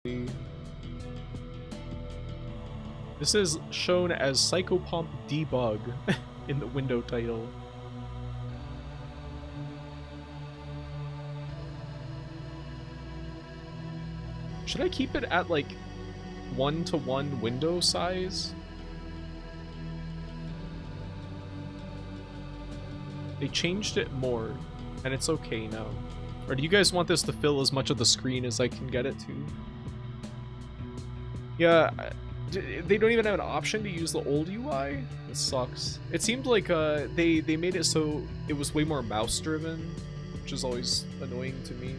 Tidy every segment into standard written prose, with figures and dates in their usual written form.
This is shown as Psychopomp debug in the window title. Should I keep it at like 1-to-1 window size? They changed it more, and it's okay now. Or do you guys want this to fill as much of the screen as I can get it to? Yeah, they don't even have an option to use the old UI? It sucks. It seemed like they made it so it was way more mouse driven, which is always annoying to me.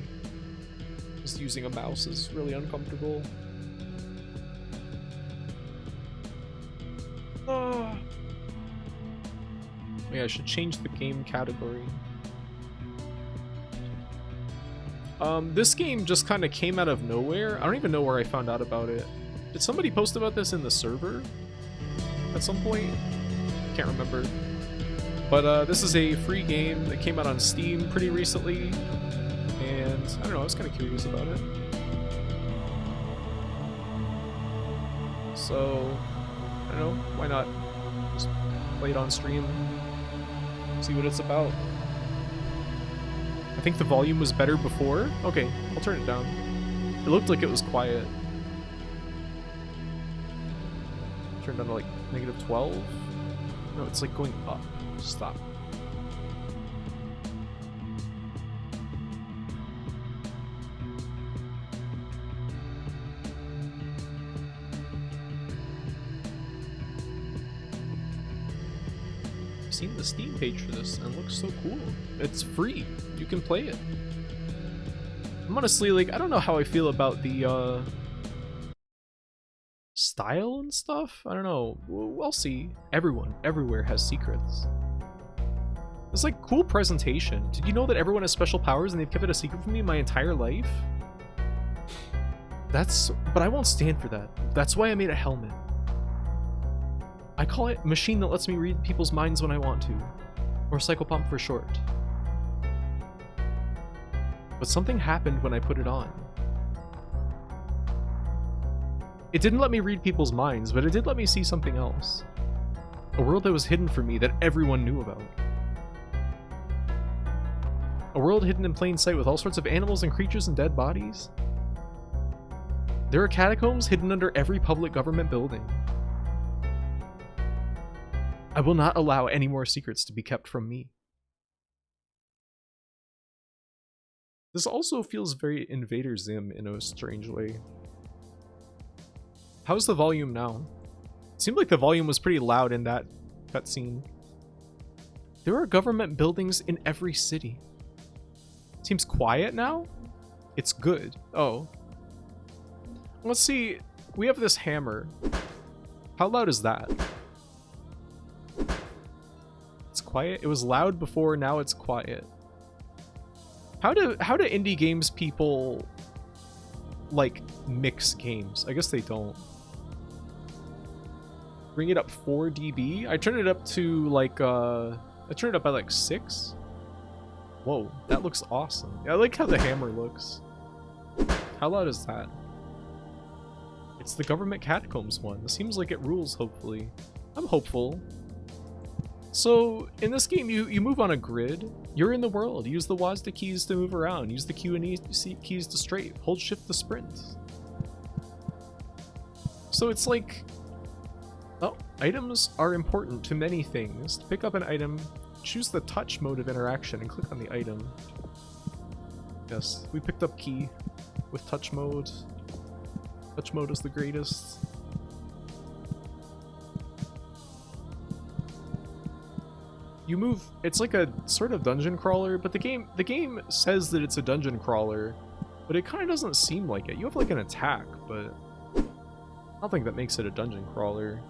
Just using a mouse is really uncomfortable. Oh. Yeah, I should change the game category. This game just kind of came out of nowhere. I don't even know where I found out about it. Did somebody post about this in the server at some point? Can't remember. But this is a free game that came out on Steam pretty recently, and I don't know, I was kind of curious about it. So, I don't know, why not just play it on stream, see what it's about. I think the volume was better before. Okay, I'll turn it down. It looked like it was quiet. Turned down to like -12. No, it's like going up. Stop. I've seen the Steam page for this and it looks so cool. It's free. You can play it. I'm honestly like, I don't know how I feel about the style and stuff. I don't know. We'll see. Everyone, everywhere has secrets. It's like cool presentation. Did you know that everyone has special powers and they've kept it a secret from me my entire life? But I won't stand for that. That's why I made a helmet. I call it machine that lets me read people's minds when I want to. Or Psychopomp for short. But something happened when I put it on. It didn't let me read people's minds, but it did let me see something else. A world that was hidden from me that everyone knew about. A world hidden in plain sight with all sorts of animals and creatures and dead bodies. There are catacombs hidden under every public government building. I will not allow any more secrets to be kept from me. This also feels very Invader Zim in a strange way. How's the volume now? It seemed like the volume was pretty loud in that cutscene. There are government buildings in every city. Seems quiet now? It's good. Oh. Let's see. We have this hammer. How loud is that? It's quiet. It was loud before, now it's quiet. How do indie games people like mix games? I guess they don't. Bring it up 4 dB. I turned it up to like I turned it up by like 6. Whoa, that looks awesome. I like how the hammer looks. How loud is that? It's the government catacombs one. It seems like it rules, hopefully. I'm hopeful. So in this game, you move on a grid. You're in the world. Use the WASD keys to move around. Use the Q and E keys to strafe. Hold shift to sprint. So it's like, oh, items are important to many things. To pick up an item, choose the touch mode of interaction and click on the item. Yes, we picked up key with touch mode. Touch mode is the greatest. You move, it's like a sort of dungeon crawler, but the game says that it's a dungeon crawler, but it kind of doesn't seem like it. You have like an attack, but I don't think that makes it a dungeon crawler.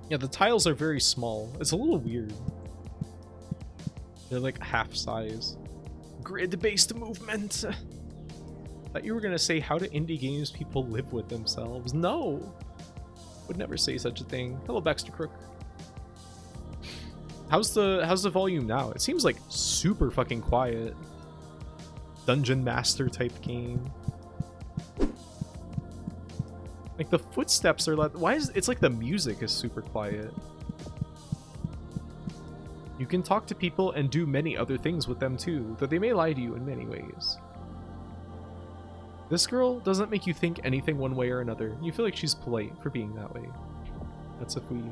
Yeah, the tiles are very small. It's a little weird. They're like half size. Grid-based movement. Thought you were gonna say, how do indie games people live with themselves? No! Would never say such a thing. Hello, Baxter Crook. How's the volume now? It seems like super fucking quiet. dungeon master type game. Like the footsteps are like, why is it's like the music is super quiet. You can talk to people and do many other things with them too, though they may lie to you in many ways. This girl doesn't make you think anything one way or another. You feel like she's polite for being that way. That's if we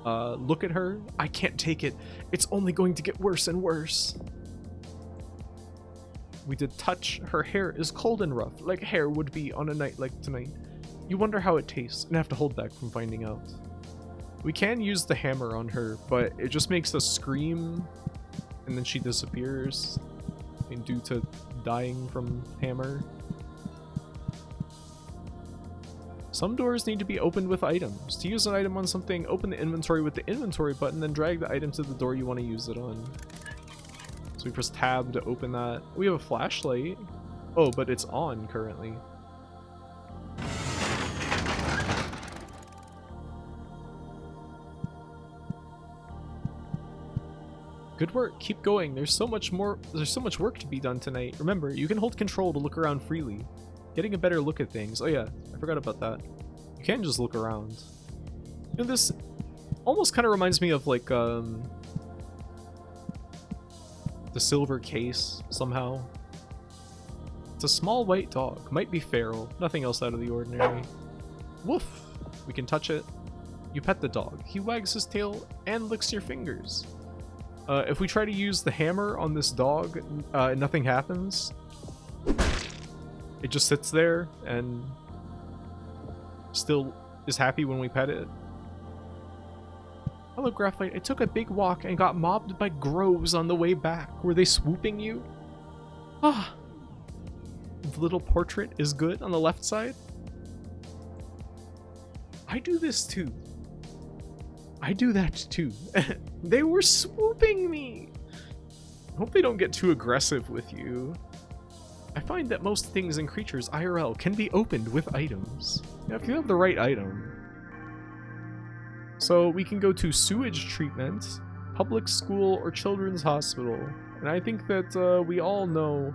look at her. I can't take it. It's only going to get worse and worse. We did touch. Her hair is cold and rough, like hair would be on a night like tonight. You wonder how it tastes and have to hold back from finding out. We can use the hammer on her, but it just makes us scream and then she disappears due to dying from hammer. Some doors need to be opened with items. To use an item on something, open the inventory with the inventory button, then drag the item to the door you want to use it on. So we press tab to open that. We have a flashlight. Oh, but it's on currently. Good work. Keep going. There's so much work to be done tonight. Remember, you can hold control to look around freely. Getting a better look at things. Oh yeah, I forgot about that. You can't just look around. You know, this almost kind of reminds me of like the silver case somehow. It's a small white dog. Might be feral. Nothing else out of the ordinary. Woof! We can touch it. You pet the dog. He wags his tail and licks your fingers. If we try to use the hammer on this dog, nothing happens. It just sits there and still is happy when we pet it. Hello, Graphite. I took a big walk and got mobbed by groves on the way back. Were they swooping you? Ah. The little portrait is good on the left side. I do this too. I do that too. They were swooping me. I hope they don't get too aggressive with you. I find that most things and creatures IRL can be opened with items. Yeah, if you have the right item. So we can go to sewage treatment, public school, or children's hospital. And I think that we all know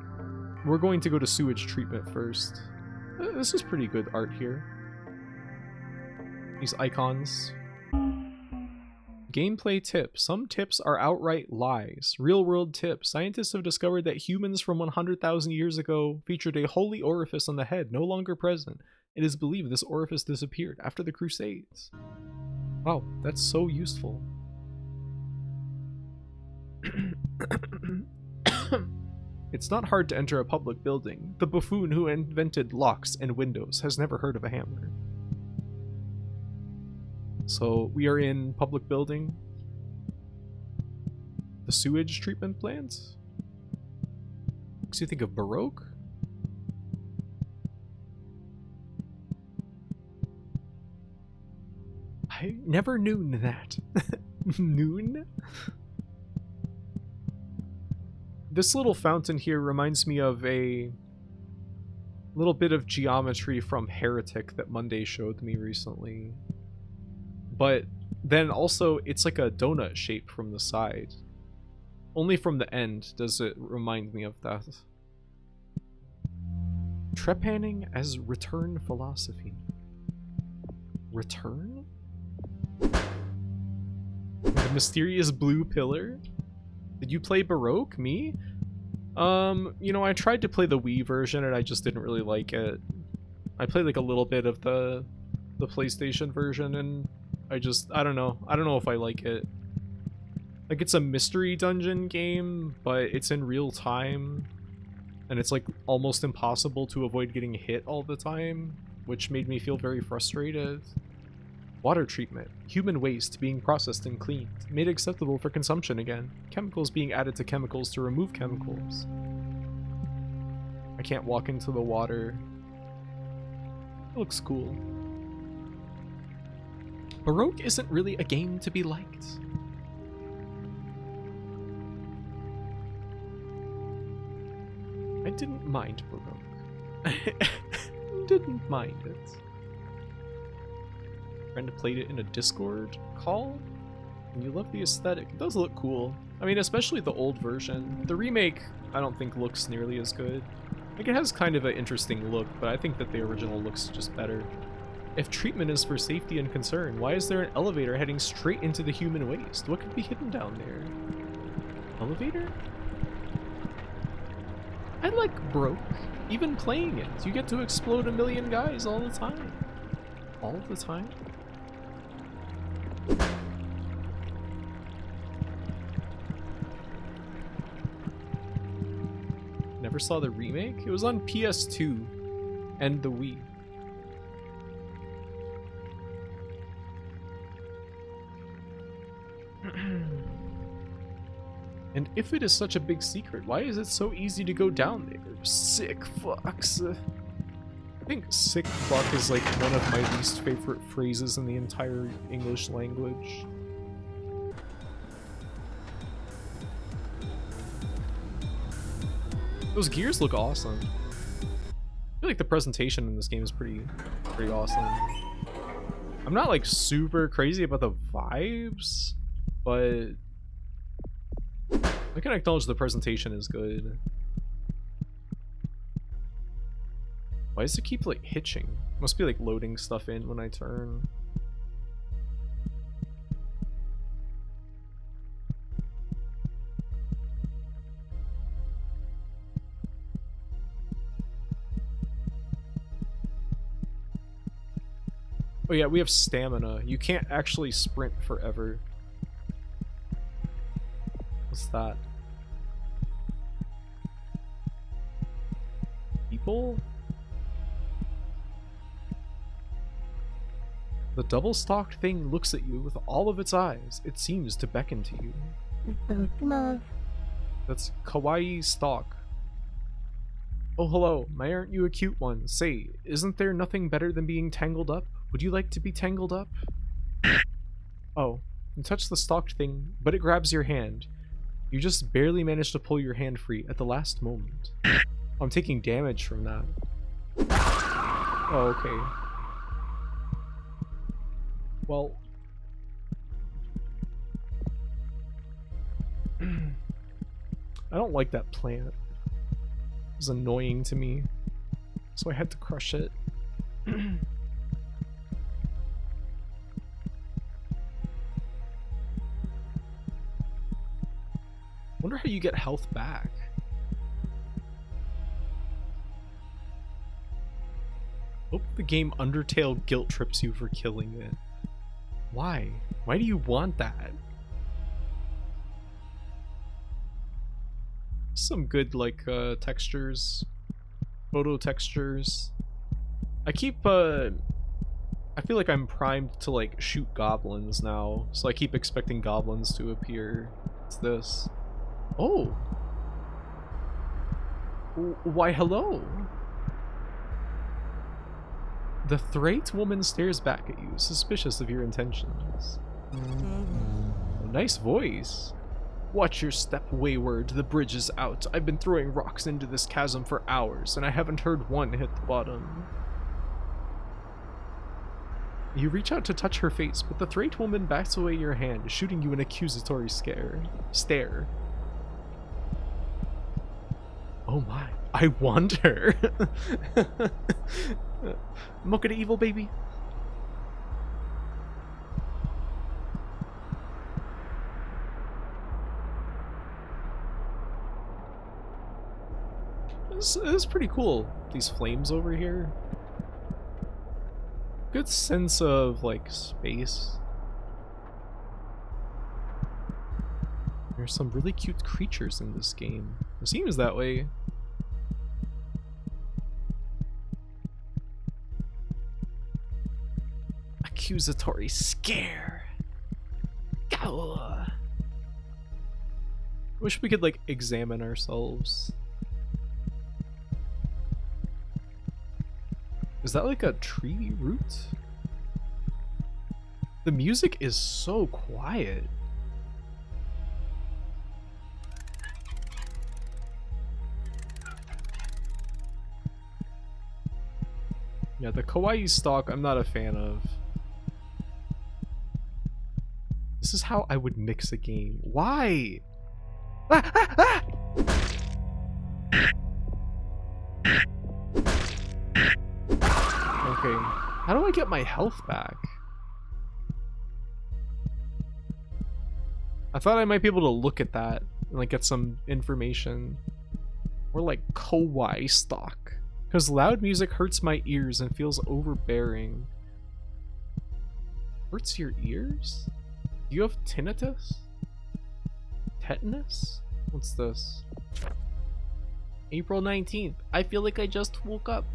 we're going to go to sewage treatment first. This is pretty good art here. These icons. Gameplay tip. Some tips are outright lies. Real-world tip. Scientists have discovered that humans from 100,000 years ago featured a holy orifice on the head, no longer present. It is believed this orifice disappeared after the Crusades. Wow, that's so useful. It's not hard to enter a public building. The buffoon who invented locks and windows has never heard of a hammer. So we are in public building. The sewage treatment plant. Makes you think of Baroque. I never knew that. Noon? This little fountain here reminds me of a little bit of geometry from Heretic that Monday showed me recently. But then also, it's like a donut shape from the side. Only from the end does it remind me of that. Trepanning as return philosophy. Return? The mysterious blue pillar? Did you play Baroque? Me? You know, I tried to play the Wii version and I just didn't really like it. I played like a little bit of the PlayStation version and I don't know. I don't know if I like it. Like, it's a mystery dungeon game, but it's in real time. And it's like almost impossible to avoid getting hit all the time, which made me feel very frustrated. Water treatment. Human waste being processed and cleaned. Made acceptable for consumption again. Chemicals being added to chemicals to remove chemicals. I can't walk into the water. It looks cool. Baroque isn't really a game to be liked. I didn't mind Baroque. Didn't mind it. Friend played it in a Discord call, and you love the aesthetic. It does look cool. I mean, especially the old version. The remake I don't think looks nearly as good. Like, it has kind of an interesting look, but I think that the original looks just better. If treatment is for safety and concern, why is there an elevator heading straight into the human waste? What could be hidden down there? Elevator? I like broke. Even playing it, you get to explode a million guys all the time. All the time? Never saw the remake? It was on PS2 and the Wii. And if it is such a big secret, why is it so easy to go down there? Sick fucks. I think sick fuck is like one of my least favorite phrases in the entire English language. Those gears look awesome. I feel like the presentation in this game is pretty awesome. I'm not like super crazy about the vibes, but I can acknowledge the presentation is good. Why does it keep like hitching? Must be like loading stuff in when I turn. Oh yeah, we have stamina. You can't actually sprint forever. What's that? People? The double-stalked thing looks at you with all of its eyes. It seems to beckon to you. That's kawaii stalk. Oh hello, my aren't you a cute one? Say, isn't there nothing better than being tangled up? Would you like to be tangled up? Oh, you touch the stalked thing, but it grabs your hand. You just barely managed to pull your hand free at the last moment. Oh, I'm taking damage from that. Oh, okay. Well... I don't like that plant. It was annoying to me, so I had to crush it. Wonder how you get health back. Hope the game Undertale guilt trips you for killing it. Why? Why do you want that? Some good like textures, photo textures. I feel like I'm primed to like shoot goblins now, so I keep expecting goblins to appear. What's this? Oh. Why hello. The Thrate woman stares back at you, suspicious of your intentions. Nice voice. Watch your step wayward, the bridge is out. I've been throwing rocks into this chasm for hours, and I haven't heard one hit the bottom. You reach out to touch her face, but the Thrate woman backs away your hand, shooting you an accusatory stare. Oh my, I want her. Mocha the evil baby. This is pretty cool. These flames over here. Good sense of like space. There's some really cute creatures in this game. It seems that way. Accusatory scare. Go. Wish we could like examine ourselves. Is that like a tree root? The music is so quiet. Yeah, the kawaii stalk I'm not a fan of. This is how I would mix a game. Why? Ah, ah, ah! Okay. How do I get my health back? I thought I might be able to look at that and like get some information. Or like kawaii stock. Because loud music hurts my ears and feels overbearing. Hurts your ears? Do you have tinnitus? Tetanus? What's this? April 19th. I feel like I just woke up.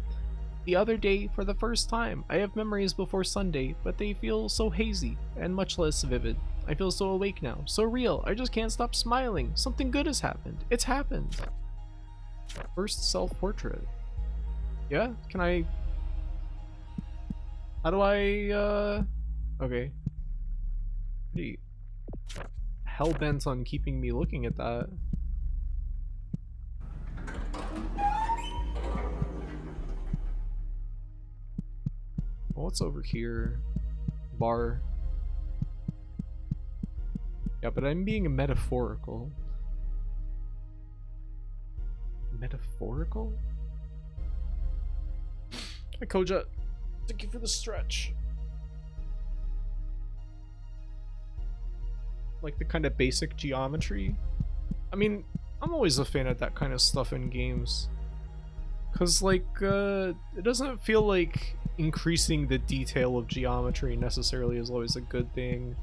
The other day, for the first time, I have memories before Sunday, but they feel so hazy and much less vivid. I feel so awake now, so real. I just can't stop smiling. Something good has happened. It's happened. First self-portrait. Yeah? Can I... How do I, Okay. Pretty hell-bent on keeping me looking at that. Well, what's over here? Bar. Yeah, but I'm being metaphorical. Metaphorical? Hi, Koja. Thank you for the stretch. Like the kind of basic geometry. I mean, I'm always a fan of that kind of stuff in games. Cause like, it doesn't feel like increasing the detail of geometry necessarily is always a good thing.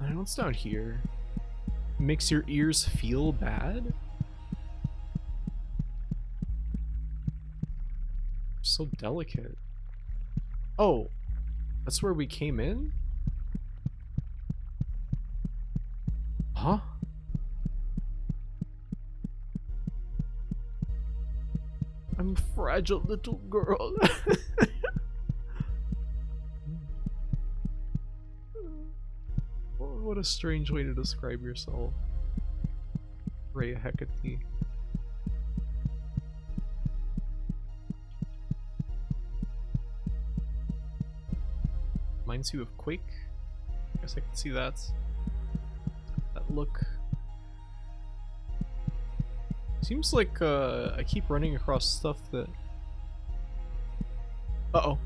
I don't know what's down here. Makes your ears feel bad? So delicate. Oh, that's where we came in? Huh? I'm a fragile little girl. What a strange way to describe yourself. Rhea Hecate. Reminds you of Quake? I guess I can see that. That look. Seems like I keep running across stuff that... Uh-oh.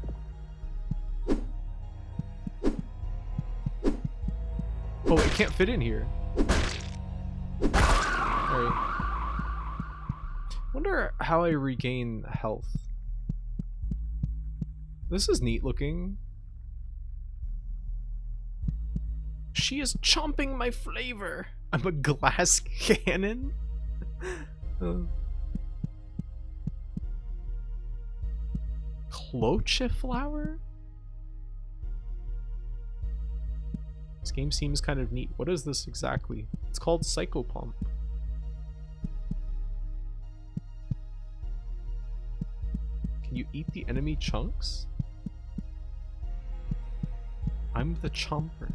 Oh, it can't fit in here. Alright. Wonder how I regain health. This is neat looking. She is chomping my flavor. I'm a glass cannon. Cloche flower? This game seems kind of neat. What is this exactly? It's called Psychopomp. Can you eat the enemy chunks? I'm the chomper.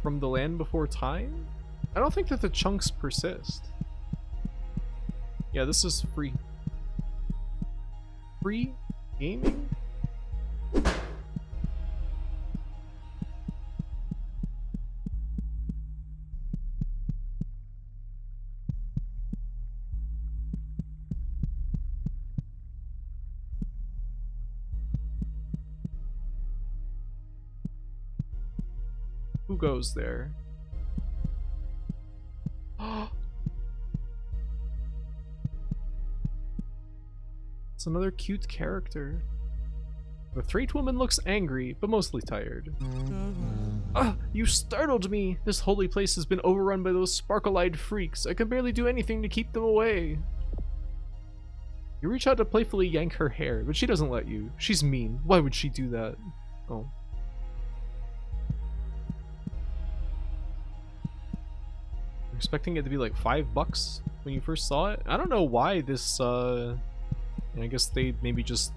From the land before time? I don't think that the chunks persist. Yeah, this is free. Free gaming? Who goes there? It's another cute character. The Threat woman looks angry, but mostly tired. Ah, you startled me! This holy place has been overrun by those sparkle-eyed freaks. I can barely do anything to keep them away. You reach out to playfully yank her hair, but she doesn't let you. She's mean. Why would she do that? Oh. Expecting it to be like $5 when you first saw it. I don't know why this I guess they maybe just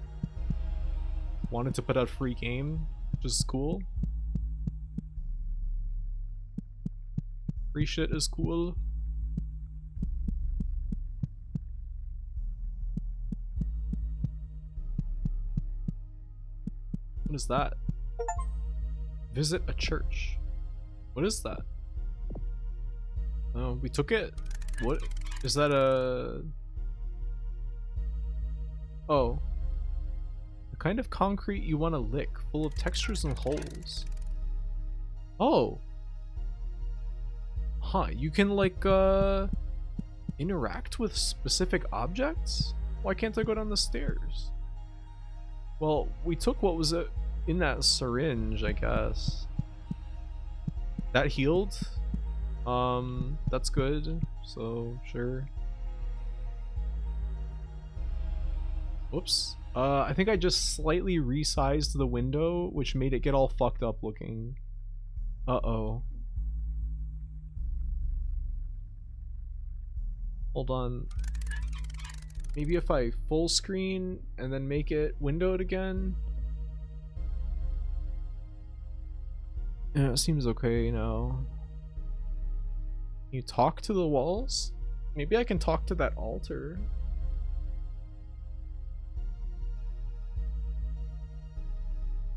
wanted to put out a free game, which is cool. Free shit is cool. What is that? Visit a church. What is that? Oh, we took it? What? Is that a... Oh. The kind of concrete you want to lick, full of textures and holes. Oh. Huh, you can like interact with specific objects? Why can't I go down the stairs? Well, we took what was in that syringe, I guess. That healed? That's good, so sure. Whoops. I think I just slightly resized the window, which made it get all fucked up looking. Uh-oh. Hold on. Maybe if I full screen and then make it windowed again? Yeah, it seems okay now. You talk to the walls? Maybe I can talk to that altar.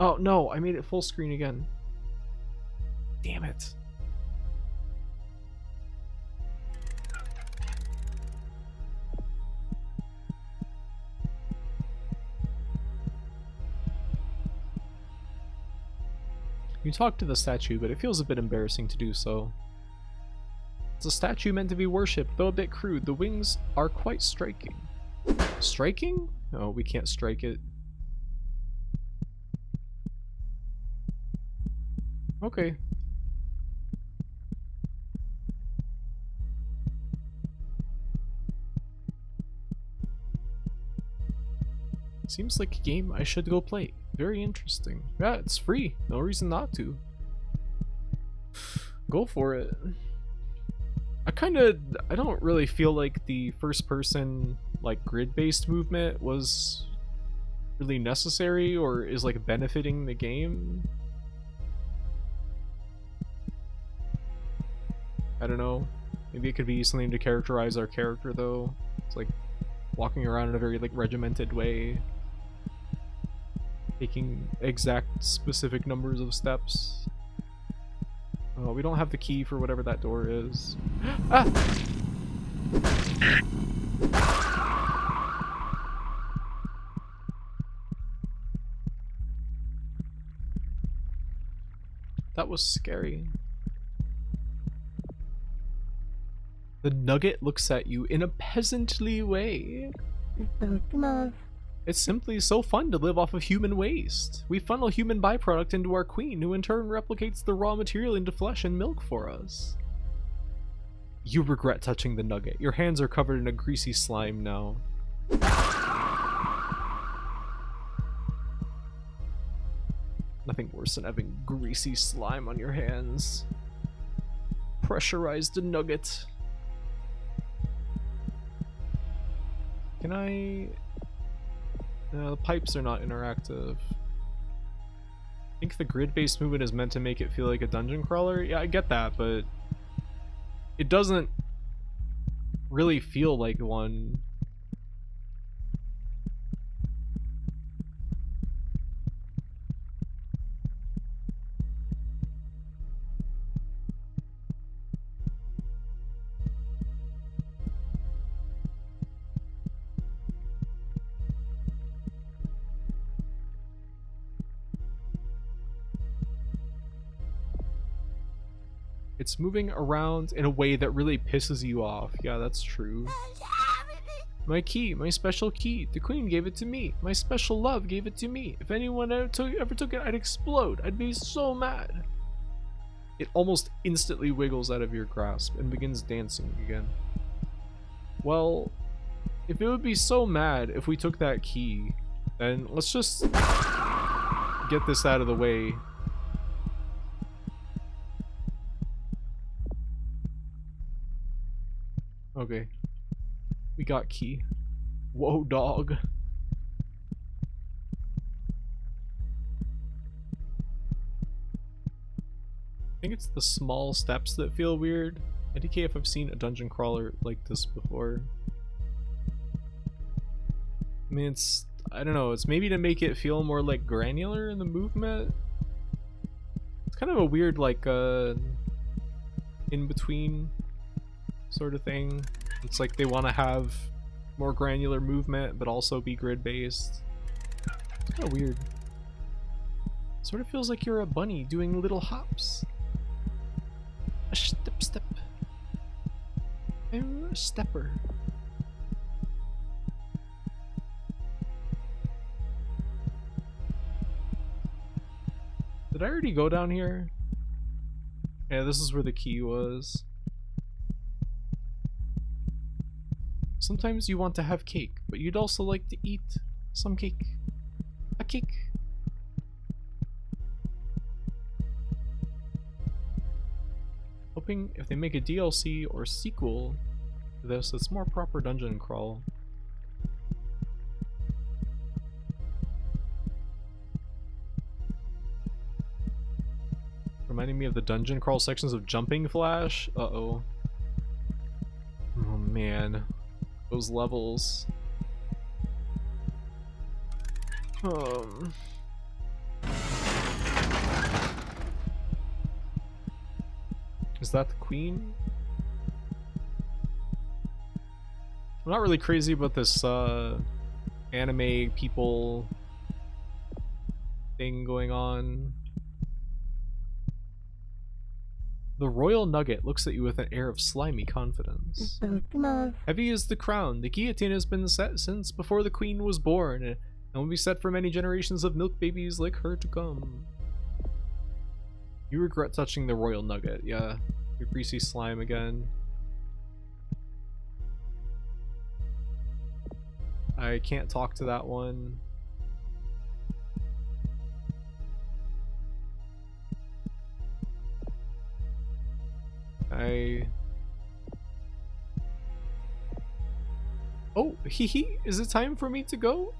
Oh no, I made it full screen again. Damn it. You talk to the statue, but it feels a bit embarrassing to do so. It's a statue meant to be worshipped, though a bit crude. The wings are quite striking. Striking? No, we can't strike it. Okay. Seems like a game I should go play. Very interesting. Yeah, it's free. No reason not to. Go for it. I don't really feel like the first person, like, grid-based movement was really necessary or is, like, benefiting the game. I don't know. Maybe it could be something to characterize our character, though. It's like walking around in a very, like, regimented way. Taking exact specific numbers of steps. Oh, we don't have the key for whatever that door is. Ah! That was scary. The nugget looks at you in a peasantly way. It's simply so fun to live off of human waste. We funnel human byproduct into our queen, who in turn replicates the raw material into flesh and milk for us. You regret touching the nugget. Your hands are covered in a greasy slime now. Nothing worse than having greasy slime on your hands. Pressurized nugget. Can I... No, the pipes are not interactive. I think the grid-based movement is meant to make it feel like a dungeon crawler. Yeah, I get that, but it doesn't really feel like one. It's moving around in a way that really pisses you off. Yeah, that's true. My key, my special key. The queen gave it to me. My special love gave it to me. If anyone ever took it, I'd explode. I'd be so mad. It almost instantly wiggles out of your grasp and begins dancing again. Well, if it would be so mad if we took that key, then let's just get this out of the way. Okay. We got key. Whoa, dog. I think it's the small steps that feel weird. IDK if I've seen a dungeon crawler like this before. I mean, it's... I don't know, it's maybe to make it feel more, like, granular in the movement. It's kind of a weird, like, in-between sort of thing. It's like they want to have more granular movement, but also be grid-based. It's kind of weird. Sort of feels like you're a bunny doing little hops. A step step. I'm a stepper. Did I already go down here? Yeah, this is where the key was. Sometimes you want to have cake, but you'd also like to eat some cake. A cake. Hoping if they make a DLC or sequel to this, it's more proper dungeon crawl. Reminding me of the dungeon crawl sections of Jumping Flash. Uh-oh. Oh man. Those levels. Is that the queen? I'm not really crazy about this anime people thing going on. The royal nugget looks at you with an air of slimy confidence. Heavy is the crown. The guillotine has been set since before the queen was born, and will be set for many generations of milk babies like her to come. You regret touching the royal nugget, yeah. Your greasy slime again. I can't talk to that one. Oh, hee, is it time for me to go?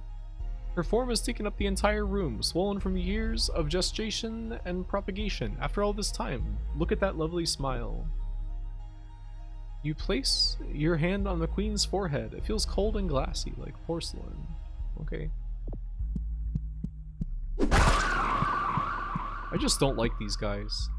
Her form has taken up the entire room, swollen from years of gestation and propagation. After all this time, look at that lovely smile. You place your hand on the queen's forehead. It feels cold and glassy, like porcelain. Okay. I just don't like these guys.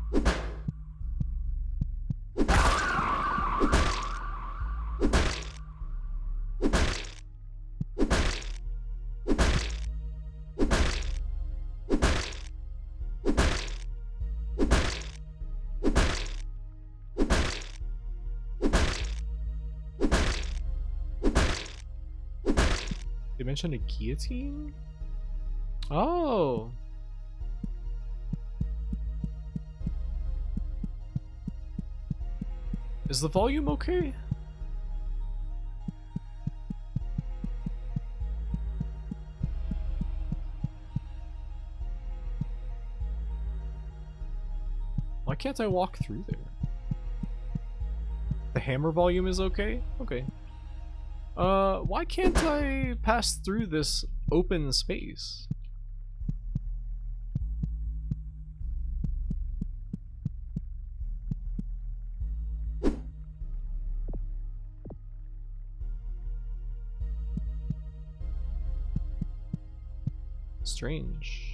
They mentioned a guillotine? Oh! Is the volume okay? Why can't I walk through there? The hammer volume is okay? Okay. Why can't I pass through this open space? Strange.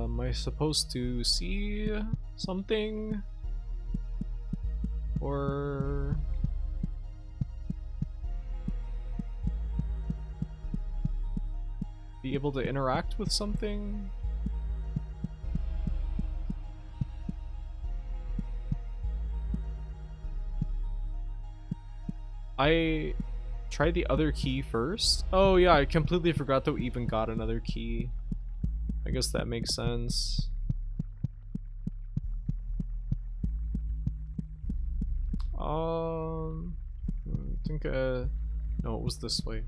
Am I supposed to see something? Or... be able to interact with something? I tried the other key first. Oh yeah, I completely forgot that we even got another key. I guess that makes sense. I think no, it was this way.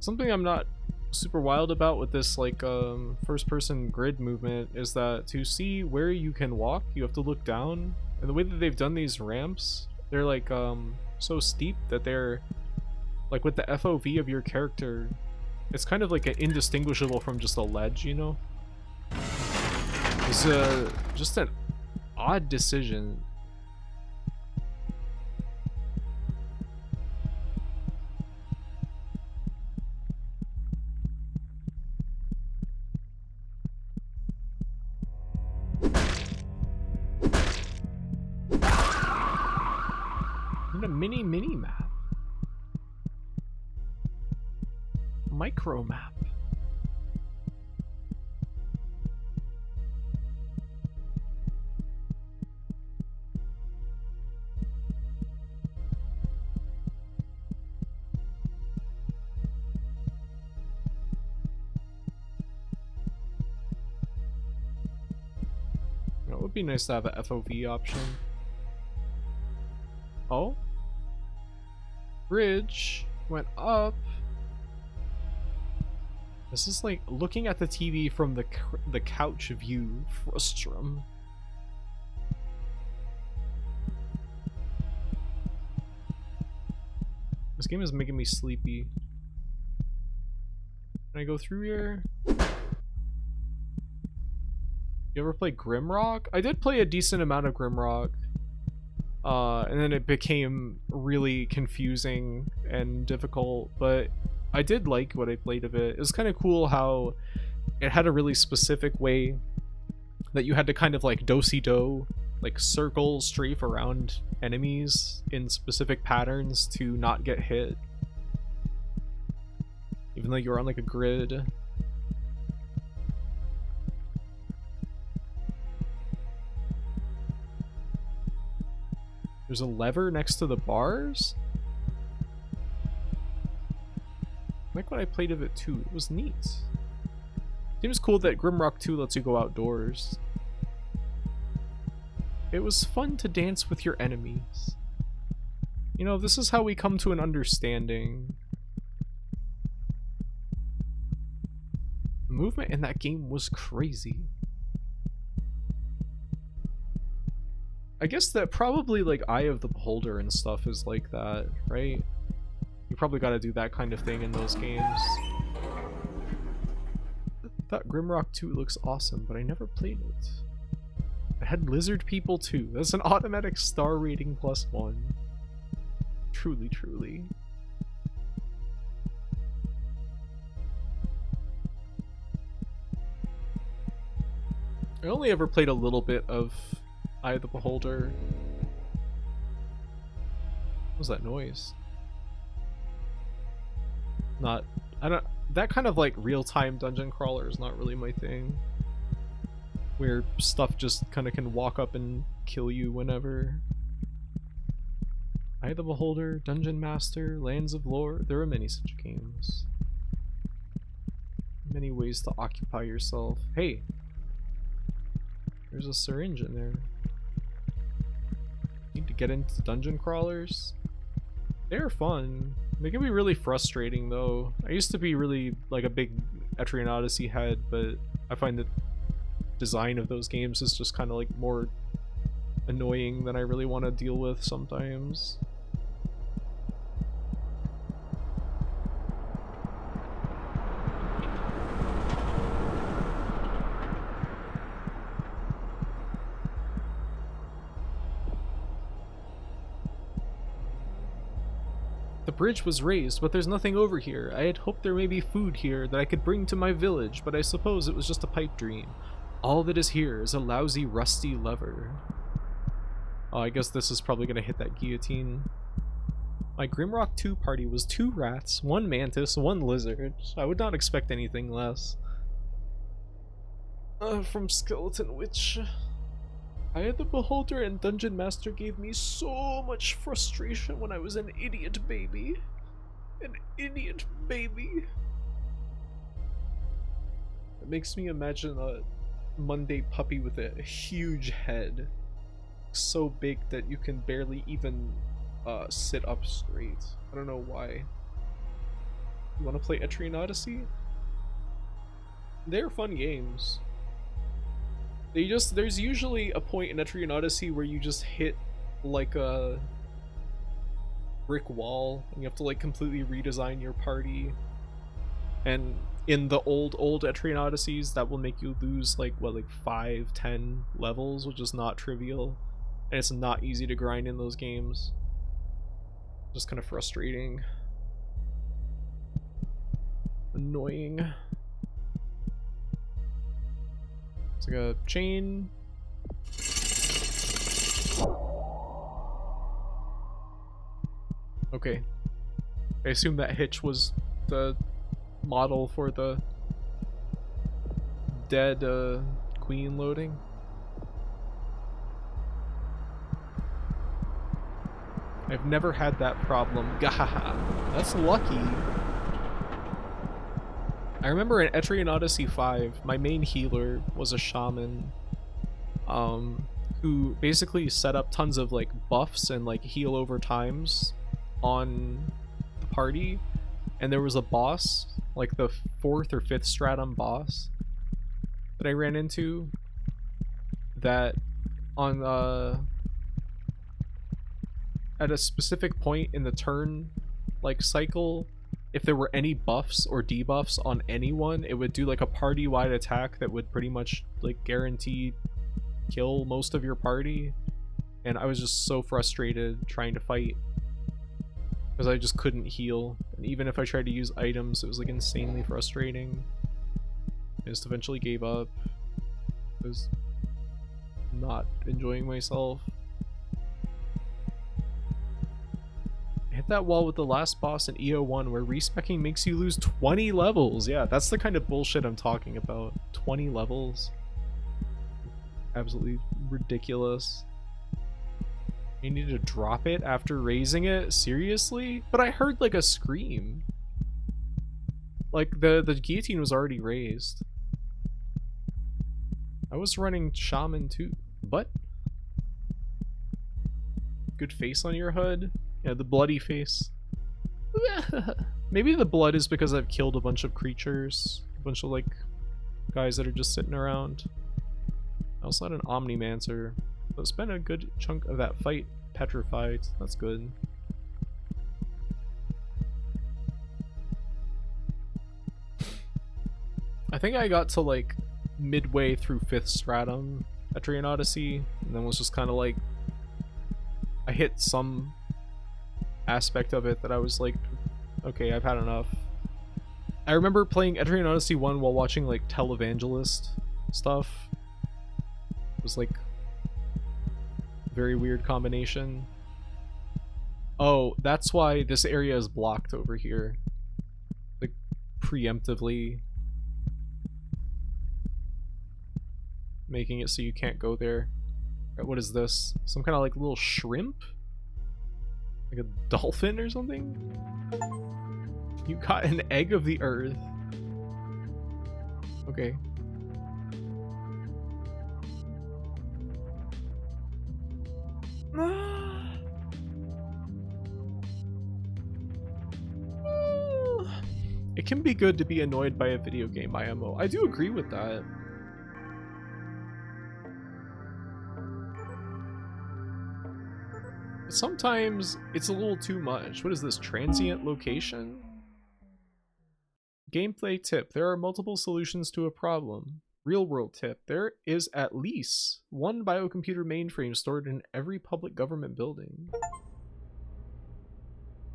Something I'm not super wild about with this like first person grid movement is that to see where you can walk you have to look down, and the way that they've done these ramps, they're like so steep that they're like with the FOV of your character, It's kind of like indistinguishable from just a ledge, you know? It's just an odd decision. And a mini map. Micro map. It would be nice to have a FOV option. Oh? Bridge went up. This is like looking at the TV from the couch view. Frustrum. This game is making me sleepy. Can I go through here? You ever play Grimrock? I did play a decent amount of Grimrock. And then it became really confusing and difficult, but I did like what I played of it. It was kind of cool how it had a really specific way that you had to kind of like do-si-do, like circle, strafe around enemies in specific patterns to not get hit. Even though you're on like a grid. There's a lever next to the bars? I like what I played of it too. It was neat. Seems cool that Grimrock 2 lets you go outdoors. It was fun to dance with your enemies. You know, this is how we come to an understanding. The movement in that game was crazy. I guess that probably like Eye of the Beholder and stuff is like that, right? You probably gotta do that kind of thing in those games. I thought Grimrock 2 looks awesome, but I never played it. It had lizard people too. That's an automatic star rating +1. Truly, truly. I only ever played a little bit of Eye of the Beholder. What was that noise? That kind of like real-time dungeon crawler is not really my thing. Where stuff just kind of can walk up and kill you whenever. Eye of the Beholder, Dungeon Master, Lands of Lore, there are many such games. Many ways to occupy yourself. Hey! There's a syringe in there. Need to get into dungeon crawlers. They're fun. They can be really frustrating though. I used to be really like a big Etrian Odyssey head, but I find the design of those games is just kind of like more annoying than I really want to deal with sometimes. The bridge was raised, but there's nothing over here. I had hoped there may be food here that I could bring to my village, but I suppose it was just a pipe dream. All that is here is a lousy, rusty lever. Oh, I guess this is probably gonna hit that guillotine. My Grimrock 2 party was 2 rats, 1 mantis, 1 lizard. I would not expect anything less. From Skeleton Witch. Eye of the Beholder and Dungeon Master gave me so much frustration when I was an idiot baby. An idiot baby. It makes me imagine a Monday puppy with a huge head. So big that you can barely even sit up straight. I don't know why. You want to play Etrian Odyssey? They're fun games. There's usually a point in Etrian Odyssey where you just hit like a brick wall and you have to like completely redesign your party. And in the old Etrian Odysseys, that will make you lose like what, like 5-10 levels, which is not trivial, and it's not easy to grind in those games. Just kind of frustrating, annoying. It's like a chain. Okay, I assume that hitch was the model for the dead queen loading. I've never had that problem. Gahaha. That's lucky. I remember in Etrian Odyssey 5, my main healer was a shaman who basically set up tons of like buffs and like heal over times on the party, and there was a boss, like the 4th or 5th stratum boss that I ran into, that on at a specific point in the turn like cycle, if there were any buffs or debuffs on anyone, it would do like a party-wide attack that would pretty much like guarantee kill most of your party. And I was just so frustrated trying to fight because I just couldn't heal, and even if I tried to use items, it was like insanely frustrating. I just eventually gave up. I was not enjoying myself. I hit that wall with the last boss in EO1 where respecking makes you lose 20 levels. Yeah, that's the kind of bullshit I'm talking about. 20 levels. Absolutely ridiculous. You need to drop it after raising it? Seriously? But I heard like a scream. Like the guillotine was already raised. I was running shaman too. But good face on your HUD. Yeah, the bloody face. Maybe the blood is because I've killed a bunch of creatures. A bunch of like guys that are just sitting around. I also had an Omnimancer. So I spent a good chunk of that fight petrified. That's good. I think I got to like midway through 5th stratum Etrian Odyssey, and then was just kind of like, I hit some aspect of it that I was like, okay, I've had enough. I remember playing Etrian Odyssey 1 while watching like televangelist stuff. It was like very weird combination. Oh, that's why this area is blocked over here. Like preemptively making it so you can't go there. Right, what is this? Some kind of like little shrimp? Like a dolphin or something? You got an egg of the earth. Okay. It can be good to be annoyed by a video game IMO. I do agree with that. But sometimes it's a little too much. What is this? Transient location? Gameplay tip. There are multiple solutions to a problem. Real world tip. There is at least one biocomputer mainframe stored in every public government building.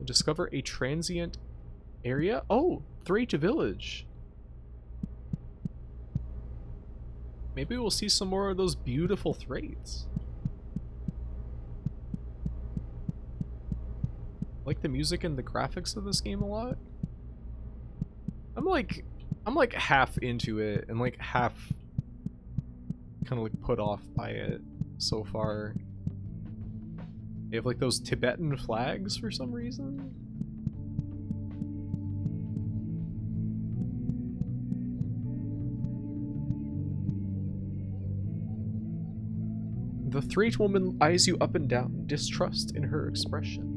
Discover a transient area? Oh, Thracia Village. Maybe we'll see some more of those beautiful Thraits. I like the music and the graphics of this game a lot. I'm like half into it and like half kind of like put off by it so far. They have like those Tibetan flags for some reason. The Thraite woman eyes you up and down, distrust in her expression.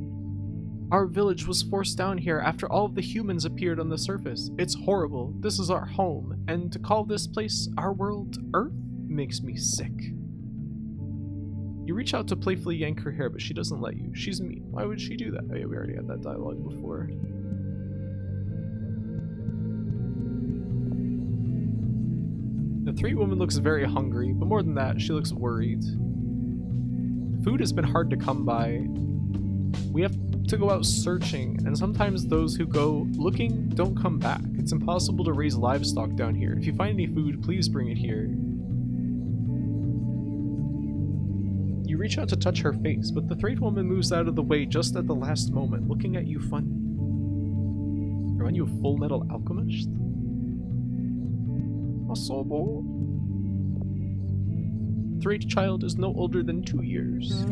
Our village was forced down here after all of the humans appeared on the surface. It's horrible. This is our home, and to call this place our world Earth makes me sick. You reach out to playfully yank her hair, but she doesn't let you. She's mean. Why would she do that? Oh yeah, we already had that dialogue before. three woman looks very hungry, but more than that, she looks worried. Food has been hard to come by. We have to go out searching, and sometimes those who go looking don't come back. It's impossible to raise livestock down here. If you find any food, please bring it here. You reach out to touch her face, but the thread woman moves out of the way just at the last moment, looking at you funny. Aren't you a Full Metal Alchemist? Asobo? Thread child is no older than 2 years.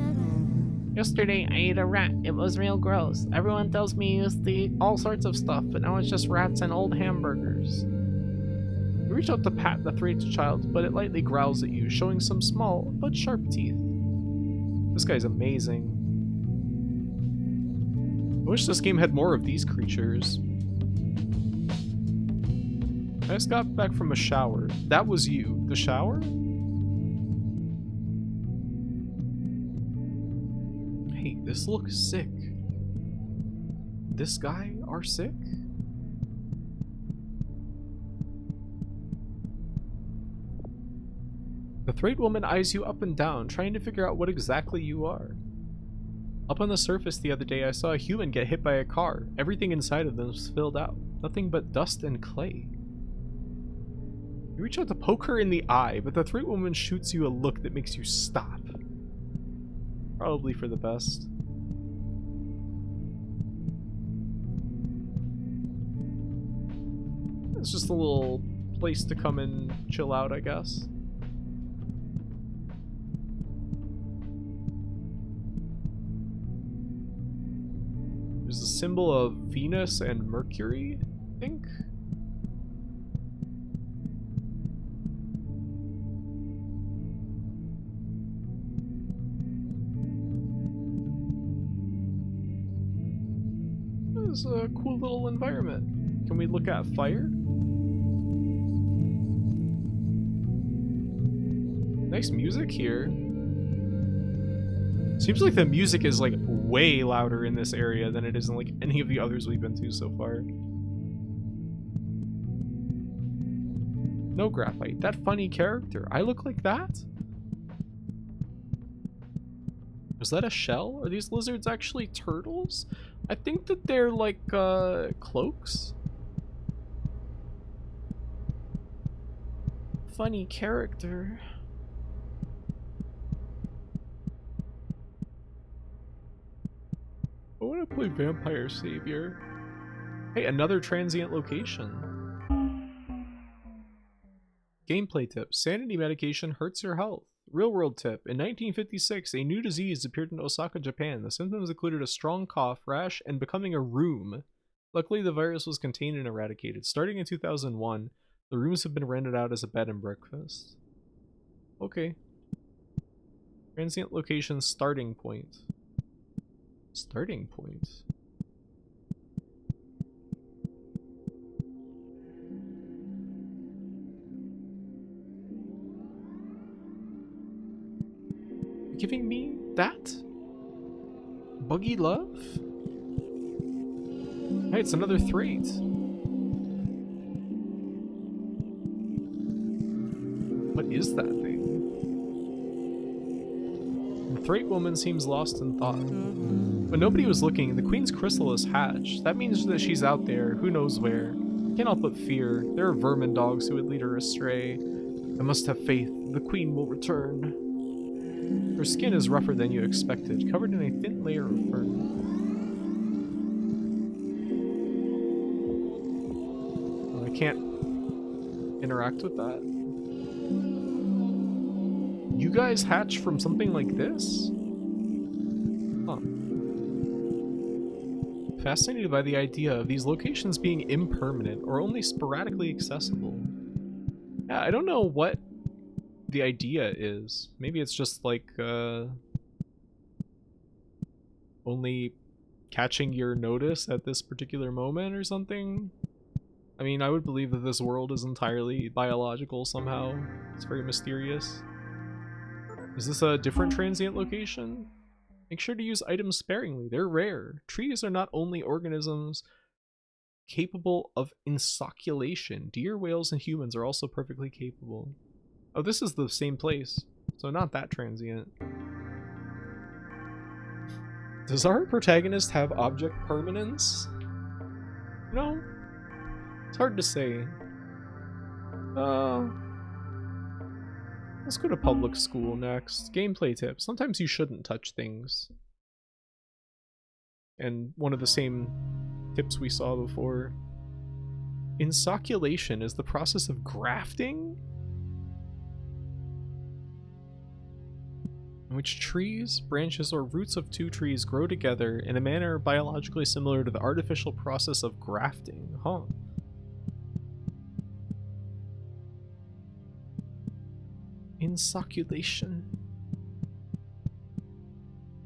Yesterday I ate a rat. It was real gross. Everyone tells me you used to eat all sorts of stuff, but now it's just rats and old hamburgers. You reach out to pat the thread child, but it lightly growls at you, showing some small but sharp teeth. This guy's amazing. I wish this game had more of these creatures. I just got back from a shower. That was you. The shower? Hey, this looks sick. This guy are sick? The thread woman eyes you up and down, trying to figure out what exactly you are. Up on the surface the other day, I saw a human get hit by a car. Everything inside of them was filled out. Nothing but dust and clay. You reach out to poke her in the eye, but the thread woman shoots you a look that makes you stop. Probably for the best. It's just a little place to come and chill out, I guess. There's a symbol of Venus and Mercury, I think. This is a cool little environment. Can we look at fire? Nice music here. Seems like the music is like way louder in this area than it is in like any of the others we've been to so far. No graphite. That funny character. I look like that? Was that a shell? Are these lizards actually turtles? I think that they're like cloaks. Funny character. I want to play Vampire Savior. Hey, another transient location. Gameplay tip. Sanity medication hurts your health. Real world tip. In 1956, a new disease appeared in Osaka, Japan. The symptoms included a strong cough, rash, and becoming a rheum. Luckily, the virus was contained and eradicated. Starting in 2001, the rooms have been rented out as a bed and breakfast. Okay. Transient location starting point. Starting point. You're giving me that? Buggy love? Hey, it's another threat. What is that thing? The threat woman seems lost in thought. When nobody was looking, the queen's chrysalis hatched. That means that she's out there, who knows where. I can't help but fear. There are vermin dogs who would lead her astray. I must have faith. The queen will return. Her skin is rougher than you expected, covered in a thin layer of fur. Oh, I can't interact with that. You guys hatch from something like this? Huh. Fascinated by the idea of these locations being impermanent or only sporadically accessible. Yeah, I don't know what the idea is. Maybe it's just like only catching your notice at this particular moment or something. I mean, I would believe that this world is entirely biological somehow. It's very mysterious. Is this a different transient location? Make sure to use items sparingly. They're rare. Trees are not only organisms capable of inoculation. Deer, whales, and humans are also perfectly capable. Oh, this is the same place, so not that transient. Does our protagonist have object permanence? No. It's hard to say. Let's go to public school next. Gameplay tips. Sometimes you shouldn't touch things. And one of the same tips we saw before. Inoculation is the process of grafting? In which trees, branches, or roots of two trees grow together in a manner biologically similar to the artificial process of grafting. Huh. Inoculation.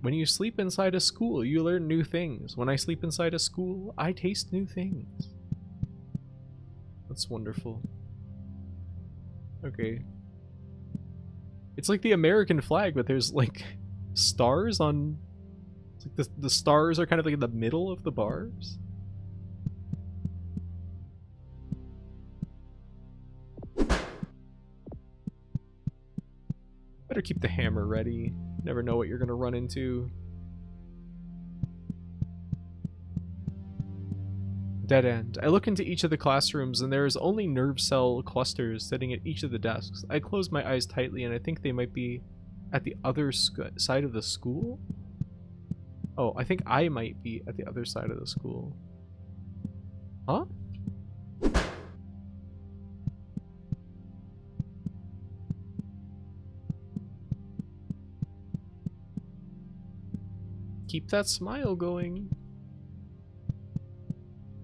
When you sleep inside a school, you learn new things. When I sleep inside a school, I taste new things. That's wonderful. Okay. It's like the American flag, but there's like stars on... It's like the stars are kind of like in the middle of the bars. Better keep the hammer ready. Never know what you're gonna run into. Dead end. I look into each of the classrooms and there is only nerve cell clusters sitting at each of the desks. I close my eyes tightly and I think they might be at the other side of the school? Oh, I think I might be at the other side of the school. Huh? Keep that smile going.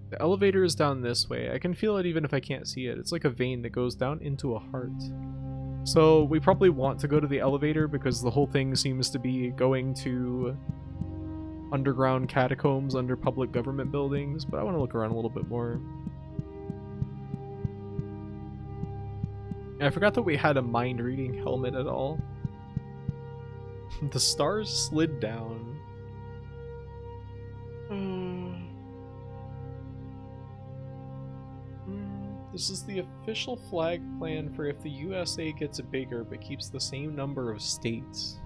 The elevator is down this way. I can feel it even if I can't see it. It's like a vein that goes down into a heart. So we probably want to go to the elevator because the whole thing seems to be going to underground catacombs under public government buildings, but I want to look around a little bit more. And I forgot that we had a mind-reading helmet at all. The stars slid down. This is the official flag plan for if the USA gets bigger but keeps the same number of states.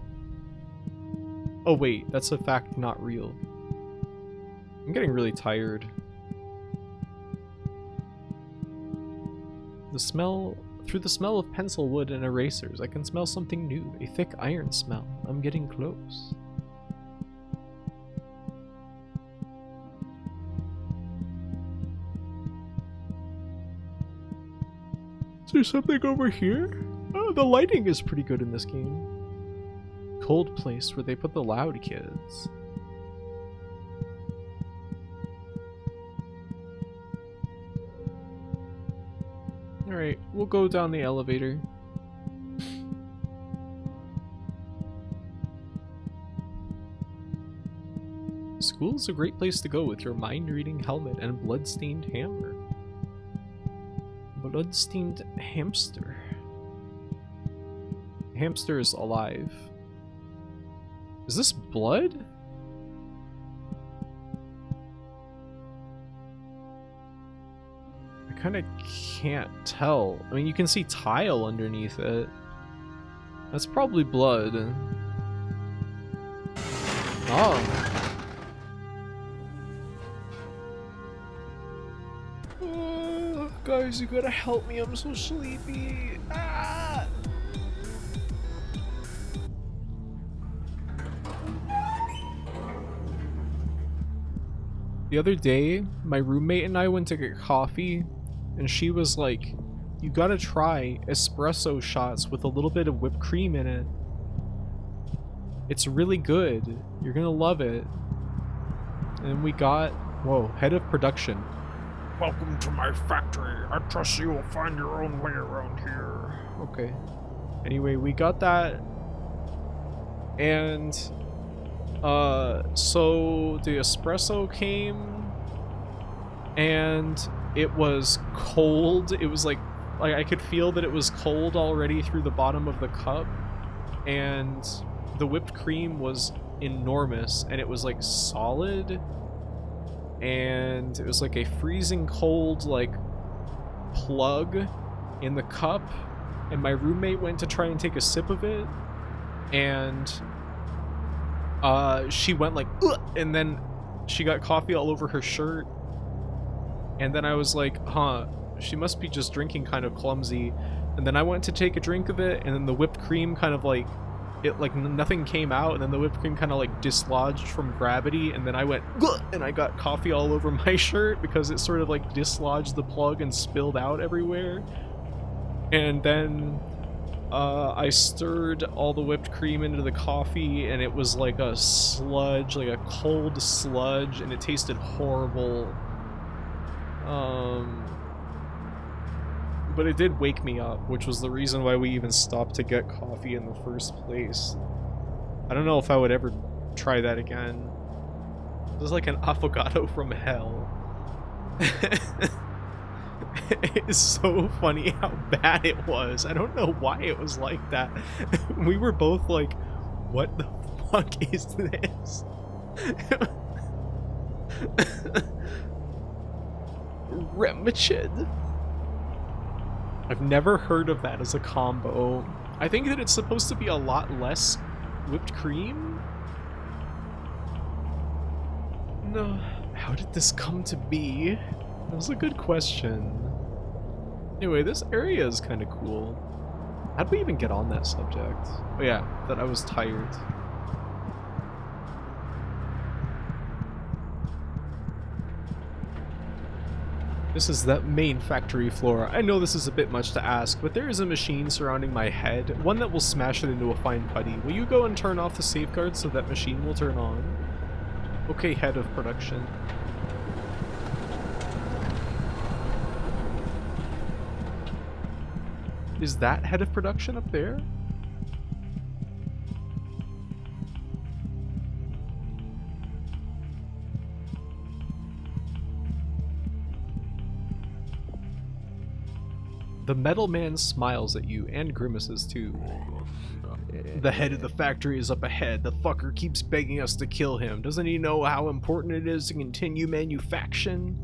Oh wait, that's a fact not real. I'm getting really tired. Through the smell of pencil wood and erasers, I can smell something new, a thick iron smell. I'm getting close. Is there something over here? Oh, the lighting is pretty good in this game. Cold place where they put the loud kids. Alright, we'll go down the elevator. School is a great place to go with your mind-reading helmet and blood-stained hammer. Blood-stained hamster. Hamster is alive. Is this blood? I kind of can't tell. I mean, you can see tile underneath it. That's probably blood. Oh. Guys, you gotta help me, I'm so sleepy. Ah! The other day, my roommate and I went to get coffee, and she was like, you gotta try espresso shots with a little bit of whipped cream in it. It's really good. You're gonna love it. And we got, whoa, head of production. Welcome to my factory. I trust you will find your own way around here. Okay. Anyway, we got that. And so the espresso came and it was cold. It was like I could feel that it was cold already through the bottom of the cup, and the whipped cream was enormous and it was like solid. And it was like a freezing cold like plug in the cup, and my roommate went to try and take a sip of it, and she went like, ugh, and then she got coffee all over her shirt, and then I was like, huh, she must be just drinking kind of clumsy. And then I went to take a drink of it, and then the whipped cream kind of like, it like nothing came out, and then the whipped cream kind of like dislodged from gravity, and then I went, ugh, and I got coffee all over my shirt because it sort of like dislodged the plug and spilled out everywhere. And then I stirred all the whipped cream into the coffee, and it was like a sludge, like a cold sludge, and it tasted horrible. But it did wake me up, which was the reason why we even stopped to get coffee in the first place. I don't know if I would ever try that again. It was like an avocado from hell. It's so funny how bad it was. I don't know why it was like that. We were both like, what the fuck is this? Remiched. I've never heard of that as a combo. I think that it's supposed to be a lot less whipped cream? No. How did this come to be? That was a good question. Anyway, this area is kind of cool. How'd we even get on that subject? Oh yeah, that I was tired. This is the main factory floor. I know this is a bit much to ask, but there is a machine surrounding my head, one that will smash it into a fine putty. Will you go and turn off the safeguards so that machine will turn on? Okay, head of production. Is that head of production up there? The metal man smiles at you and grimaces too. The head of the factory is up ahead. The fucker keeps begging us to kill him. Doesn't he know how important it is to continue manufacturing?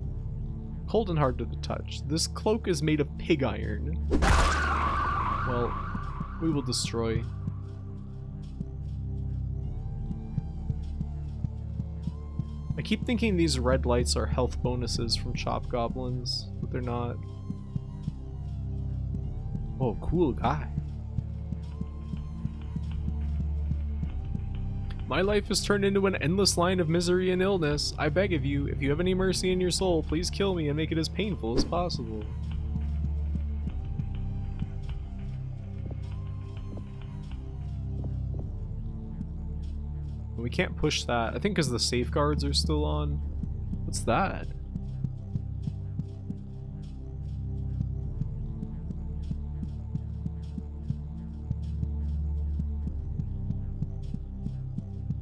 Cold and hard to the touch. This cloak is made of pig iron. Well, we will destroy. I keep thinking these red lights are health bonuses from Chop Goblins, but they're not. Oh, cool guy. My life has turned into an endless line of misery and illness. I beg of you, if you have any mercy in your soul, please kill me and make it as painful as possible. We can't push that. I think because the safeguards are still on. What's that?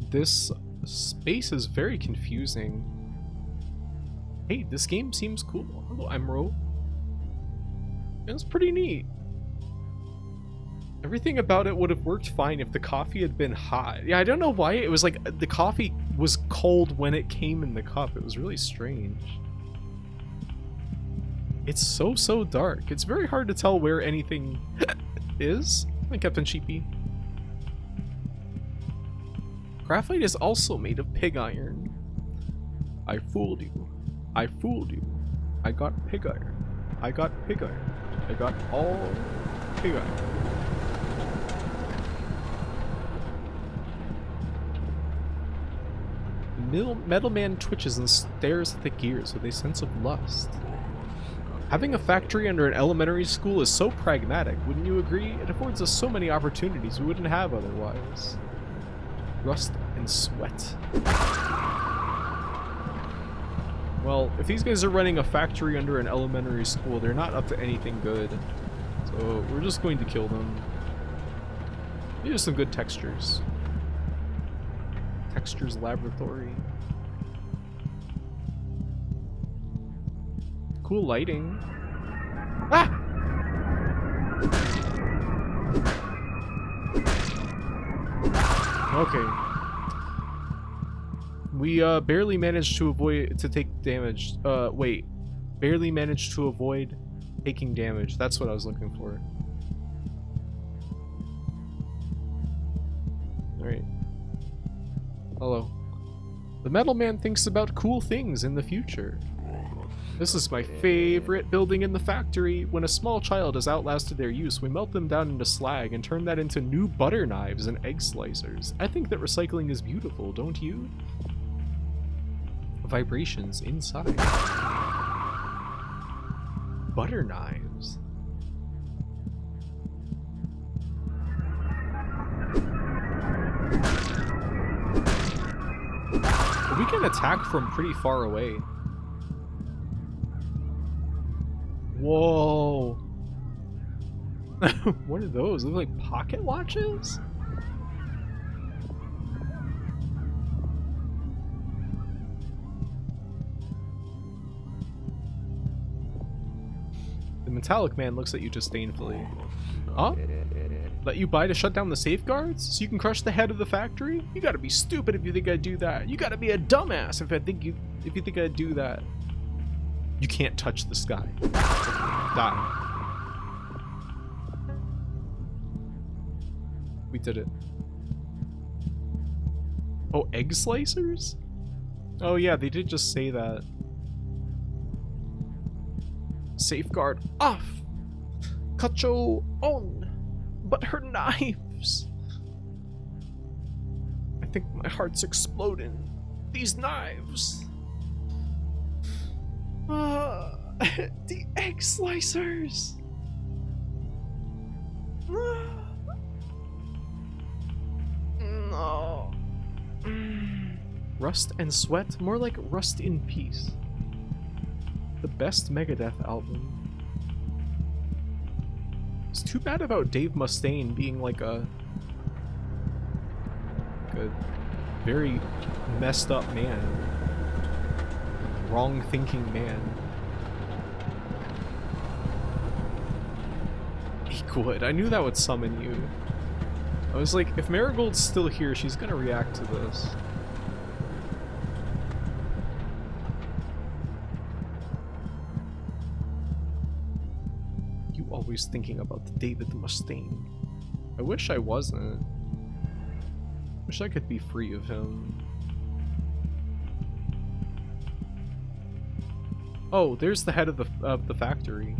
This space is very confusing. Hey, this game seems cool. Hello, Emerald. It's pretty neat. Everything about it would have worked fine if the coffee had been hot. Yeah, I don't know why it was like the coffee was cold when it came in the cup. It was really strange. It's so dark. It's very hard to tell where anything is. Hi, Captain Sheepy. Graphite is also made of pig iron. I fooled you. I fooled you. I got pig iron. I got pig iron. I got all pig iron. Metal Man twitches and stares at the gears with a sense of lust. Having a factory under an elementary school is so pragmatic, wouldn't you agree? It affords us so many opportunities we wouldn't have otherwise. Rust and sweat. Well, if these guys are running a factory under an elementary school, they're not up to anything good. So we're just going to kill them. These are some good textures. Textures Laboratory. Cool lighting. Ah! Okay. We barely managed to take damage. Wait. Barely managed to avoid taking damage. That's what I was looking for. Alright. Hello. The Metal Man thinks about cool things in the future. This is my favorite building in the factory. When a small child has outlasted their use, we melt them down into slag and turn that into new butter knives and egg slicers. I think that recycling is beautiful, don't you? Vibrations inside. Butter knives. We can attack from pretty far away. Whoa. What are those? They're like pocket watches? The metallic man looks at you disdainfully. Huh? Let you buy to shut down the safeguards? So you can crush the head of the factory? You gotta be stupid if you think I'd do that. You gotta be a dumbass if you think I'd do that. You can't touch the sky. Die. We did it. Oh, egg slicers? Oh yeah, they did just say that. Safeguard off! Kacho on! But her knives! I think my heart's exploding. These knives! The egg slicers! No. Rust and Sweat? More like Rust in Peace. The best Megadeth album. It's too bad about Dave Mustaine being like a very messed up man. Wrong thinking man. Equid. I knew that would summon you. I was like, if Marigold's still here, she's gonna react to this. You always thinking about the David Mustaine. I wish I wasn't. Wish I could be free of him. Oh, there's the head of the factory.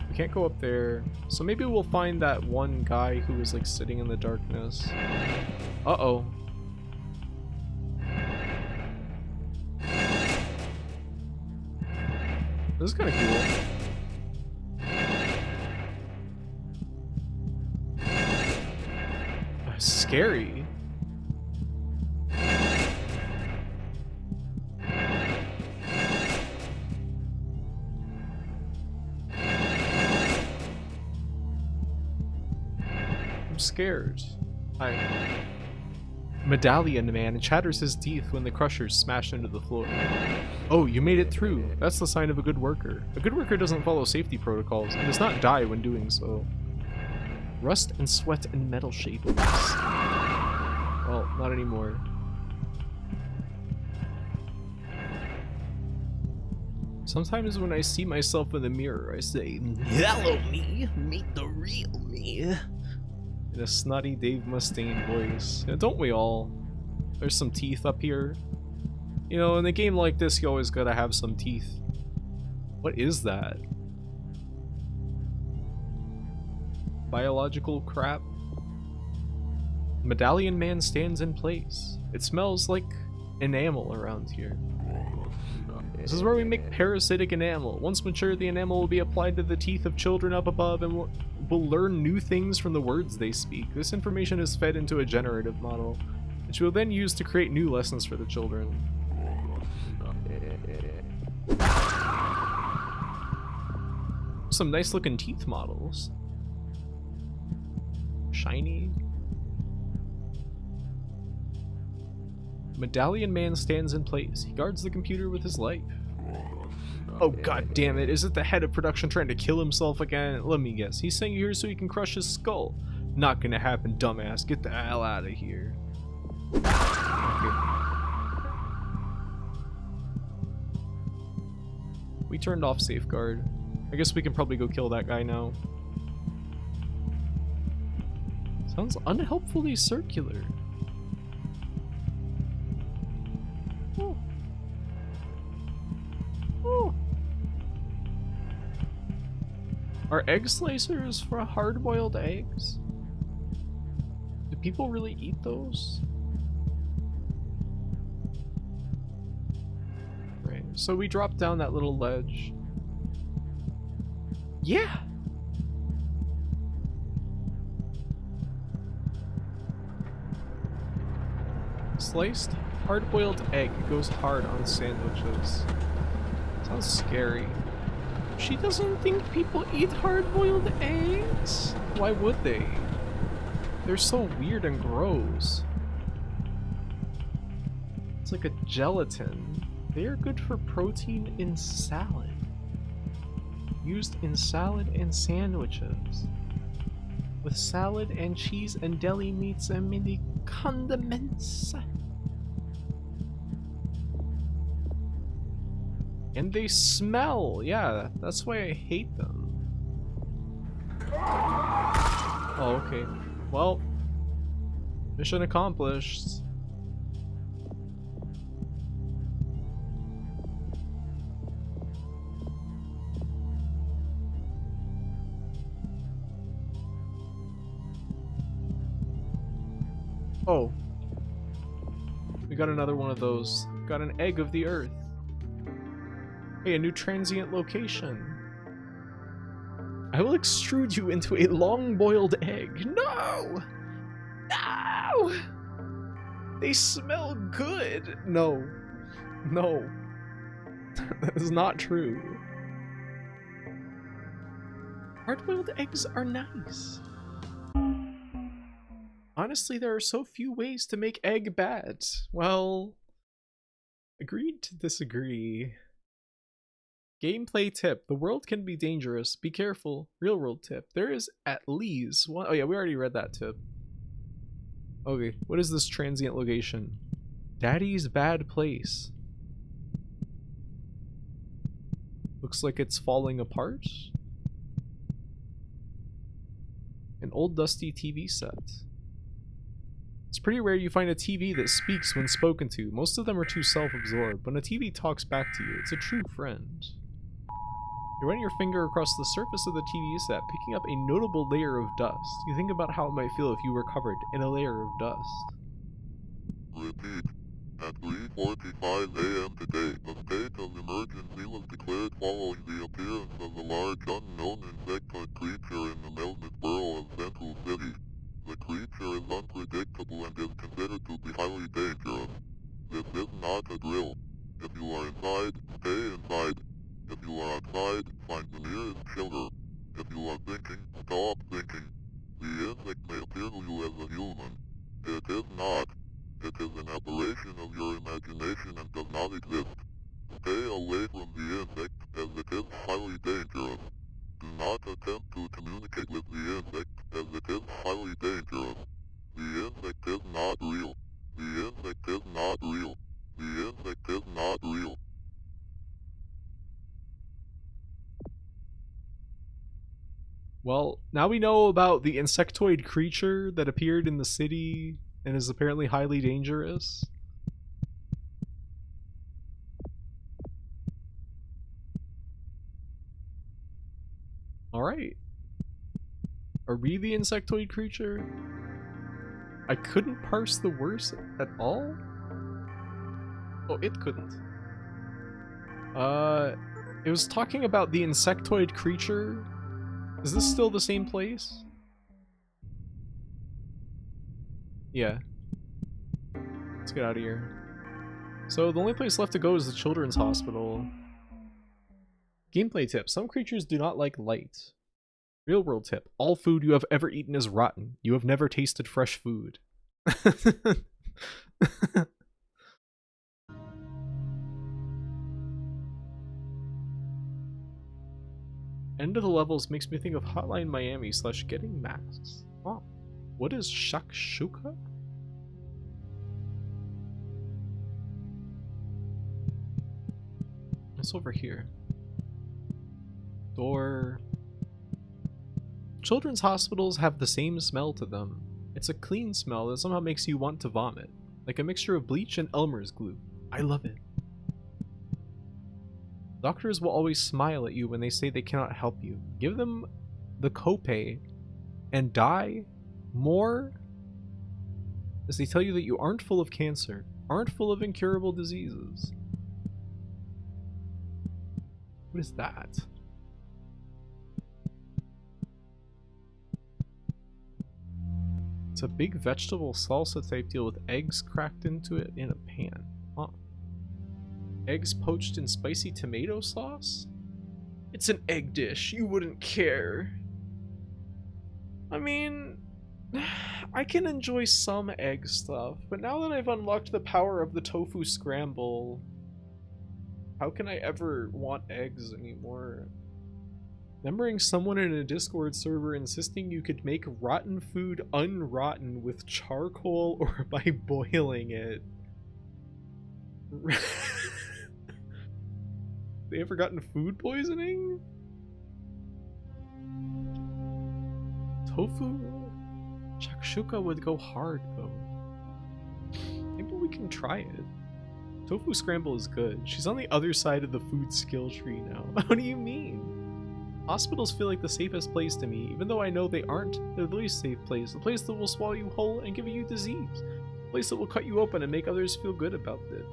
We can't go up there, so maybe we'll find that one guy who was like sitting in the darkness. Uh-oh. This is kind of cool. Scary. I'm scared. Medallion Man chatters his teeth when the crushers smash into the floor. Oh, you made it through. That's the sign of a good worker. A good worker doesn't follow safety protocols and does not die when doing so. Rust and Sweat and metal shapings. Well, not anymore. Sometimes when I see myself in the mirror, I say, "Hello, me. Meet the real me." In a snotty Dave Mustaine voice. Yeah, don't we all? There's some teeth up here. You know, in a game like this, you always gotta have some teeth. What is that? Biological crap? Medallion Man stands in place. It smells like enamel around here. This is where we make parasitic enamel. Once mature, the enamel will be applied to the teeth of children up above and will learn new things from the words they speak. This information is fed into a generative model, which we'll then use to create new lessons for the children. Some nice looking teeth models. Shiny. Medallion Man stands in place. He guards the computer with his life. Oh god damn it, is it the head of production trying to kill himself again? Let me guess, he's saying here so he can crush his skull. Not gonna happen, dumbass. Get the hell out of here. Okay. We turned off safeguard. I guess we can probably go kill that guy now. Sounds unhelpfully circular. Are egg slicers for hard-boiled eggs? Do people really eat those? Right, so we dropped down that little ledge. Yeah! Sliced hard-boiled egg goes hard on sandwiches. Sounds scary. She doesn't think people eat hard-boiled eggs? Why would they? They're so weird and gross. It's like a gelatin. They are good for protein in salad. Used in salad and sandwiches. With salad and cheese and deli meats and mini condiments. And they smell. Yeah, that's why I hate them. Oh, okay. Well, mission accomplished. Oh. We got another one of those. Got an egg of the earth. Hey, a new transient location. I will extrude you into a long-boiled egg. No! No! They smell good. No. No. That is not true. Hard-boiled eggs are nice. Honestly, there are so few ways to make egg bad. Well, agreed to disagree. Gameplay tip. The world can be dangerous. Be careful. Real world tip. There is at least one. Oh yeah, we already read that tip. Okay, what is this transient location? Daddy's bad place. Looks like it's falling apart. An old dusty TV set. It's pretty rare you find a TV that speaks when spoken to. Most of them are too self-absorbed. When a TV talks back to you, it's a true friend. You're running your finger across the surface of the TV set, picking up a notable layer of dust. You think about how it might feel if you were covered in a layer of dust. Repeat. At 3:45 a.m. today, a state of emergency was declared following the appearance of a large unknown insectoid creature in the Melbourne borough of Central City. The creature is unpredictable and is considered to be highly dangerous. This is not a drill. If you are inside, stay inside. If you are outside, find the nearest shelter. If you are thinking, stop thinking. The insect may appear to you as a human. It is not. It is an aberration of your imagination and does not exist. Stay away from the insect, as it is highly dangerous. Do not attempt to communicate with the insect, as it is highly dangerous. The insect is not real. The insect is not real. The insect is not real. Well, now we know about the insectoid creature that appeared in the city and is apparently highly dangerous. Alright. Are we the insectoid creature? I couldn't parse the words at all? Oh, it couldn't. It was talking about the insectoid creature. Is this still the same place? Yeah. Let's get out of here. So the only place left to go is the children's hospital. Gameplay tip. Some creatures do not like light. Real world tip. All food you have ever eaten is rotten. You have never tasted fresh food. End of the levels makes me think of Hotline Miami / Getting Masks. Oh, what is shakshuka? What's over here? Door. Children's hospitals have the same smell to them. It's a clean smell that somehow makes you want to vomit. Like a mixture of bleach and Elmer's glue. I love it. Doctors will always smile at you when they say they cannot help you. Give them the copay and die more as they tell you that you aren't full of cancer, aren't full of incurable diseases. What is that? It's a big vegetable salsa type deal with eggs cracked into it in a pan. Huh. Eggs poached in spicy tomato sauce? It's an egg dish. You wouldn't care. I mean, I can enjoy some egg stuff, but now that I've unlocked the power of the tofu scramble, how can I ever want eggs anymore? Remembering someone in a Discord server insisting you could make rotten food unrotten with charcoal or by boiling it. They ever gotten food poisoning? Tofu shakshuka would go hard though. Maybe we can try it. Tofu scramble is good. She's on the other side of the food skill tree now. What do you mean? Hospitals feel like the safest place to me, even though I know they aren't. They're the least safe place. The place that will swallow you whole and give you disease. The place that will cut you open and make others feel good about it.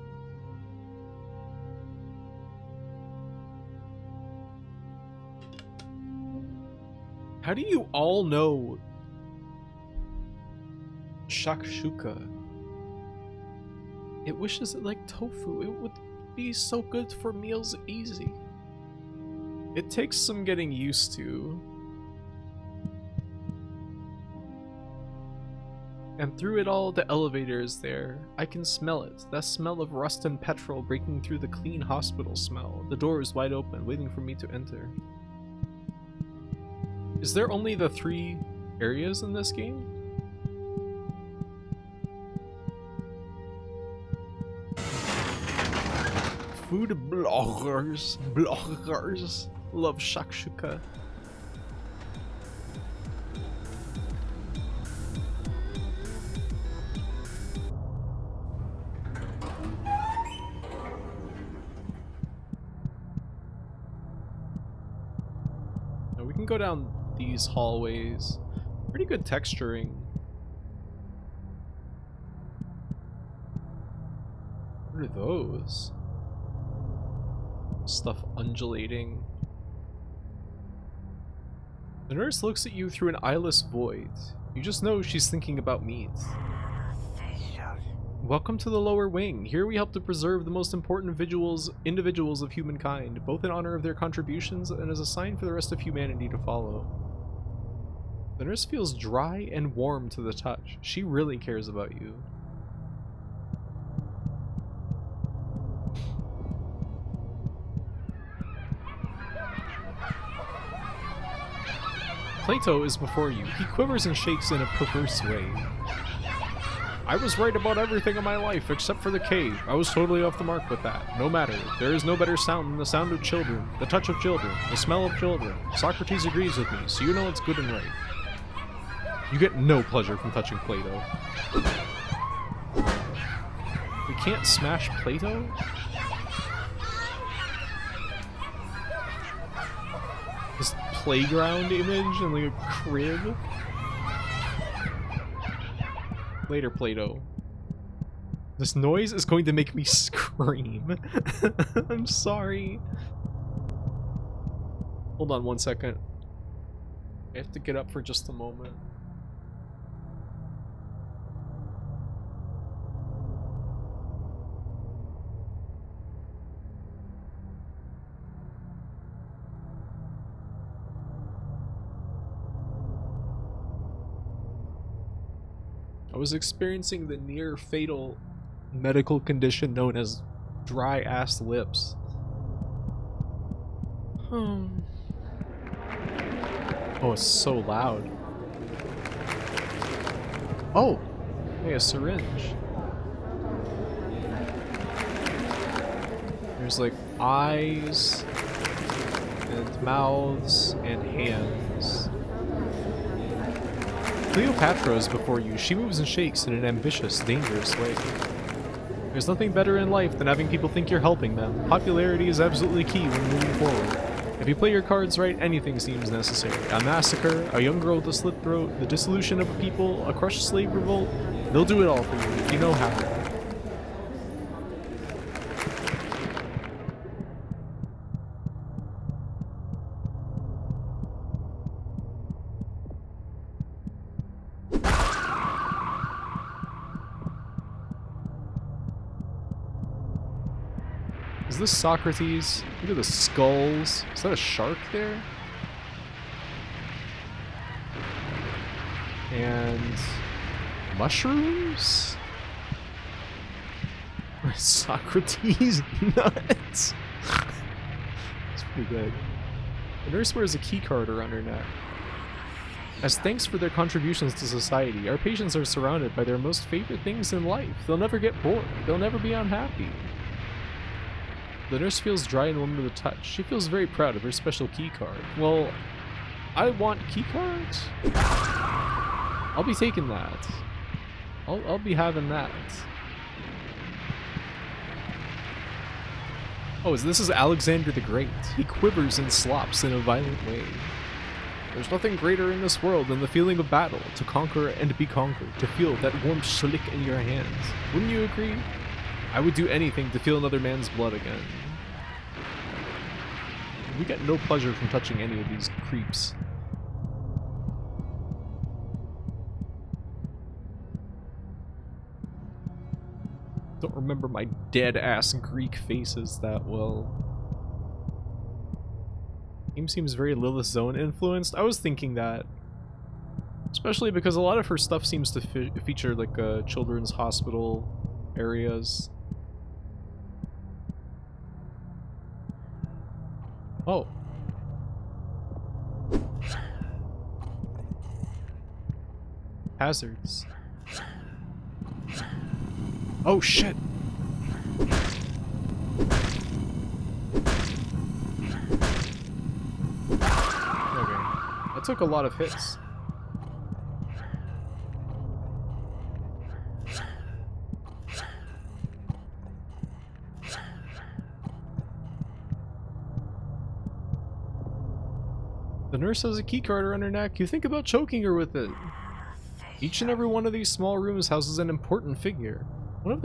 How do you all know shakshuka? It wishes it like tofu. It would be so good for meals easy. It takes some getting used to. And through it all, the elevator is there. I can smell it. That smell of rust and petrol breaking through the clean hospital smell. The door is wide open, waiting for me to enter. Is there only the 3 areas in this game? Food bloggers. Love shakshuka. Now we can go down these hallways. Pretty good texturing. What are those? Stuff undulating. The nurse looks at you through an eyeless void. You just know she's thinking about meat. Welcome to the lower wing. Here we help to preserve the most important individuals of humankind, both in honor of their contributions and as a sign for the rest of humanity to follow. The nurse feels dry and warm to the touch. She really cares about you. Plato is before you. He quivers and shakes in a perverse way. I was right about everything in my life except for the cave. I was totally off the mark with that. No matter. There is no better sound than the sound of children, the touch of children, the smell of children. Socrates agrees with me, so you know it's good and right. You get no pleasure from touching Plato. We can't smash Plato? This playground image and like a crib? Later, Plato. This noise is going to make me scream. I'm sorry. Hold on 1 second. I have to get up for just a moment. I was experiencing the near fatal medical condition known as dry ass lips. Oh, it's so loud. Oh, hey, a syringe. There's like eyes and mouths and hands. Cleopatra is before you. She moves and shakes in an ambitious, dangerous way. There's nothing better in life than having people think you're helping them. Popularity is absolutely key when moving forward. If you play your cards right, anything seems necessary. A massacre, a young girl with a slit throat, the dissolution of a people, a crushed slave revolt. They'll do it all for you if you know how. Is this Socrates? Look at the skulls. Is that a shark there? And mushrooms? Socrates nuts. It's pretty good. The nurse wears a key card around her neck. As thanks for their contributions to society, our patients are surrounded by their most favorite things in life. They'll never get bored. They'll never be unhappy. The nurse feels dry and warm to the touch. She feels very proud of her special key card. Well, I want key cards. I'll be taking that. I'll be having that. Oh, this is Alexander the Great. He quivers and slops in a violent way. There's nothing greater in this world than the feeling of battle, to conquer and be conquered, to feel that warm schlick in your hands. Wouldn't you agree? I would do anything to feel another man's blood again. We get no pleasure from touching any of these creeps. Don't remember my dead-ass Greek faces that well. Game seems very Lilith Zone influenced. I was thinking that. Especially because a lot of her stuff seems to feature like children's hospital areas. Oh. Hazards. Oh shit. Okay. That took a lot of hits. The nurse has a keycard around her neck. You think about choking her with it. Each and every one of these small rooms houses an important figure. Once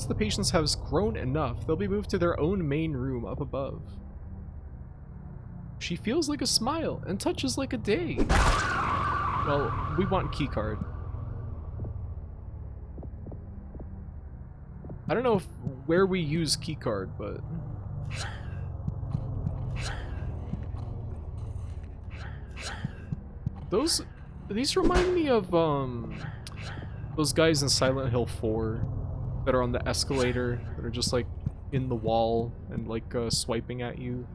the patients have grown enough, they'll be moved to their own main room up above. She feels like a smile and touches like a day. Well, we want keycard. I don't know where we use keycard, but... These remind me of, those guys in Silent Hill 4 that are on the escalator, that are just, like, in the wall and, like, swiping at you.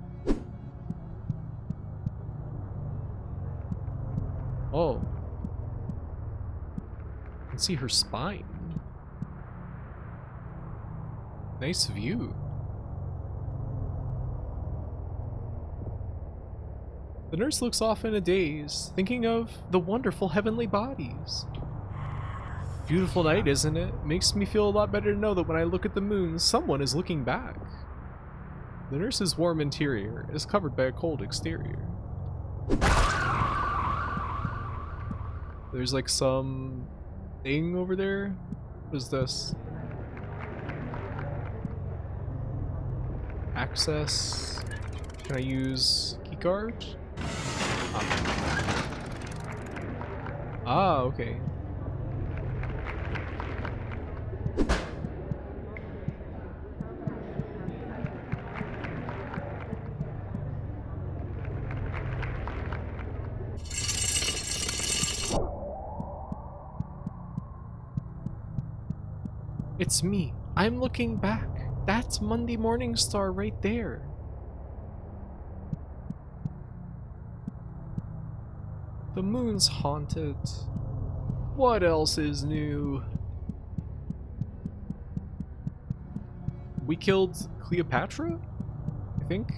Oh. I can see her spine. Nice view. The nurse looks off in a daze, thinking of the wonderful heavenly bodies. Beautiful night, isn't it? Makes me feel a lot better to know that when I look at the moon, someone is looking back. The nurse's warm interior is covered by a cold exterior. There's like some thing over there. What is this? Access. Can I use keycard? Ah, okay. It's me. I'm looking back. That's Monday Morning Star right there. The moon's haunted. What else is new? We killed Cleopatra? I think?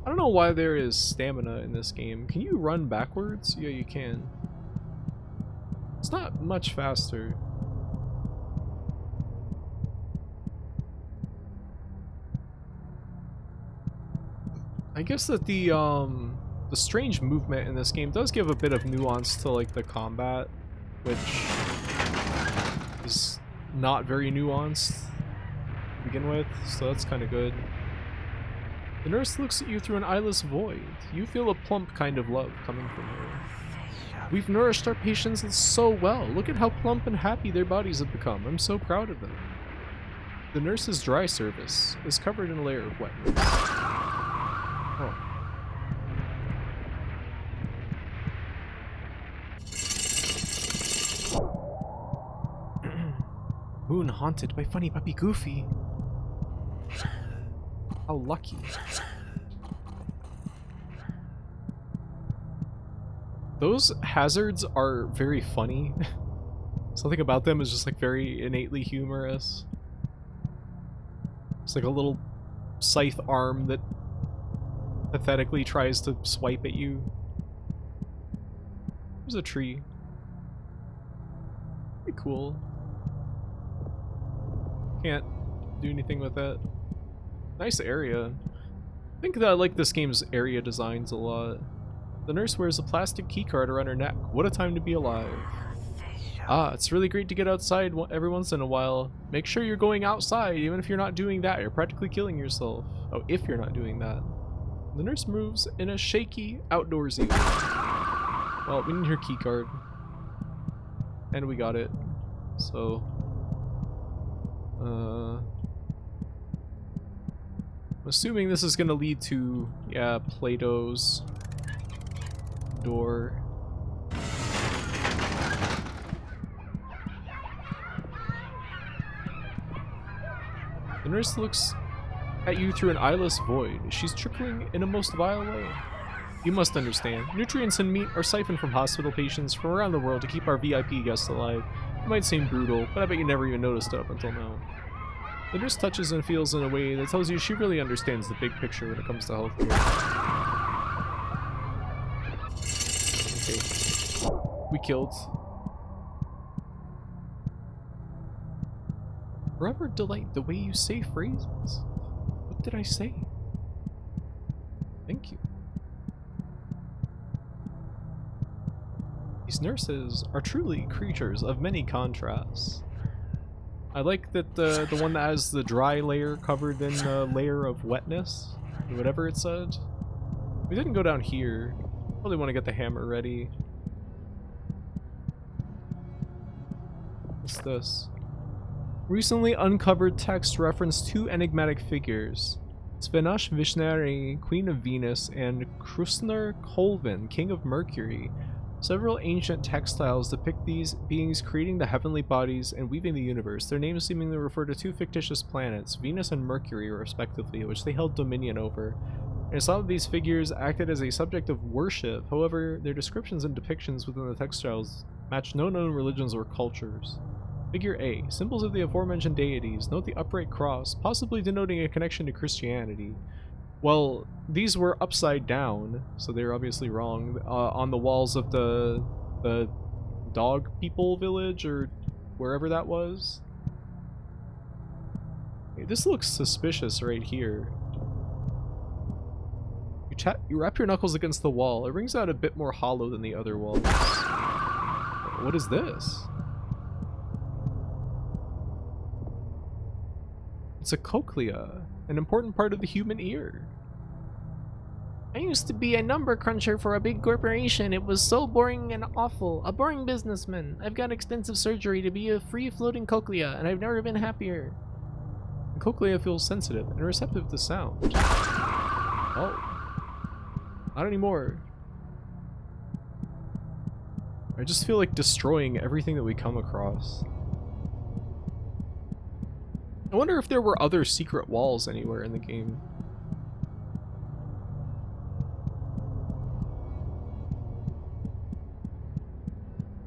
I don't know why there is stamina in this game. Can you run backwards? Yeah, you can. It's not much faster. I guess that the strange movement in this game does give a bit of nuance to like the combat, which is not very nuanced to begin with, so that's kind of good. The nurse looks at you through an eyeless void. You feel a plump kind of love coming from her. We've nourished our patients so well. Look at how plump and happy their bodies have become. I'm so proud of them. The nurse's dry service is covered in a layer of wetness. Oh. Moon haunted by funny puppy Goofy. How lucky. Those hazards are very funny. Something about them is just like very innately humorous. It's like a little scythe arm that pathetically tries to swipe at you. There's a tree. Pretty cool. Can't do anything with it. Nice area. I think that I like this game's area designs a lot. The nurse wears a plastic keycard around her neck. What a time to be alive. Ah, it's really great to get outside every once in a while. Make sure you're going outside, even if you're not doing that. You're practically killing yourself. Oh, if you're not doing that. The nurse moves in a shaky, outdoorsy way. Well, we need her keycard. And we got it. So... I'm assuming this is gonna lead to, yeah, Plato's door. The nurse looks at you through an eyeless void. She's trickling in a most vile way. You must understand, nutrients and meat are siphoned from hospital patients from around the world to keep our VIP guests alive. It might seem brutal, but I bet you never even noticed it up until now. The nurse touches and feels in a way that tells you she really understands the big picture when it comes to healthcare. Okay. We killed. Forever delight the way you say phrases. What did I say? Thank you. These nurses are truly creatures of many contrasts. I like that the one that has the dry layer covered in a layer of wetness, or whatever it said. We didn't go down here. Probably want to get the hammer ready. What's this? Recently uncovered text referenced two enigmatic figures. Svenash Vishnari, Queen of Venus, and Krusner Kolvin, King of Mercury. Several ancient textiles depict these beings creating the heavenly bodies and weaving the universe. Their names seemingly refer to two fictitious planets, Venus and Mercury respectively, which they held dominion over. And some of these figures acted as a subject of worship. However, their descriptions and depictions within the textiles match no known religions or cultures. Figure A. Symbols of the aforementioned deities. Note the upright cross, possibly denoting a connection to Christianity. Well, these were upside down, so they're obviously wrong, on the walls of the dog people village, or wherever that was. Hey, this looks suspicious right here. You wrap your knuckles against the wall. It rings out a bit more hollow than the other walls. What is this? It's a cochlea, an important part of the human ear. I used to be a number cruncher for a big corporation. It was so boring and awful. A boring businessman. I've got extensive surgery to be a free-floating cochlea, and I've never been happier. The cochlea feels sensitive and receptive to sound. Oh. Not anymore. I just feel like destroying everything that we come across. I wonder if there were other secret walls anywhere in the game.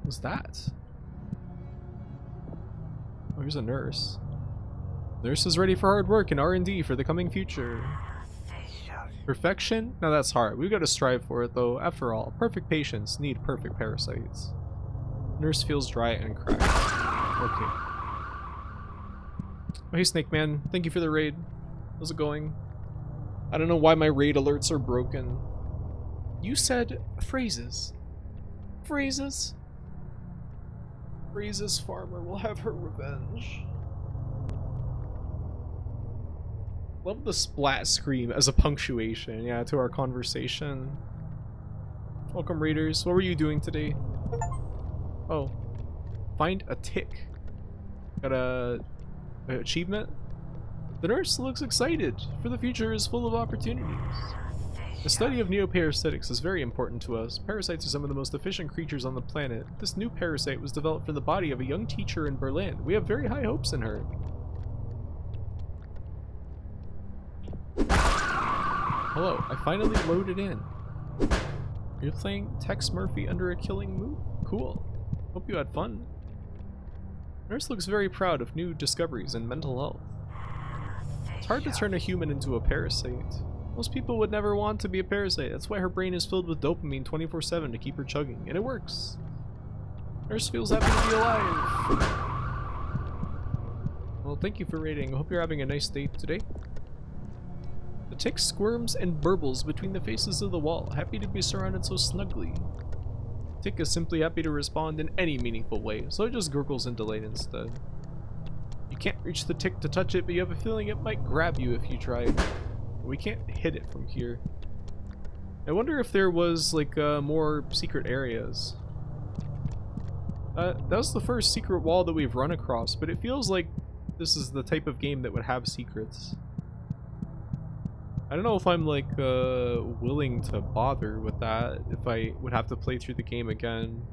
What's that? Oh, here's a nurse. Nurse is ready for hard work and R&D for the coming future. Perfection? Now that's hard. We've got to strive for it though. After all, perfect patients need perfect parasites. Nurse feels dry and cracked. Okay. Oh, hey Snake Man, thank you for the raid. How's it going? I don't know why my raid alerts are broken. You said phrases. Phrases? Phrases farmer will have her revenge. Love the splat scream as a punctuation, yeah, to our conversation. Welcome, raiders. What were you doing today? Oh. Find a tick. Got an achievement? The nurse looks excited, for the future is full of opportunities. The study of neoparasitics is very important to us. Parasites are some of the most efficient creatures on the planet. This new parasite was developed from the body of a young teacher in Berlin. We have very high hopes in her. Hello, I finally loaded in. You're playing Tex Murphy under a killing mood? Cool. Hope you had fun. Nurse looks very proud of new discoveries in mental health. It's hard to turn a human into a parasite. Most people would never want to be a parasite. That's why her brain is filled with dopamine 24/7 to keep her chugging, and it works. Nurse feels happy to be alive. Well, thank you for raiding. I hope you're having a nice day today. The tick squirms and burbles between the faces of the wall, happy to be surrounded so snugly. Tick is simply happy to respond in any meaningful way, so it just gurgles in delight instead. You can't reach the tick to touch it, but you have a feeling it might grab you if you try. We can't hit it from here. I wonder if there was like more secret areas. That was the first secret wall that we've run across, but it feels like this is the type of game that would have secrets. I don't know if I'm like willing to bother with that if I would have to play through the game again.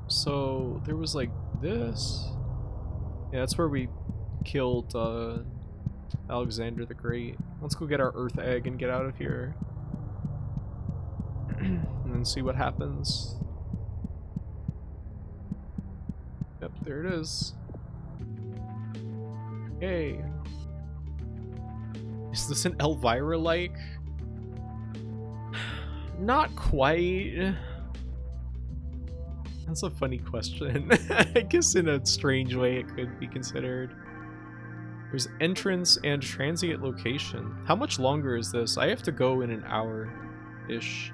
So there was like this. Yeah, that's where we killed Alexander the Great. Let's go get our Earth Egg and get out of here. And then see what happens. Yep, there it is. Hey. Is this an Elvira-like? Not quite. That's a funny question. I guess in a strange way it could be considered. There's entrance and transient location. How much longer is this? I have to go in an hour-ish.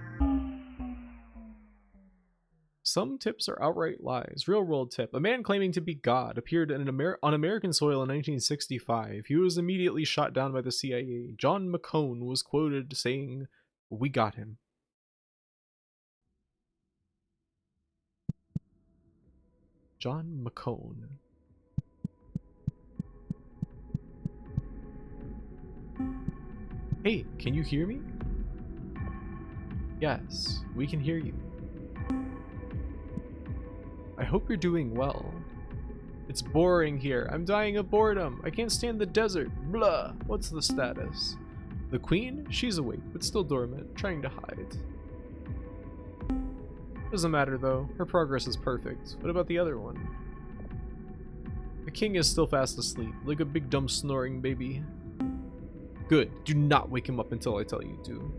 Some tips are outright lies. Real world tip. A man claiming to be God appeared in on American soil in 1965. He was immediately shot down by the CIA. John McCone was quoted saying, "We got him." John McCone. Hey, can you hear me? Yes, we can hear you. I hope you're doing well. It's boring here. I'm dying of boredom. I can't stand the desert. Blah. What's the status? The queen? She's awake, but still dormant, trying to hide. Doesn't matter though. Her progress is perfect. What about the other one? The king is still fast asleep, like a big dumb snoring baby. Good. Do not wake him up until I tell you to.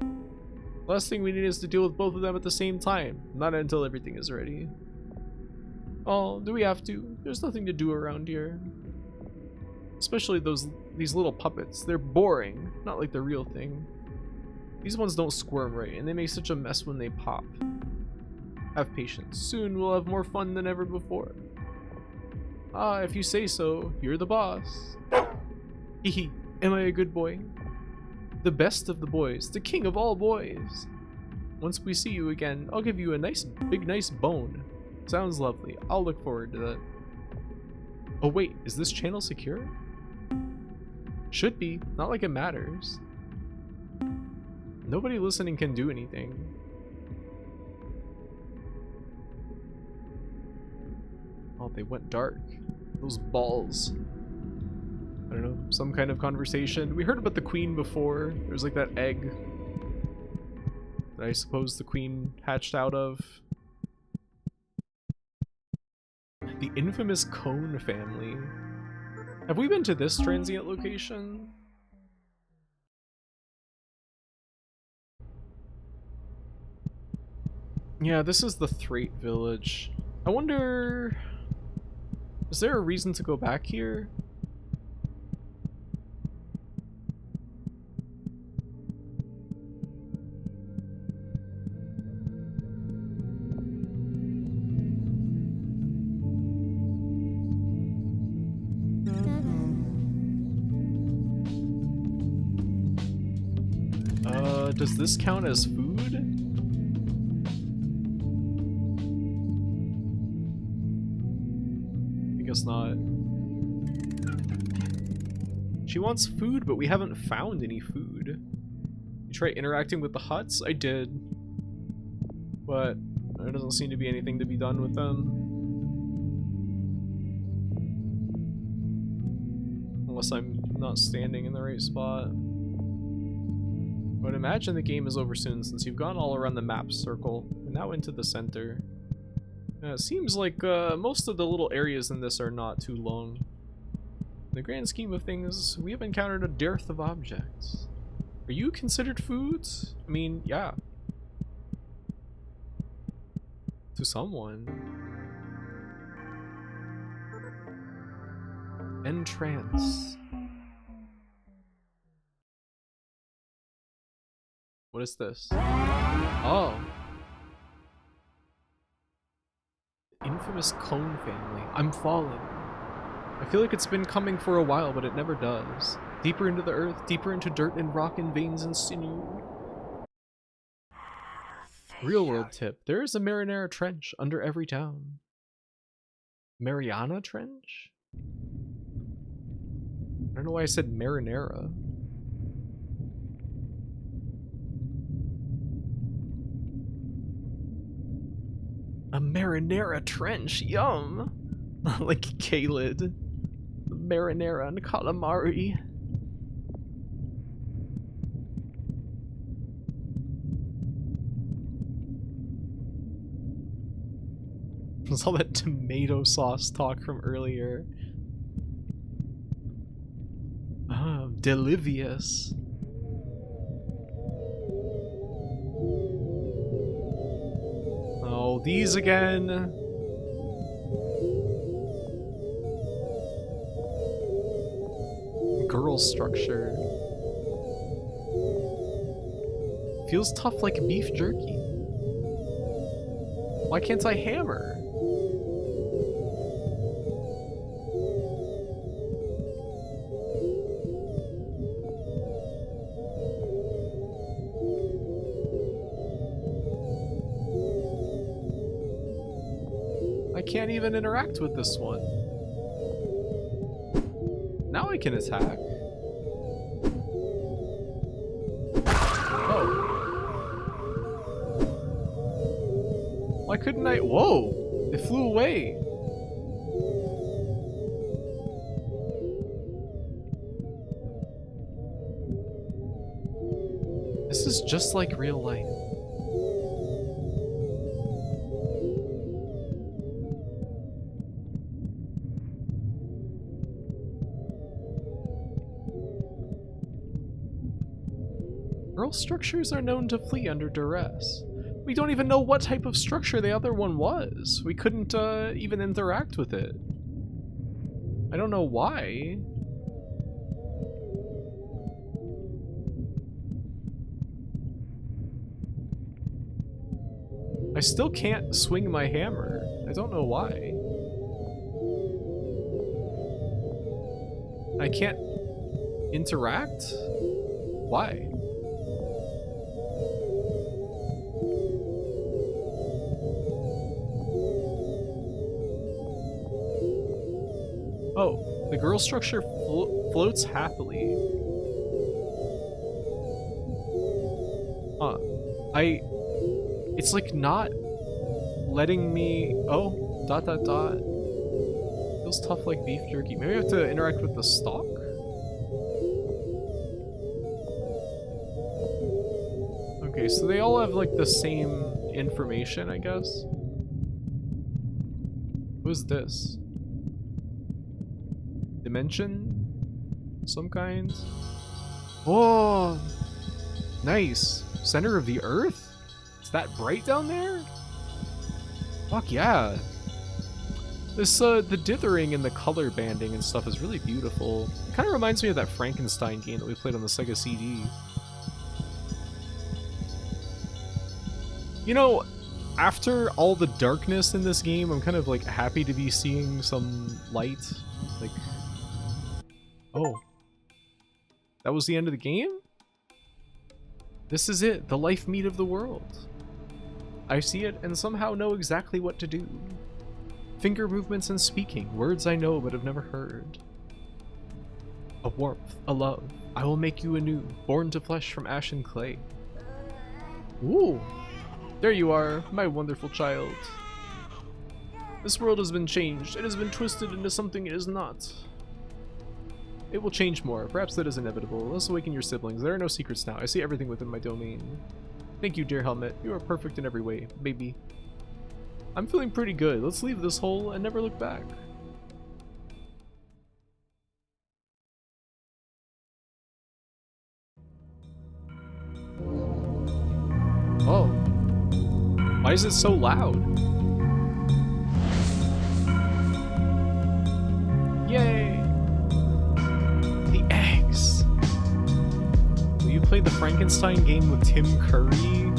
Last thing we need is to deal with both of them at the same time. Not until everything is ready. Oh, do we have to? There's nothing to do around here. Especially these little puppets. They're boring, not like the real thing. These ones don't squirm right, and they make such a mess when they pop. Have patience. Soon we'll have more fun than ever before. Ah, if you say so, you're the boss. Hehe, am I a good boy? The best of the boys, the king of all boys. Once we see you again, I'll give you a nice bone. Sounds lovely. I'll look forward to that. Oh wait, is this channel secure? Should be, not like it matters. Nobody listening can do anything. Oh, they went dark. Those balls. I don't know, some kind of conversation. We heard about the queen before. There was like that egg that I suppose the queen hatched out of. The infamous Cone family. Have we been to this transient location? Yeah, this is the Threat village. I wonder... Is there a reason to go back here? Does this count as food? I guess not. She wants food, but we haven't found any food. You try interacting with the huts? I did. But there doesn't seem to be anything to be done with them. Unless I'm not standing in the right spot. I would imagine the game is over soon since you've gone all around the map circle and now into the center. It seems like most of the little areas in this are not too long. In the grand scheme of things, we have encountered a dearth of objects. Are you considered foods? I mean, yeah. To someone. Entrance. What is this? Oh. Infamous Cone family. I'm falling. I feel like it's been coming for a while, but it never does. Deeper into the earth, deeper into dirt and rock and veins and sinew. Real world tip. There is a Marinara Trench under every town. Mariana Trench? I don't know why I said Marinara. A Marinara Trench, yum! Like Kaled. Marinara and calamari. There's all that tomato sauce talk from earlier. Oh, Delivious. Oh, these again. Girl structure. Feels tough like beef jerky. Why can't I hammer? I can't even interact with this one. Now I can attack. Oh. Why couldn't I? Whoa! It flew away. This is just like real life. Girl structures are known to flee under duress. We don't even know what type of structure the other one was. We couldn't even interact with it. I don't know why. I still can't swing my hammer. I don't know why. I can't interact? Why? Oh, the girl structure floats happily. It's like not letting me... Oh, ... Feels tough like beef jerky. Maybe I have to interact with the stalk? Okay, so they all have like the same information, I guess. Who's this? Dimension? Some kind? Oh! Nice! Center of the earth? Is that bright down there? Fuck yeah. This, the dithering and the color banding and stuff is really beautiful. It kind of reminds me of that Frankenstein game that we played on the Sega CD. You know, after all the darkness in this game, I'm kind of like happy to be seeing some light. Like, oh, that was the end of the game? This is it, the life meat of the world. I see it and somehow know exactly what to do. Finger movements and speaking, words I know but have never heard. A warmth, a love, I will make you anew, born to flesh from ash and clay. Ooh. There you are, my wonderful child. This world has been changed. It has been twisted into something it is not. It will change more. Perhaps that is inevitable. Let's awaken your siblings. There are no secrets now. I see everything within my domain. Thank you, dear Helmet. You are perfect in every way, baby. I'm feeling pretty good. Let's leave this hole and never look back. Oh. Why is it so loud? Yay! The eggs! Will you play the Frankenstein game with Tim Curry?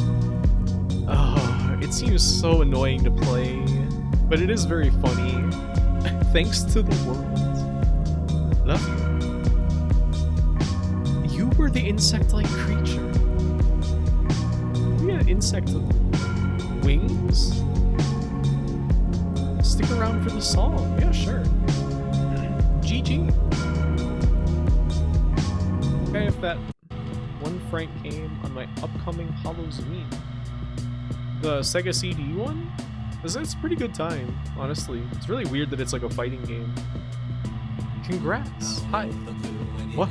Oh, it seems so annoying to play, but it is very funny. Thanks to the world. Love you. You were the insect-like creature. We had insect wings? Stick around for the song. Yeah, sure. GG. Okay, if that one franc came on my upcoming Halloween. The Sega CD one? It's a pretty good time, honestly. It's really weird that it's like a fighting game. Congrats. Hi. What?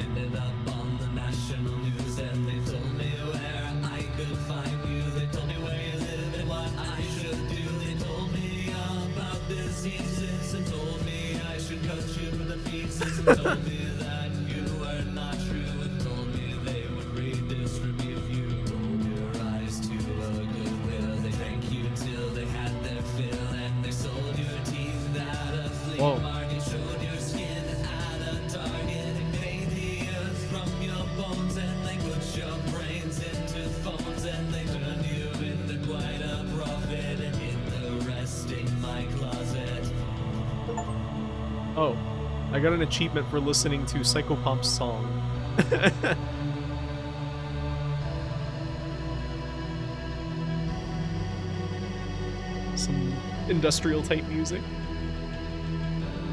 Whoa. Oh, I got an achievement for listening to Psychopomp's song. Some industrial type music.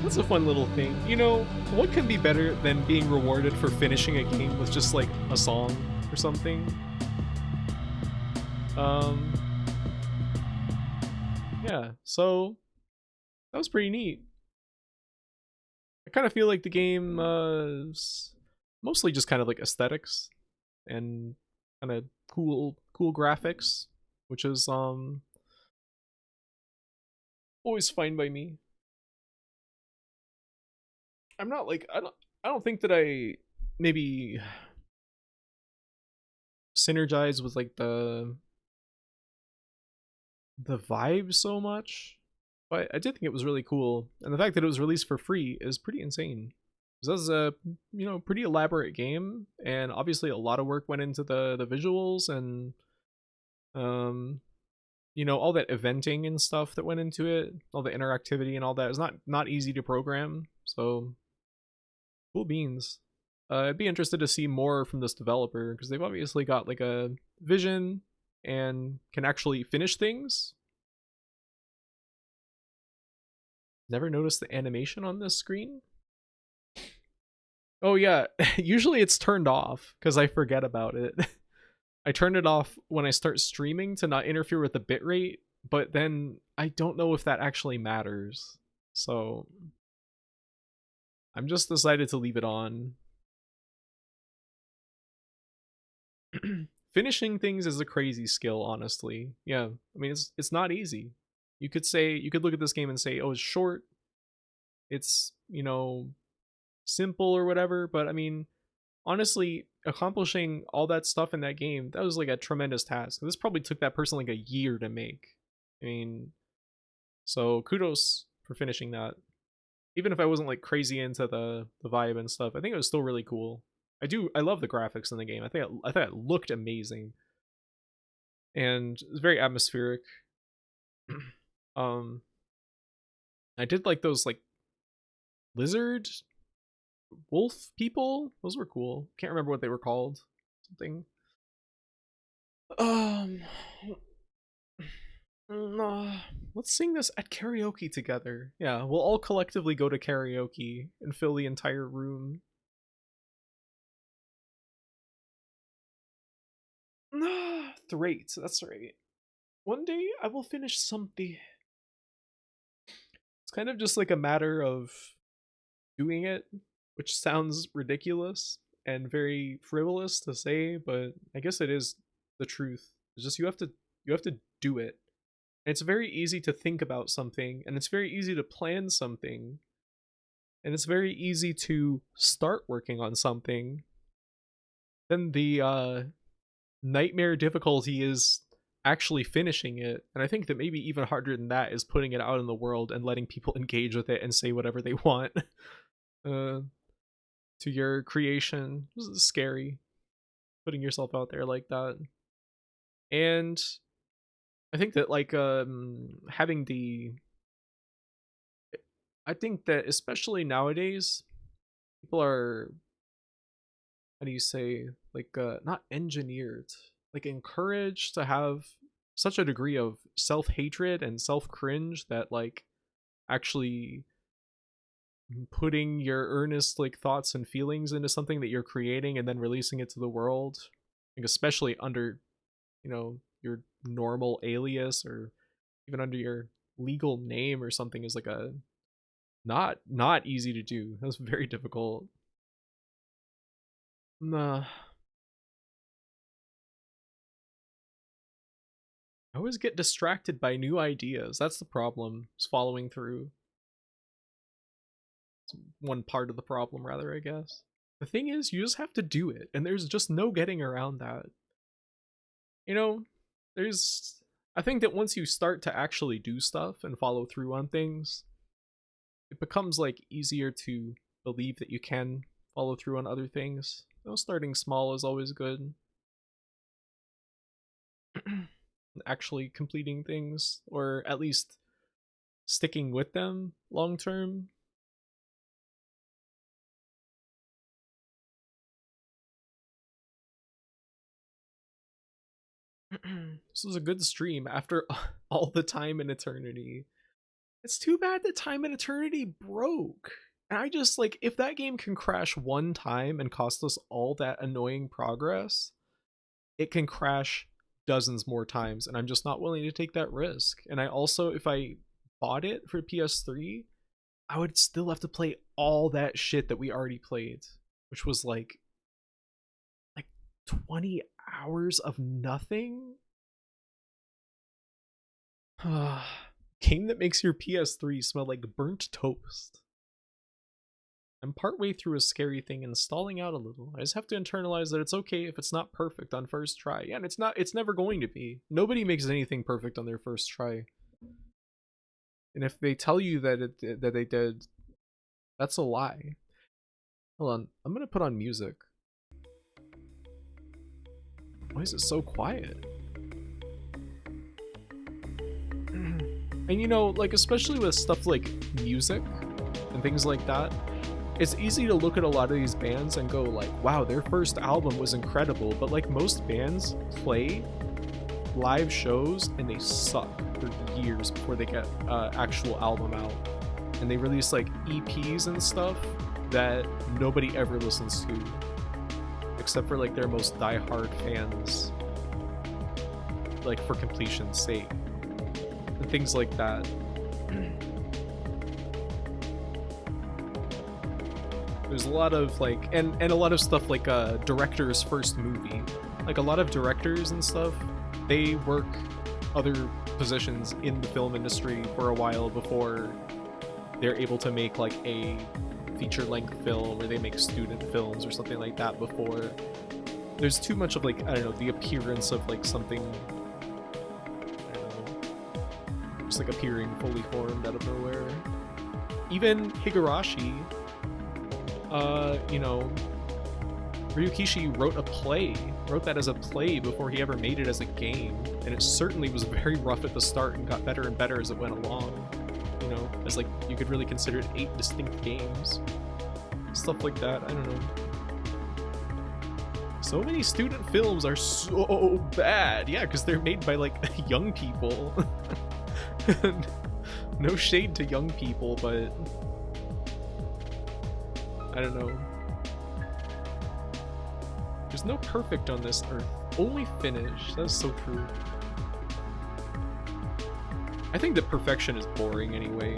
That's a fun little thing. You know, what can be better than being rewarded for finishing a game with just like a song or something? Yeah, so that was pretty neat. I kind of feel like the game is mostly just kind of like aesthetics and kind of cool graphics, which is always fine by me. I'm not like I don't think that I maybe synergize with like the vibe so much, but I did think it was really cool, and the fact that it was released for free is pretty insane. This is a pretty elaborate game, and obviously a lot of work went into the visuals and all that eventing and stuff that went into it, all the interactivity and all that is not easy to program. So cool beans. I'd be interested to see more from this developer because they've obviously got like a vision and can actually finish things. Never noticed the animation on this screen. Oh yeah, usually it's turned off because I forget about it. I turn it off when I start streaming to not interfere with the bitrate, but then I don't know if that actually matters. So I'm just decided to leave it on. Finishing things is a crazy skill, honestly. Yeah, I mean it's not easy. You could look at this game and say, oh, it's short, it's simple or whatever, but I mean, honestly, accomplishing all that stuff in that game, that was like a tremendous task. This probably took that person like a year to make. I mean, So kudos for finishing that. Even if I wasn't like crazy into the vibe and stuff, I think it was still really cool. I love the graphics in the game. I thought it looked amazing. And it's very atmospheric. I did like those like lizard wolf people. Those were cool. Can't remember what they were called. Something. Let's sing this at karaoke together. Yeah, we'll all collectively go to karaoke and fill the entire room. Great, that's right. One day I will finish something. It's kind of just like a matter of doing it, which sounds ridiculous and very frivolous to say, but I guess it is the truth. It's just you have to do it. And it's very easy to think about something, and it's very easy to plan something, and it's very easy to start working on something. Then the nightmare difficulty is actually finishing it, and I think that maybe even harder than that is putting it out in the world and letting people engage with it and say whatever they want to your creation. This is scary, putting yourself out there like that. And I think that like having the I think that especially nowadays people are, how do you say, like not engineered, like encouraged to have such a degree of self-hatred and self-cringe that like actually putting your earnest like thoughts and feelings into something that you're creating and then releasing it to the world, like especially under, you know, your normal alias or even under your legal name or something, is like a not easy to do. That's very difficult. Nah. I always get distracted by new ideas. That's the problem. It's following through. It's one part of the problem, rather, I guess. The thing is, you just have to do it, and there's just no getting around that. You know, I think that once you start to actually do stuff and follow through on things, it becomes like easier to believe that you can follow through on other things. You know, starting small is always good. Actually completing things, or at least sticking with them long term. This was a good stream after all the time and eternity. It's too bad that time and eternity broke. And I just like, if that game can crash one time and cost us all that annoying progress, it can crash dozens more times, and I'm just not willing to take that risk. And I also, if I bought it for PS3, I would still have to play all that shit that we already played, which was like 20 hours of nothing. Game that makes your PS3 smell like burnt toast. I'm partway through a scary thing and stalling out a little. I just have to internalize that it's okay if it's not perfect on first try. Yeah, and it's never going to be. Nobody makes anything perfect on their first try. And if they tell you that they did, that's a lie. Hold on, I'm gonna put on music. Why is it so quiet? And you know, like especially with stuff like music and things like that, it's easy to look at a lot of these bands and go like, wow, their first album was incredible, but like most bands play live shows and they suck for years before they get actual album out. And they release like EPs and stuff that nobody ever listens to, except for like their most diehard fans, like for completion's sake. And things like that. There's a lot of like, and a lot of stuff like a director's first movie. Like a lot of directors and stuff, they work other positions in the film industry for a while before they're able to make like a feature-length film, or they make student films or something like that before. There's too much of like, I don't know, the appearance of like something, I don't know, just like appearing fully formed out of nowhere. Even Higurashi, you know, Ryukishi wrote that as a play before he ever made it as a game, and it certainly was very rough at the start and got better and better as it went along. You know, as like you could really consider it 8 distinct games. Stuff like that, I don't know. So many student films are so bad. Yeah, because they're made by like young people. No shade to young people, but I don't know. There's no perfect on this earth, only finish. That's so true. I think that perfection is boring anyway.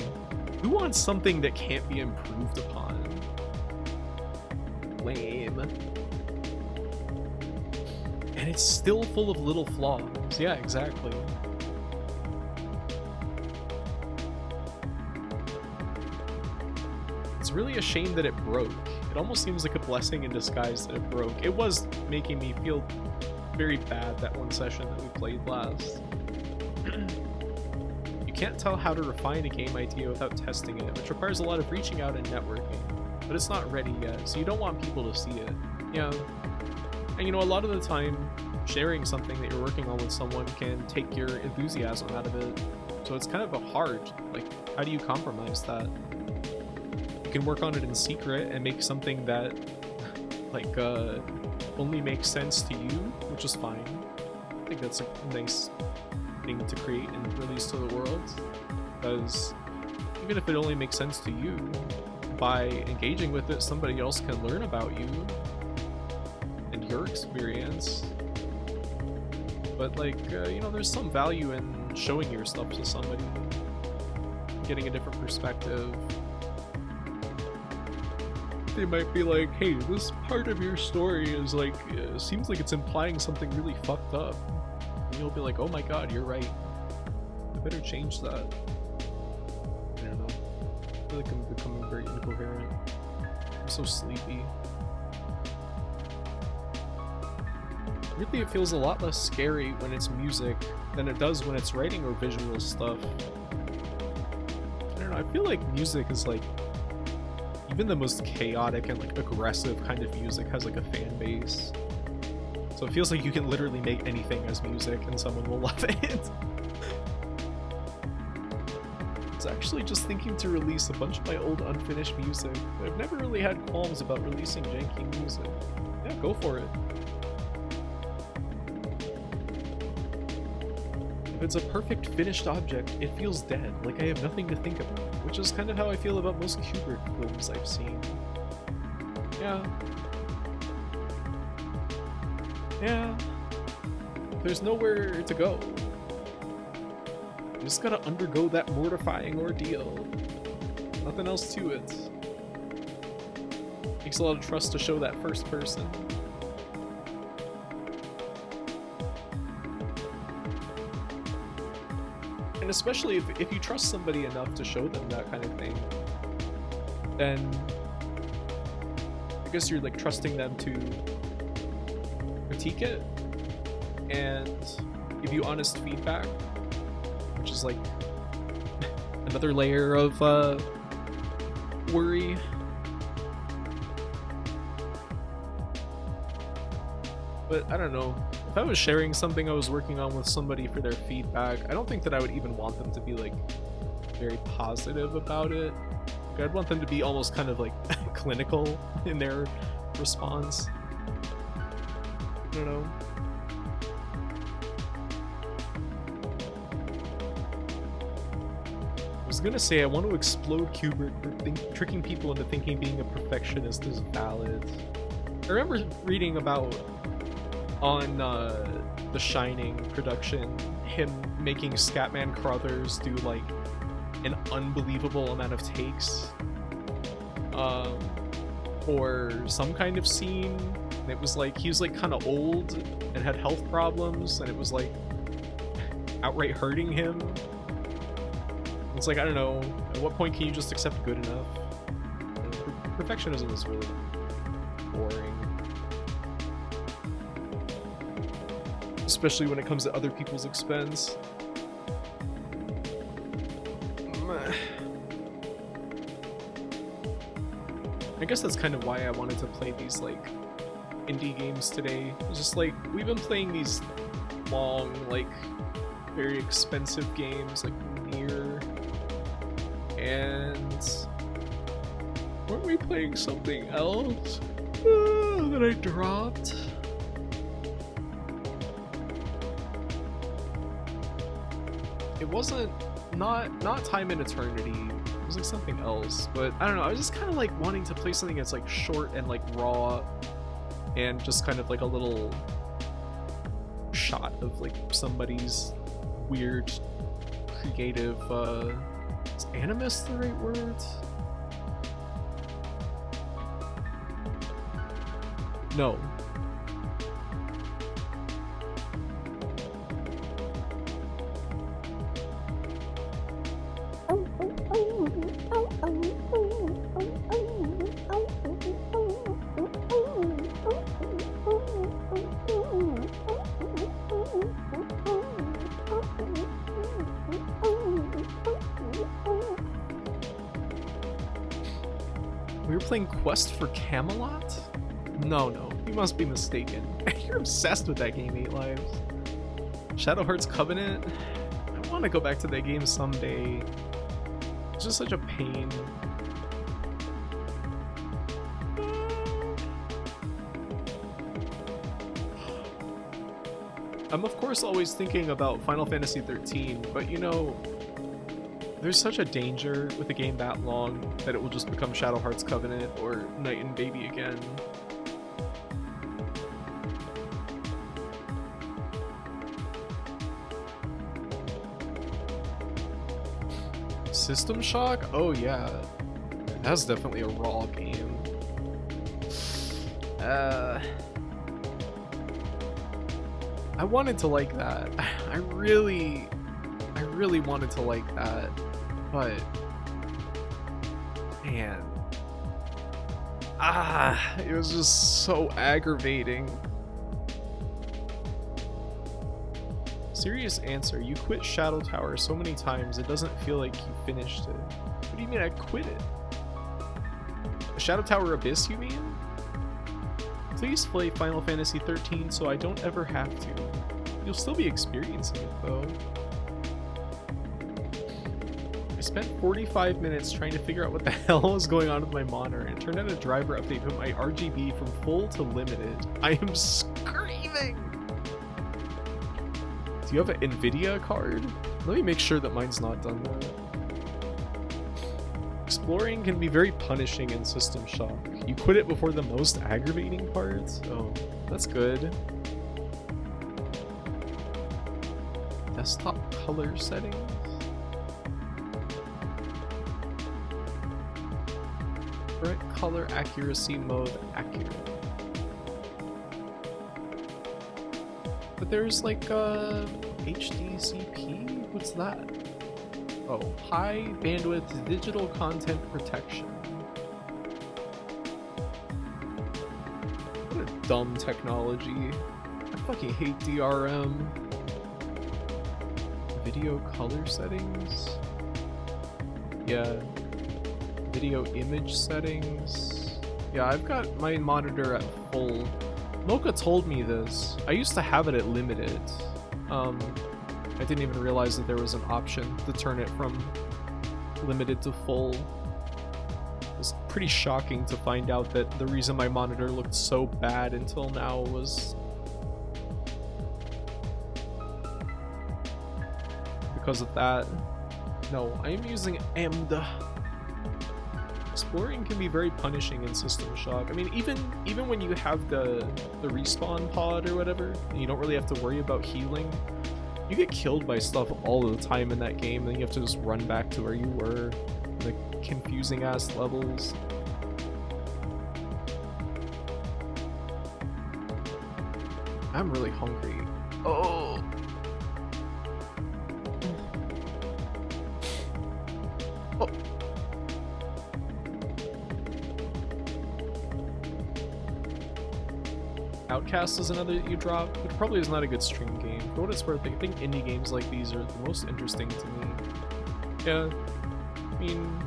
Who wants something that can't be improved upon? Lame. And it's still full of little flaws. Yeah, exactly. It's really a shame that it broke. It almost seems like a blessing in disguise that it broke. It was making me feel very bad that one session that we played last. You can't tell how to refine a game idea without testing it, which requires a lot of reaching out and networking. But it's not ready yet, so you don't want people to see it. Yeah. And you know, a lot of the time, sharing something that you're working on with someone can take your enthusiasm out of it. So it's kind of a hard, like, how do you compromise that? You can work on it in secret and make something that, like, only makes sense to you, which is fine. I think that's a nice thing to create and release to the world. Because even if it only makes sense to you, by engaging with it, somebody else can learn about you and your experience. But like, you know, there's some value in showing your stuff to somebody, getting a different perspective. They might be like, hey, this part of your story is like, seems like it's implying something really fucked up. And you'll be like, oh my god, you're right. I better change that. I don't know. I feel like I'm becoming very incoherent. I'm so sleepy. Really, it feels a lot less scary when it's music than it does when it's writing or visual stuff. I don't know, I feel like music is like, even the most chaotic and like aggressive kind of music has like a fan base. So it feels like you can literally make anything as music and someone will love it. I was actually just thinking to release a bunch of my old unfinished music. I've never really had qualms about releasing janky music. Yeah, go for it. If it's a perfect finished object, it feels dead, like I have nothing to think about, which is kind of how I feel about most Kubrick films I've seen. Yeah. Yeah. There's nowhere to go. You just gotta undergo that mortifying ordeal. Nothing else to it. Takes a lot of trust to show that first person. And especially if you trust somebody enough to show them that kind of thing, then I guess you're like trusting them to critique it and give you honest feedback, which is like another layer of worry. But I don't know. If I was sharing something I was working on with somebody for their feedback, I don't think that I would even want them to be like very positive about it. I'd want them to be almost kind of like clinical in their response. I don't know. I was gonna say I want to explode Kubrick for tricking people into thinking being a perfectionist is valid. I remember reading about on the Shining production, him making Scatman Crothers do like an unbelievable amount of takes for some kind of scene. And it was like he was like kind of old and had health problems, and it was like outright hurting him. It's like, I don't know, at what point can you just accept good enough? Perfectionism is really boring. Especially when it comes to other people's expense. I guess that's kind of why I wanted to play these like indie games today. It's just like we've been playing these long, like very expensive games like Nier, and weren't we playing something else that I dropped? It wasn't not Time and Eternity. It was like something else, but I don't know. I was just kind of like wanting to play something that's like short and like raw, and just kind of like a little shot of like somebody's weird, creative. Is animus the right word? No. We were playing Quest for Camelot? No, you must be mistaken. You're obsessed with that game, 8 Lives. Shadow Hearts Covenant? I want to go back to that game someday. It's just such a pain. I'm of course always thinking about Final Fantasy 13, but you know, there's such a danger with a game that long that it will just become Shadow Hearts Covenant or Night and Baby again. System Shock? Oh yeah. That's definitely a raw game. I wanted to like that. I really wanted to like that, but man, it was just so aggravating. Serious answer, you quit Shadow Tower so many times it doesn't feel like you finished it. What do you mean I quit it? Shadow Tower Abyss, you mean? Please play Final Fantasy 13 so I don't ever have to. You'll still be experiencing it though. I spent 45 minutes trying to figure out what the hell was going on with my monitor, and it turned out a driver update put my RGB from full to limited. I am screaming! Do you have an NVIDIA card? Let me make sure that mine's not done that. Exploring can be very punishing in System Shock. You quit it before the most aggravating parts? Oh, that's good. Desktop color settings? Bright color accuracy mode accurate. But there's like HDCP? What's that? Oh, high bandwidth digital content protection. What a dumb technology. I fucking hate DRM. Video color settings? Yeah. Video image settings. Yeah, I've got my monitor at full. Mocha told me this. I used to have it at limited. I didn't even realize that there was an option to turn it from limited to full. It was pretty shocking to find out that the reason my monitor looked so bad until now was because of that. No, I am using AMD. Exploring can be very punishing in System Shock. I mean, even when you have the respawn pod or whatever, and you don't really have to worry about healing, you get killed by stuff all the time in that game, and then you have to just run back to where you were. The confusing ass levels. I'm really hungry. Oh! Oh! Outcast is another that you dropped, which probably is not a good stream game. For what it's worth, I think indie games like these are the most interesting to me. Yeah, I mean,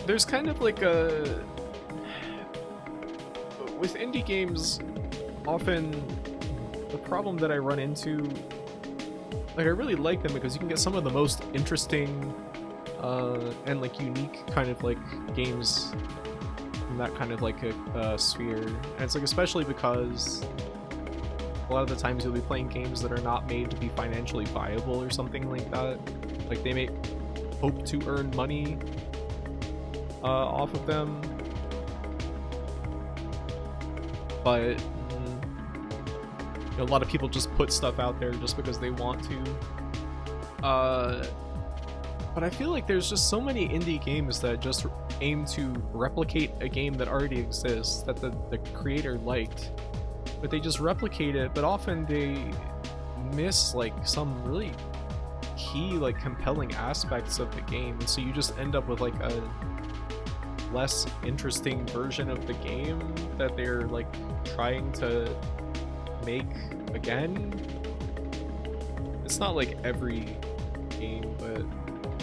there's kind of like a... With indie games, often the problem that I run into, like, I really like them because you can get some of the most interesting and like unique kind of like games in that kind of like a sphere. And it's like especially because a lot of the times you'll be playing games that are not made to be financially viable or something like that. Like they may hope to earn money off of them, but a lot of people just put stuff out there just because they want to. But I feel like there's just so many indie games that just aim to replicate a game that already exists, that the creator liked, but they just replicate it, but often they miss like some really key, like compelling aspects of the game, and so you just end up with like a less interesting version of the game that they're like trying to make again. It's not like every game, but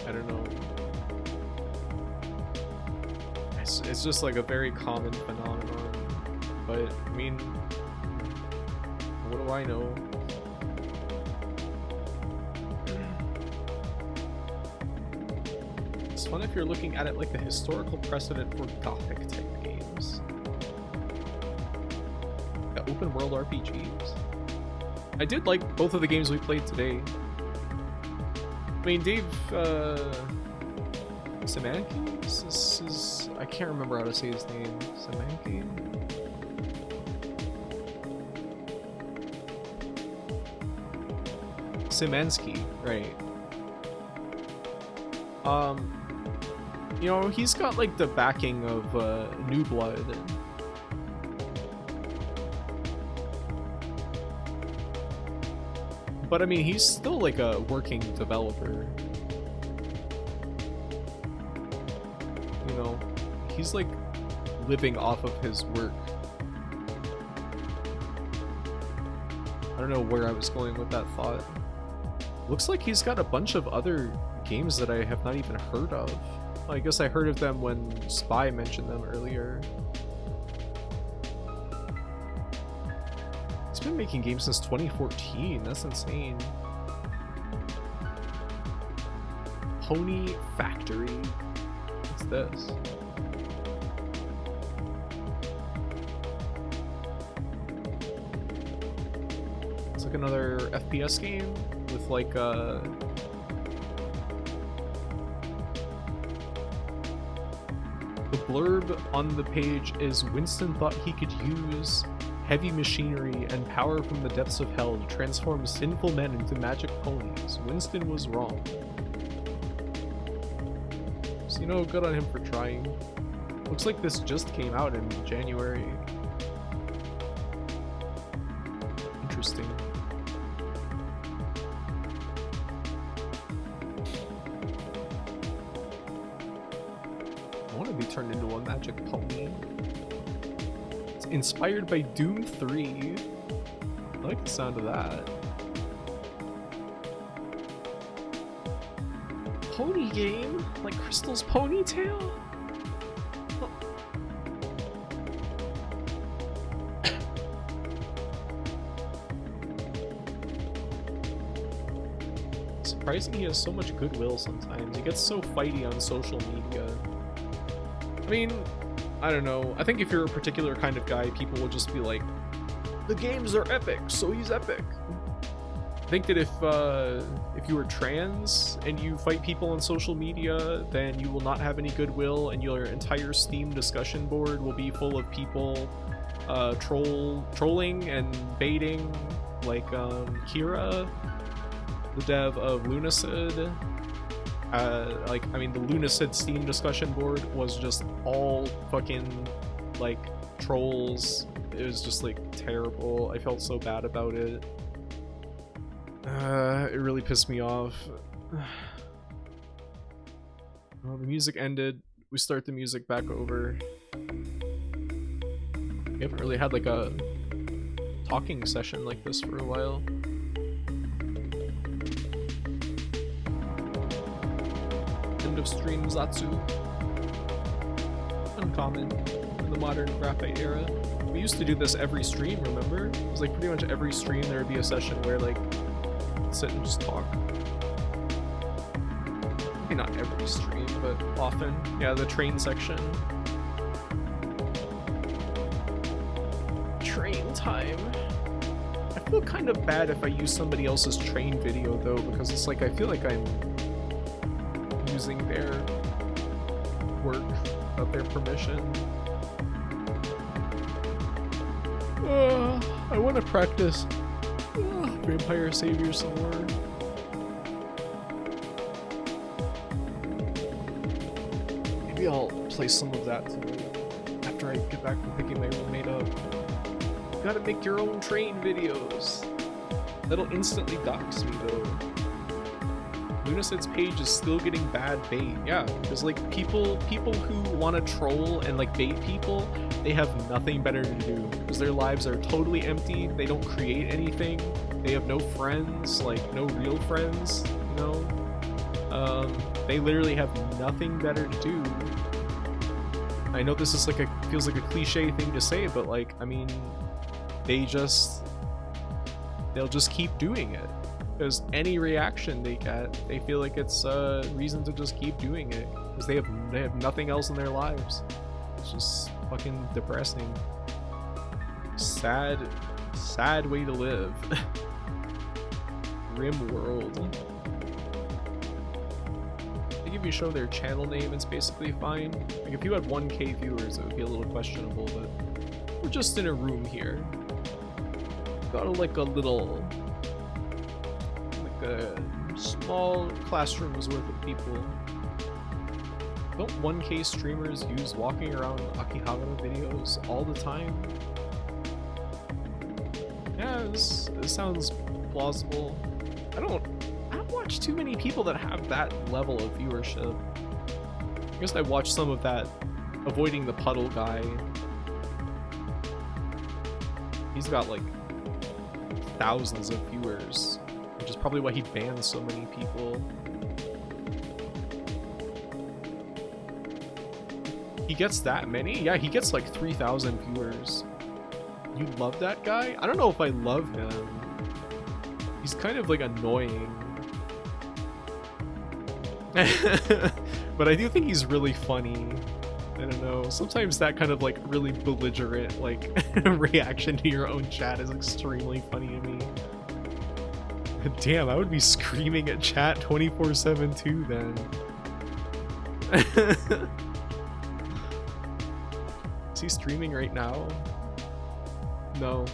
I don't know. It's just like a very common phenomenon. But I mean, what do I know? It's fun if you're looking at it like the historical precedent for Gothic type games. The open world RPGs. I did like both of the games we played today. I mean, Dave Simanki? This is, I can't remember how to say his name. Simanki? Simansky, right. You know, he's got like the backing of New Blood. But I mean, he's still like a working developer. You know, he's like living off of his work. I don't know where I was going with that thought. Looks like he's got a bunch of other games that I have not even heard of. I guess I heard of them when Spy mentioned them earlier. He's been making games since 2014. That's insane. Pony Factory? What's this? It's like another FPS game with like the blurb on the page is Winston thought he could use heavy machinery and power from the depths of hell to transform sinful men into magic ponies. Winston was wrong. So, you know, good on him for trying. Looks like this just came out in January. Interesting. I want to be turned into a magic pony. It's inspired by Doom 3. I like the sound of that. Pony game? Like Crystal's Ponytail? Oh. Surprising he has so much goodwill sometimes. He gets so fighty on social media. I mean, I don't know. I think if you're a particular kind of guy, people will just be like, the games are epic, so he's epic. I think that if you are trans and you fight people on social media, then you will not have any goodwill, and your entire Steam discussion board will be full of people trolling and baiting, like Kira, the dev of Lunacid. Like, I mean, the Lunacid Steam discussion board was just all fucking, like, trolls. It was just, like, terrible. I felt so bad about it. It really pissed me off. Well, the music ended. We start the music back over. We haven't really had, like, a talking session like this for a while. End of stream, Zatsu. uncommon in the modern graphite era. We used to do this every stream, remember? It was like pretty much every stream there would be a session where like sit and just talk. Maybe not every stream, but often. Yeah, the train section. Train time. I feel kind of bad if I use somebody else's train video though, because it's like I feel like I'm using their work without their permission. I want to practice Vampire Savior some more. Maybe I'll play some of that tonight after I get back from picking my roommate up. You gotta make your own train videos. That'll instantly dox me though. Lunacid's page is still getting bad bait. Yeah, because like people who want to troll and like bait people, they have nothing better to do because their lives are totally empty. They don't create anything. They have no friends, like no real friends, you know? They literally have nothing better to do. I know this is like feels like a cliche thing to say, but like, I mean, they'll just keep doing it. Because any reaction they get, they feel like it's a reason to just keep doing it. Because they have nothing else in their lives. It's just fucking depressing. Sad way to live. Grim world. I think if you show their channel name, it's basically fine. Like if you had 1K viewers, it would be a little questionable, but we're just in a room here. Got like a little... a small classroom's worth of people. Don't 1K streamers use walking around Akihabara videos all the time? Yeah, this sounds plausible. I don't watch too many people that have that level of viewership. I guess I watched some of that Avoiding the Puddle guy. He's got like thousands of viewers. Which is probably why he bans so many people. He gets that many? Yeah, he gets like 3,000 viewers. You love that guy? I don't know if I love him. He's kind of like annoying. But I do think he's really funny. I don't know. Sometimes that kind of like really belligerent like reaction to your own chat is extremely funny to me. Damn, I would be screaming at chat 24/7 too then. Is he streaming right now? No.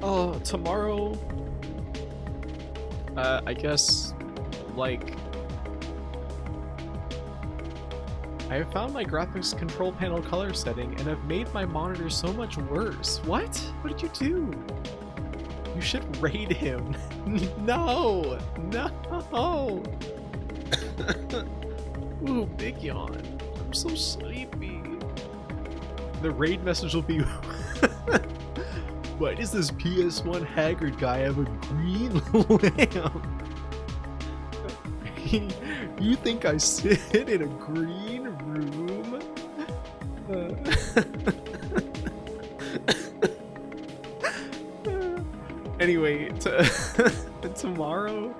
Oh, tomorrow, I guess, like, I have found my graphics control panel color setting and have made my monitor so much worse. What? What did you do? You should raid him. No! No! Ooh, big yawn. I'm so sleepy. The raid message will be... Why does this PS1 haggard guy have a green lamp? You think I sit in a green room? Anyway, tomorrow,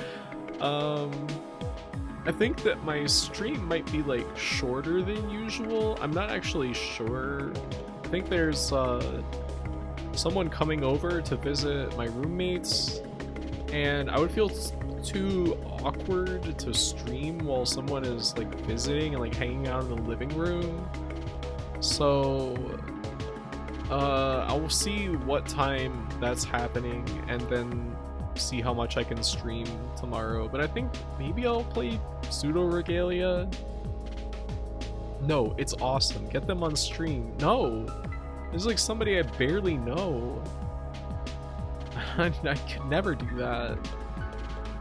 I think that my stream might be like shorter than usual. I'm not actually sure. I think there's someone coming over to visit my roommates, and I would feel too awkward to stream while someone is like visiting and like hanging out in the living room. So I'll see what time that's happening and then see how much I can stream tomorrow. But I think maybe I'll play Pseudo Regalia. No, it's awesome. Get them on stream. No, this is like somebody I barely know. I could never do that.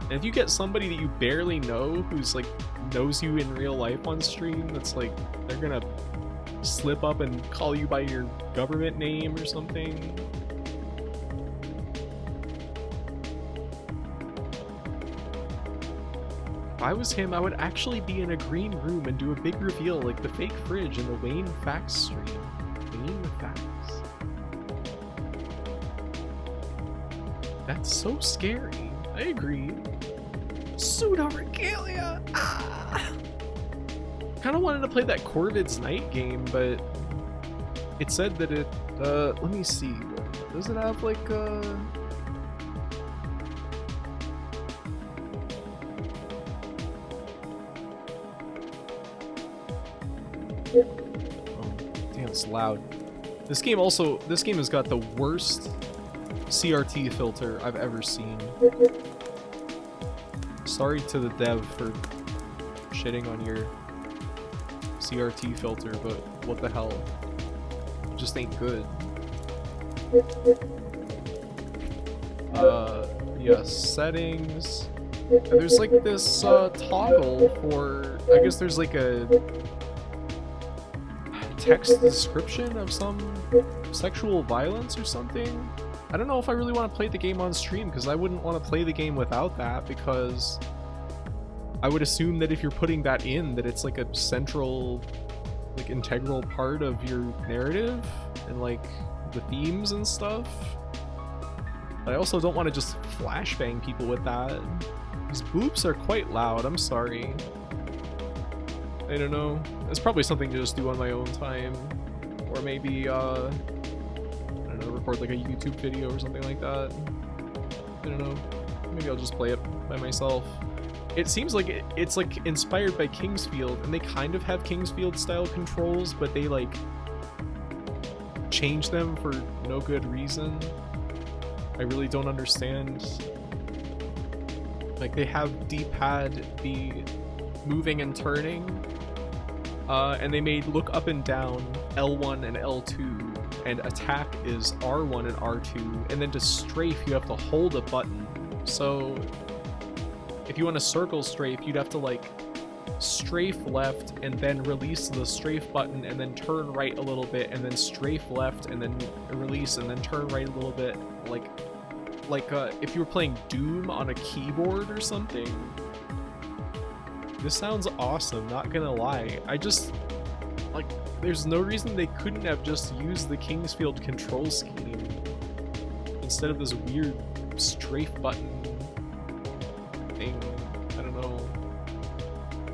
And if you get somebody that you barely know who's like knows you in real life on stream, that's like they're gonna slip up and call you by your government name or something. If I was him, I would actually be in a green room and do a big reveal like the fake fridge in the Wayne Facts stream. Wayne Facts. That's so scary. I agree. Pseudo regalia. Kind of wanted to play that Corvid's Night game, but it said that it. Let me see. Does it have like Oh, damn, it's loud. This game has got the worst CRT filter I've ever seen. Sorry to the dev for shitting on your CRT filter, but what the hell? It just ain't good. Yeah, settings. And there's like this toggle for, I guess there's like a text description of some sexual violence or something. I don't know if I really want to play the game on stream, because I wouldn't want to play the game without that, because I would assume that if you're putting that in, that it's like a central, like integral part of your narrative and like the themes and stuff. But I also don't want to just flashbang people with that. These boops are quite loud, I'm sorry. I don't know. It's probably something to just do on my own time. Or maybe, I don't know, record like a YouTube video or something like that. I don't know. Maybe I'll just play it by myself. It seems like it's like inspired by Kingsfield, and they kind of have Kingsfield style controls, but they like change them for no good reason. I really don't understand. Like, they have D-pad the moving and turning, and they made look up and down L1 and L2, and attack is R1 and R2, and then to strafe you have to hold a button. So if you want to circle strafe, you'd have to like strafe left and then release the strafe button and then turn right a little bit and then strafe left and then release and then turn right a little bit, like if you were playing Doom on a keyboard or something. This sounds awesome, not gonna lie. I just, like, there's no reason they couldn't have just used the Kingsfield control scheme instead of this weird strafe button thing. I don't know.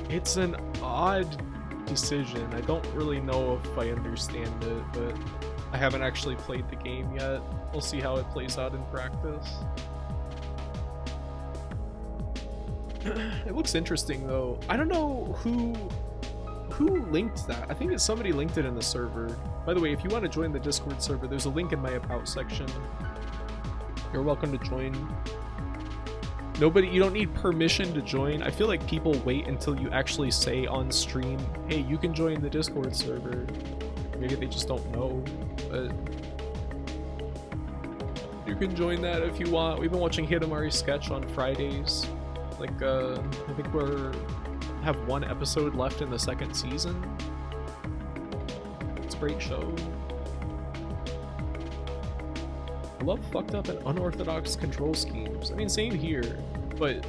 It's an odd decision. I don't really know if I understand it, but I haven't actually played the game yet. We'll see how it plays out in practice. It looks interesting though. I don't know who linked that. I think that somebody linked it in the server. By the way, if you want to join the Discord server, there's a link in my About section. You're welcome to join. You don't need permission to join. I feel like people wait until you actually say on stream, hey, you can join the Discord server. Maybe they just don't know, but you can join that if you want. We've been watching Hidamari Sketch on Fridays. Like, I think have one episode left in the second season. It's a great show. I love fucked up and unorthodox control schemes. I mean, same here, but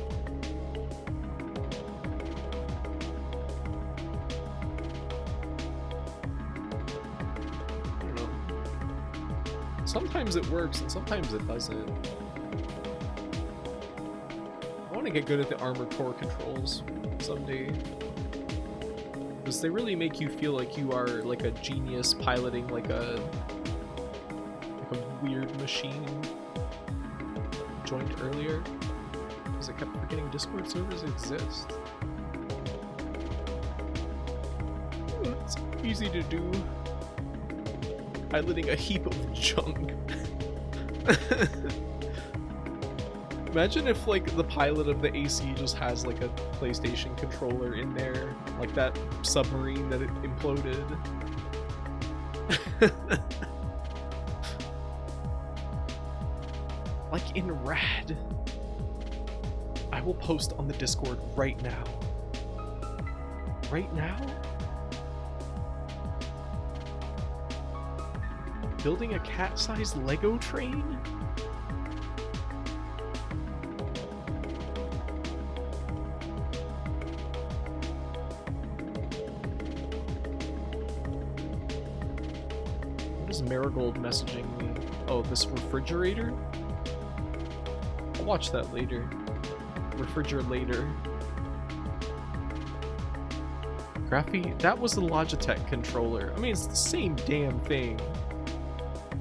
I don't know. Sometimes it works and sometimes it doesn't. I want to get good at the Armored Core controls someday, because they really make you feel like you are like a genius piloting like a weird machine. Joined earlier because I kept forgetting Discord servers exist. It's easy to do. Piloting a heap of junk. Imagine if like the pilot of the AC just has like a PlayStation controller in there, like that submarine that it imploded. Like in rad. I will post on the Discord right now. Right now? Building a cat-sized Lego train? What is Marigold messaging me? Oh, this refrigerator? I'll watch that later. Refrigerator. Graphy? That was the Logitech controller. I mean, it's the same damn thing.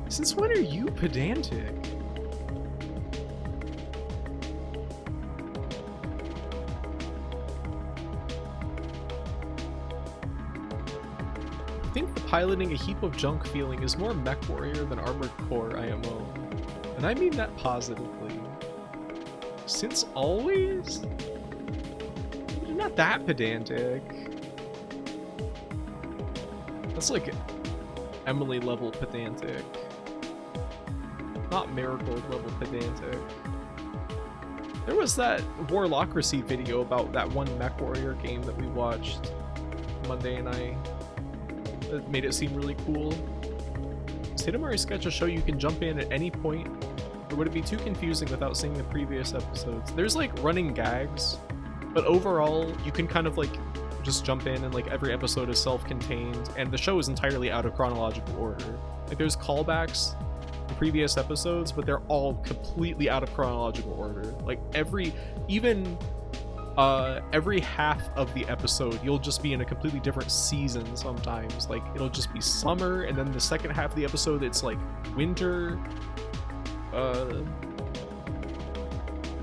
Since when are you pedantic? I think the piloting a heap of junk feeling is more MechWarrior than Armored Core IMO. And I mean that positively. Since always? You're not that pedantic. That's like Emily level pedantic. Not Marigold level pedantic. There was that Warlocracy video about that one MechWarrior game that we watched Monday night that made it seem really cool. Is Hidamari Sketch a show you can jump in at any point? Or would it be too confusing without seeing the previous episodes? There's like running gags, but overall you can kind of like just jump in and like every episode is self-contained and the show is entirely out of chronological order. Like there's callbacks to previous episodes, but they're all completely out of chronological order. Like every half of the episode you'll just be in a completely different season sometimes. Like it'll just be summer and then the second half of the episode it's like winter.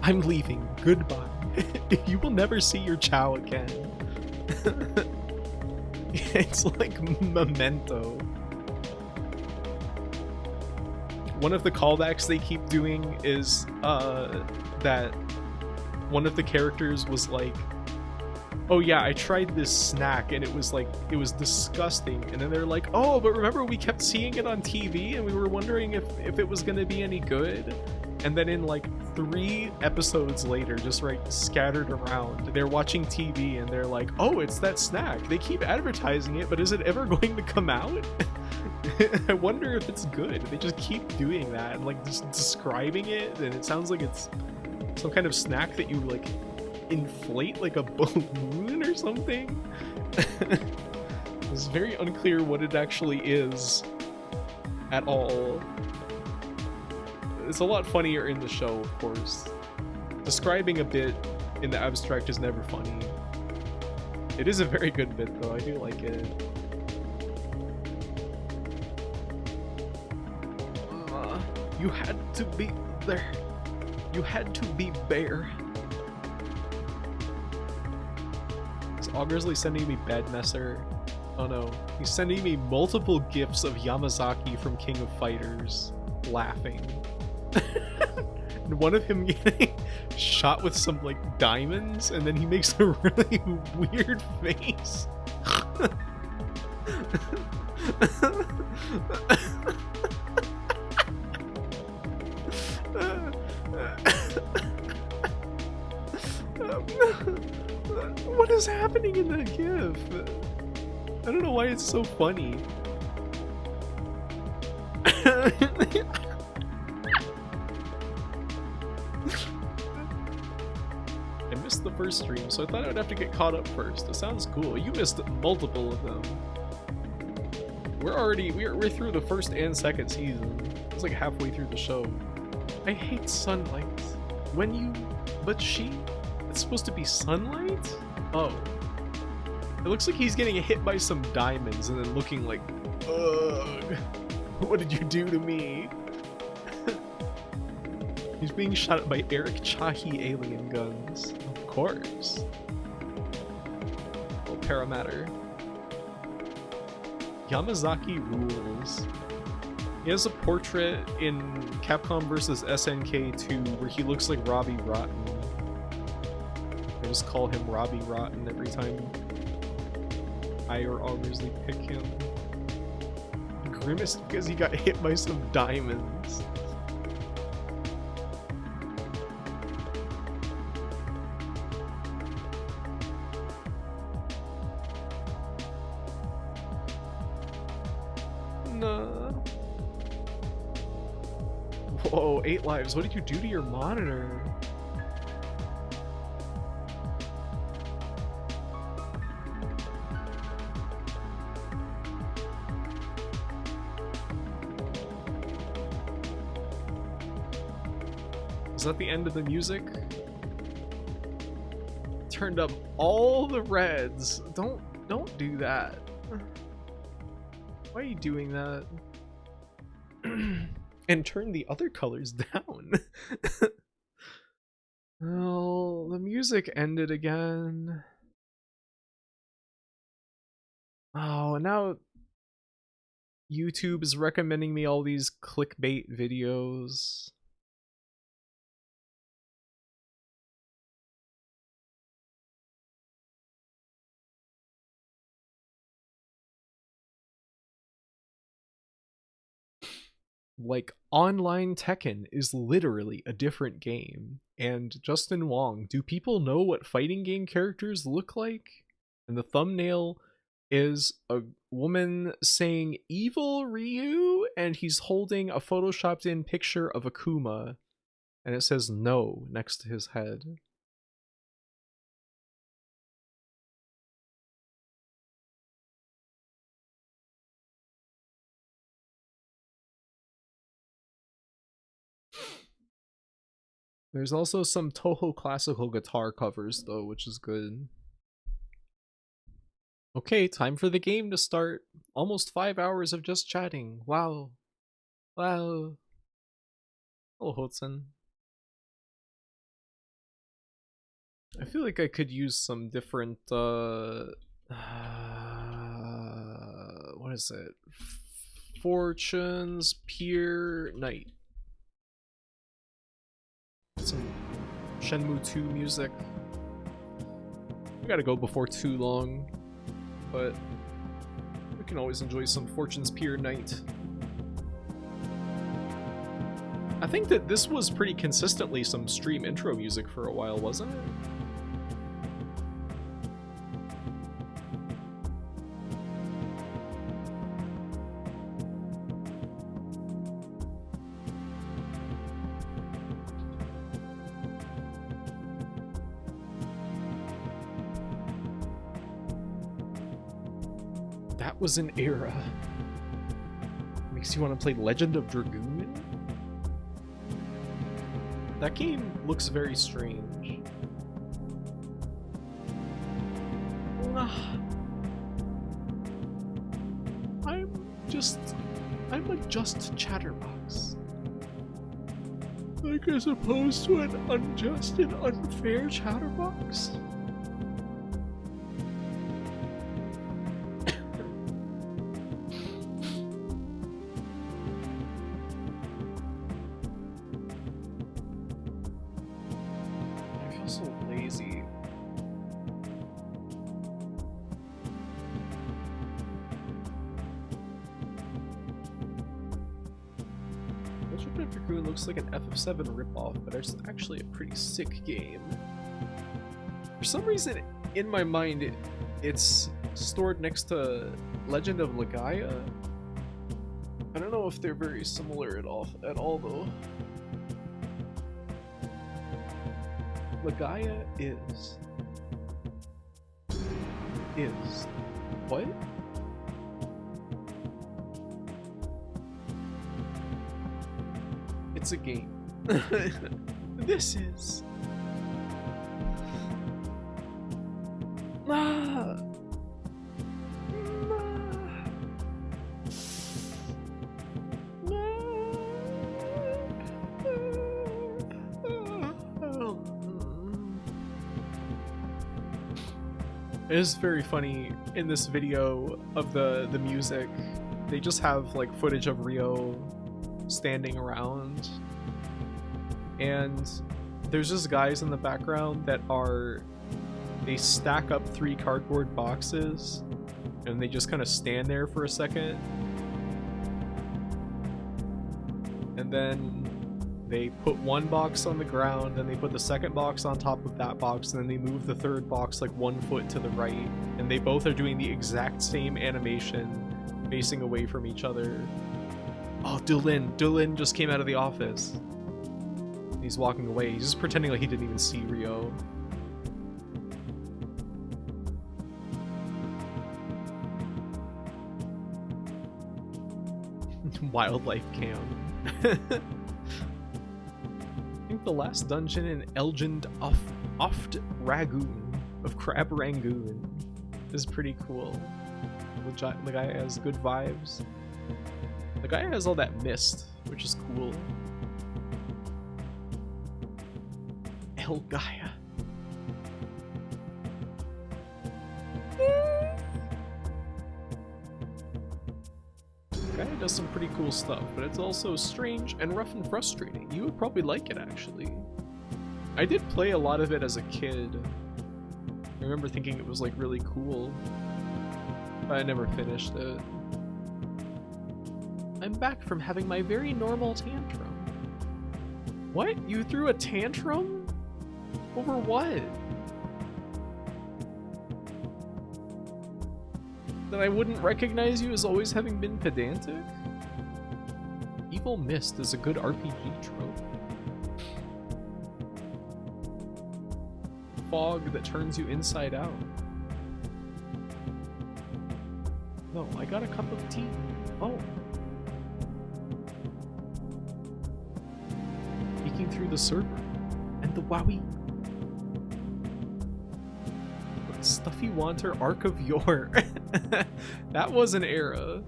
I'm leaving. Goodbye. You will never see your Chow again. It's like Memento. One of the callbacks they keep doing is that one of the characters was like, oh yeah, I tried this snack and it was disgusting. And then they're like, oh, but remember we kept seeing it on TV and we were wondering if it was gonna be any good. And then in like 3 episodes later, just right scattered around, they're watching TV and they're like, oh, it's that snack. They keep advertising it, but is it ever going to come out? I wonder if it's good. They just keep doing that and like just describing it, and it sounds like it's some kind of snack that you like inflate like a balloon or something. It's very unclear what it actually is at all. It's a lot funnier in the show, of course. Describing a bit in the abstract is never funny. It is a very good bit though, I do like it. You had to be there. You had to be bare. Is Augersley sending me Bedmesser? Oh no. He's sending me multiple gifs of Yamazaki from King of Fighters laughing. And one of him getting shot with some like diamonds, and then he makes a really weird face. What is happening in that gif? I don't know why it's so funny. I missed the first stream, so I thought I would have to get caught up first. It sounds cool. You missed multiple of them. We're through the first and second season. It's like halfway through the show. I hate sunlight. It's supposed to be sunlight? Oh. It looks like he's getting hit by some diamonds and then looking like, ugh, what did you do to me? He's being shot at by Eric Chahi alien guns. Of course. Little paramatter. Yamazaki rules. He has a portrait in Capcom vs SNK 2 where he looks like Robbie Rotten. I just call him Robbie Rotten every time I or Augersley pick him. He grimaced because he got hit by some diamonds. Whoa, 8 lives. What did you do to your monitor? Is that the end of the music? Turned up all the reds. Don't do that. Why are you doing that? And turn the other colors down. Well, the music ended again. Oh, and now YouTube is recommending me all these clickbait videos. Like, online Tekken is literally a different game. And Justin Wong, do people know what fighting game characters look like? And the thumbnail is a woman saying "Evil Ryu," and he's holding a photoshopped in picture of Akuma, and it says "No" next to his head. There's also some Toho classical guitar covers though, which is good. Okay, time for the game to start. Almost 5 hours of just chatting. Wow. Wow. Hello, Hudson. I feel like I could use some different, what is it? Fortune's Peer Night. Some Shenmue 2 music. We gotta go before too long, but we can always enjoy some Fortune's Peer Night. I think that this was pretty consistently some stream intro music for a while, wasn't it? That was an era. Makes you want to play Legend of Dragoon? That game looks very strange. I'm a just chatterbox. Like as opposed to an unjust and unfair chatterbox? Like an FF7 ripoff, but it's actually a pretty sick game. For some reason, in my mind, it's stored next to Legend of Legaia. I don't know if they're very similar at all though. Legaia is what? It's a game. This is. It is very funny in this video of the music. They just have like footage of Rio standing around, and there's just guys in the background that they stack up 3 cardboard boxes and they just kind of stand there for a second, and then they put one box on the ground, then they put the second box on top of that box, and then they move the third box like 1 foot to the right, and they both are doing the exact same animation facing away from each other. Oh, Dylan just came out of the office. He's walking away. He's just pretending like he didn't even see Rio. Wildlife cam. I think the last dungeon in Elgin Oft Ragoon of Crab Rangoon is pretty cool. The guy has good vibes. The guy has all that mist, which is cool. El Gaia. Gaia does some pretty cool stuff, but it's also strange and rough and frustrating. You would probably like it, actually. I did play a lot of it as a kid. I remember thinking it was like really cool, but I never finished it. I'm back from having my very normal tantrum. What? You threw a tantrum? Over what? That I wouldn't recognize you as always having been pedantic? Evil Mist is a good RPG trope. Fog that turns you inside out. No, I got a cup of tea. Oh. Peeking through the server. And the Wowie. Stuffy Wanter Arc of Yore. That was an era.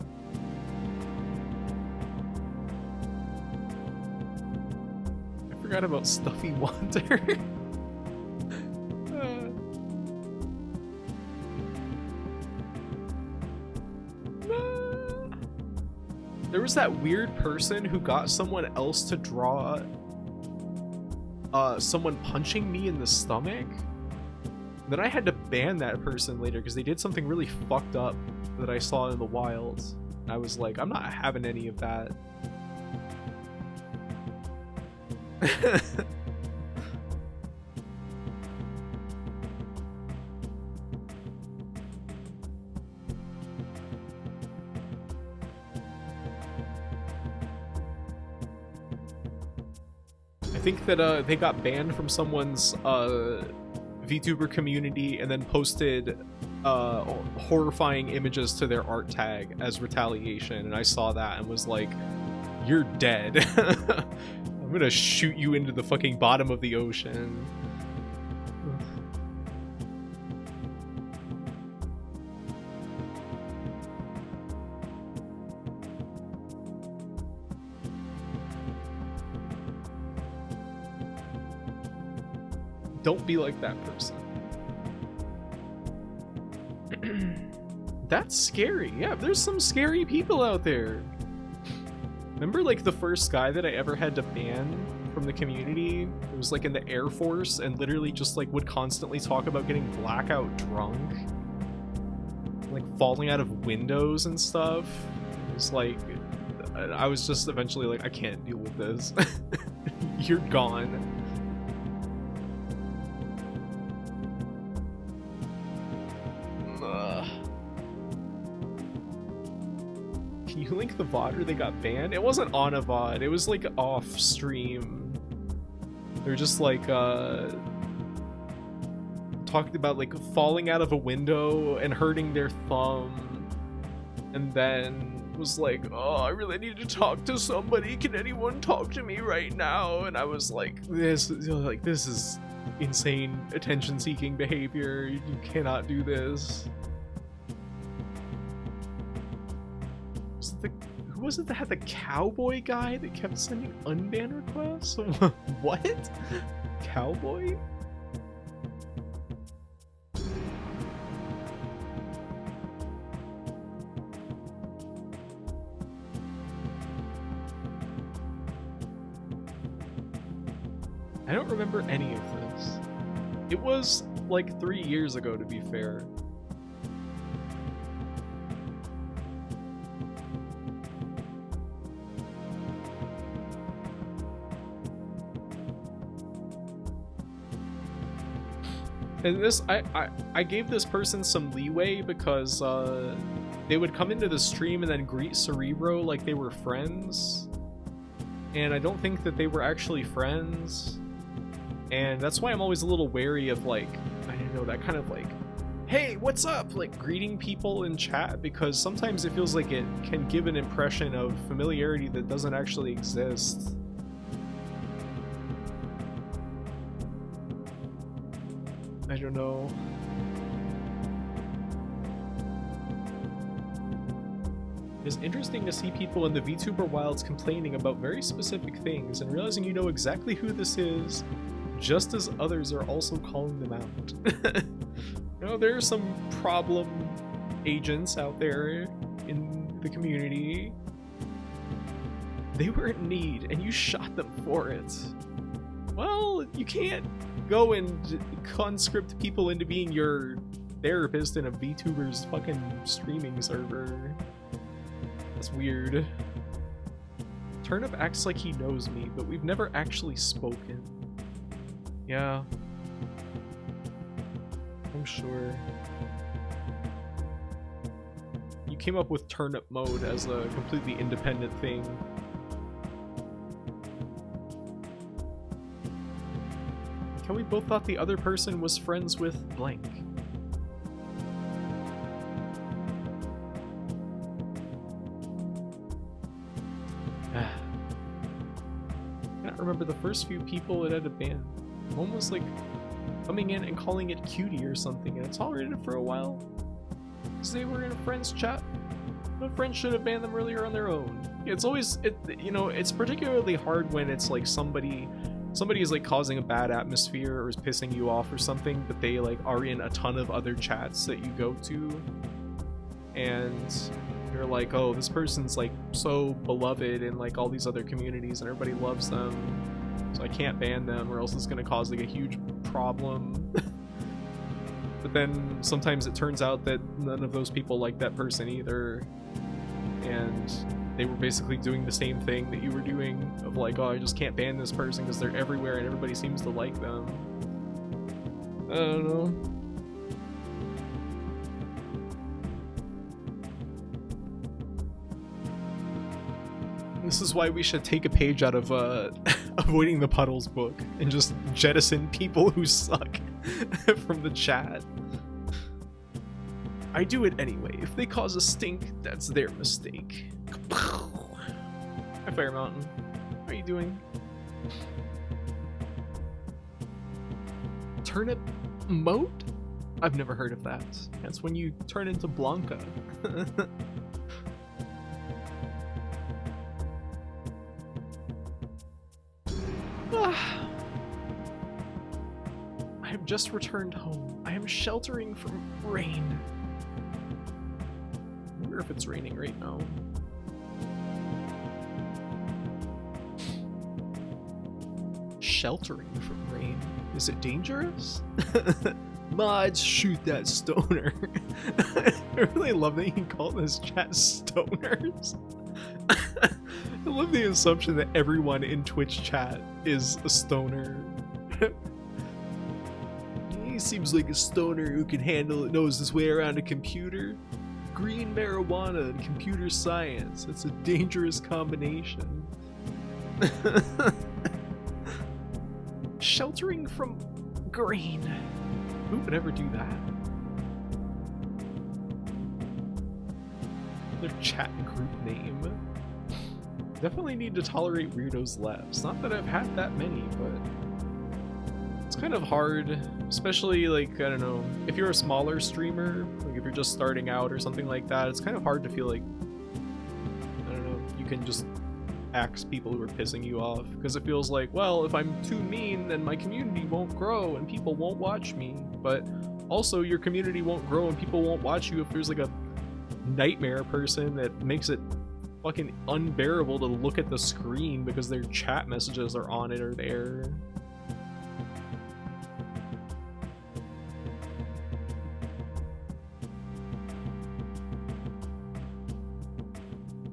I forgot about Stuffy Wanter. There was that weird person who got someone else to draw someone punching me in the stomach. Then I had to ban that person later because they did something really fucked up that I saw in the wild. I was like, I'm not having any of that. I think that they got banned from someone's VTuber community and then posted horrifying images to their art tag as retaliation, and I saw that and was like, you're dead. I'm gonna shoot you into the fucking bottom of the ocean. Don't be like that person. That's scary. Yeah, there's some scary people out there. Remember, like, the first guy that I ever had to ban from the community? It was, like, in the Air Force and literally just, like, would constantly talk about getting blackout drunk. Like, falling out of windows and stuff. It was, like, I was just eventually like, I can't deal with this. You're gone. Can you link the VOD or they got banned? It wasn't on a VOD, it was like off stream. They're just like talked about like falling out of a window and hurting their thumb, and then was like, oh, I really need to talk to somebody, can anyone talk to me right now? And I was like, this is insane attention-seeking behavior, you cannot do this. Who was it that had the cowboy guy that kept sending unban requests? What? Cowboy? I don't remember any of this. It was like 3 years ago, to be fair. And this, I gave this person some leeway because they would come into the stream and then greet Cerebro like they were friends. And I don't think that they were actually friends. And that's why I'm always a little wary of, like, I don't know, that kind of like, hey, what's up? Like greeting people in chat, because sometimes it feels like it can give an impression of familiarity that doesn't actually exist. I don't know. It's interesting to see people in the VTuber wilds complaining about very specific things and realizing you know exactly who this is, just as others are also calling them out. You know, there are some problem agents out there in the community. They were in need and you shot them for it. Well, you can't go and conscript people into being your therapist in a VTuber's fucking streaming server. That's weird. Turnip acts like he knows me, but we've never actually spoken. Yeah. I'm sure. You came up with turnip mode as a completely independent thing. How we both thought the other person was friends with blank. I can't remember the first few people it had a ban. One was like coming in and calling it cutie or something, and it tolerated for a while because they were in a friends chat. The friends should have banned them earlier on their own. It's always, you know, it's particularly hard when it's like somebody is like causing a bad atmosphere or is pissing you off or something, but they like are in a ton of other chats that you go to, and you're like, oh, this person's like so beloved in like all these other communities and everybody loves them, so I can't ban them or else it's gonna cause like a huge problem. But then sometimes it turns out that none of those people like that person either, and they were basically doing the same thing that you were doing of like, oh, I just can't ban this person because they're everywhere and everybody seems to like them. I don't know. This is why we should take a page out of Avoiding the Puddles book and just jettison people who suck from the chat. I do it anyway. If they cause a stink, that's their mistake. Hi, Fire Mountain. How are you doing? Turnip mode? I've never heard of that. That's when you turn into Blanca. I have just returned home. I am sheltering from rain. I wonder if it's raining right now. Sheltering from rain? Is it dangerous? Mods, shoot that stoner. I really love that you can call this chat stoners. I love the assumption that everyone in Twitch chat is a stoner. He seems like a stoner who can handle it, knows his way around a computer. Green marijuana and computer science. It's a dangerous combination. Sheltering from green. Who would ever do that? Their chat group name. Definitely need to tolerate weirdos less. Not that I've had that many, but it's kind of hard, especially like, I don't know, if you're a smaller streamer, like if you're just starting out or something like that, it's kind of hard to feel like, I don't know, you can just axe people who are pissing you off, because it feels like, well, if I'm too mean, then my community won't grow and people won't watch me. But also your community won't grow and people won't watch you if there's like a nightmare person that makes it fucking unbearable to look at the screen because their chat messages are on it or there.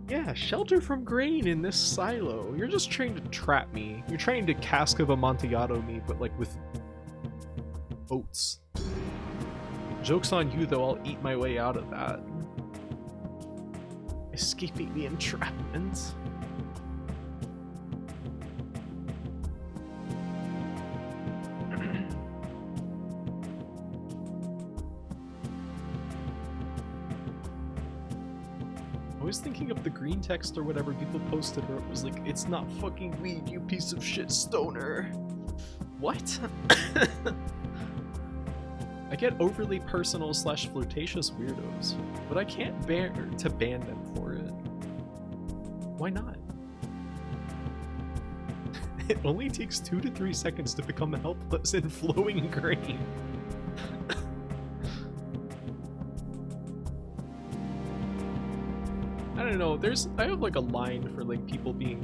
Yeah, shelter from grain in this silo. You're just trying to trap me. You're trying to Cask of Amontillado me, but like with oats. Joke's on you though, I'll eat my way out of that. Escaping the entrapment. I was thinking of the green text or whatever people posted where it was like, it's not fucking weed, you piece of shit stoner. What? I get overly personal / flirtatious weirdos, but I can't bear to ban them for it. Why not? It only takes 2 to 3 seconds to become helpless in flowing green. I don't know, I have like a line for like people being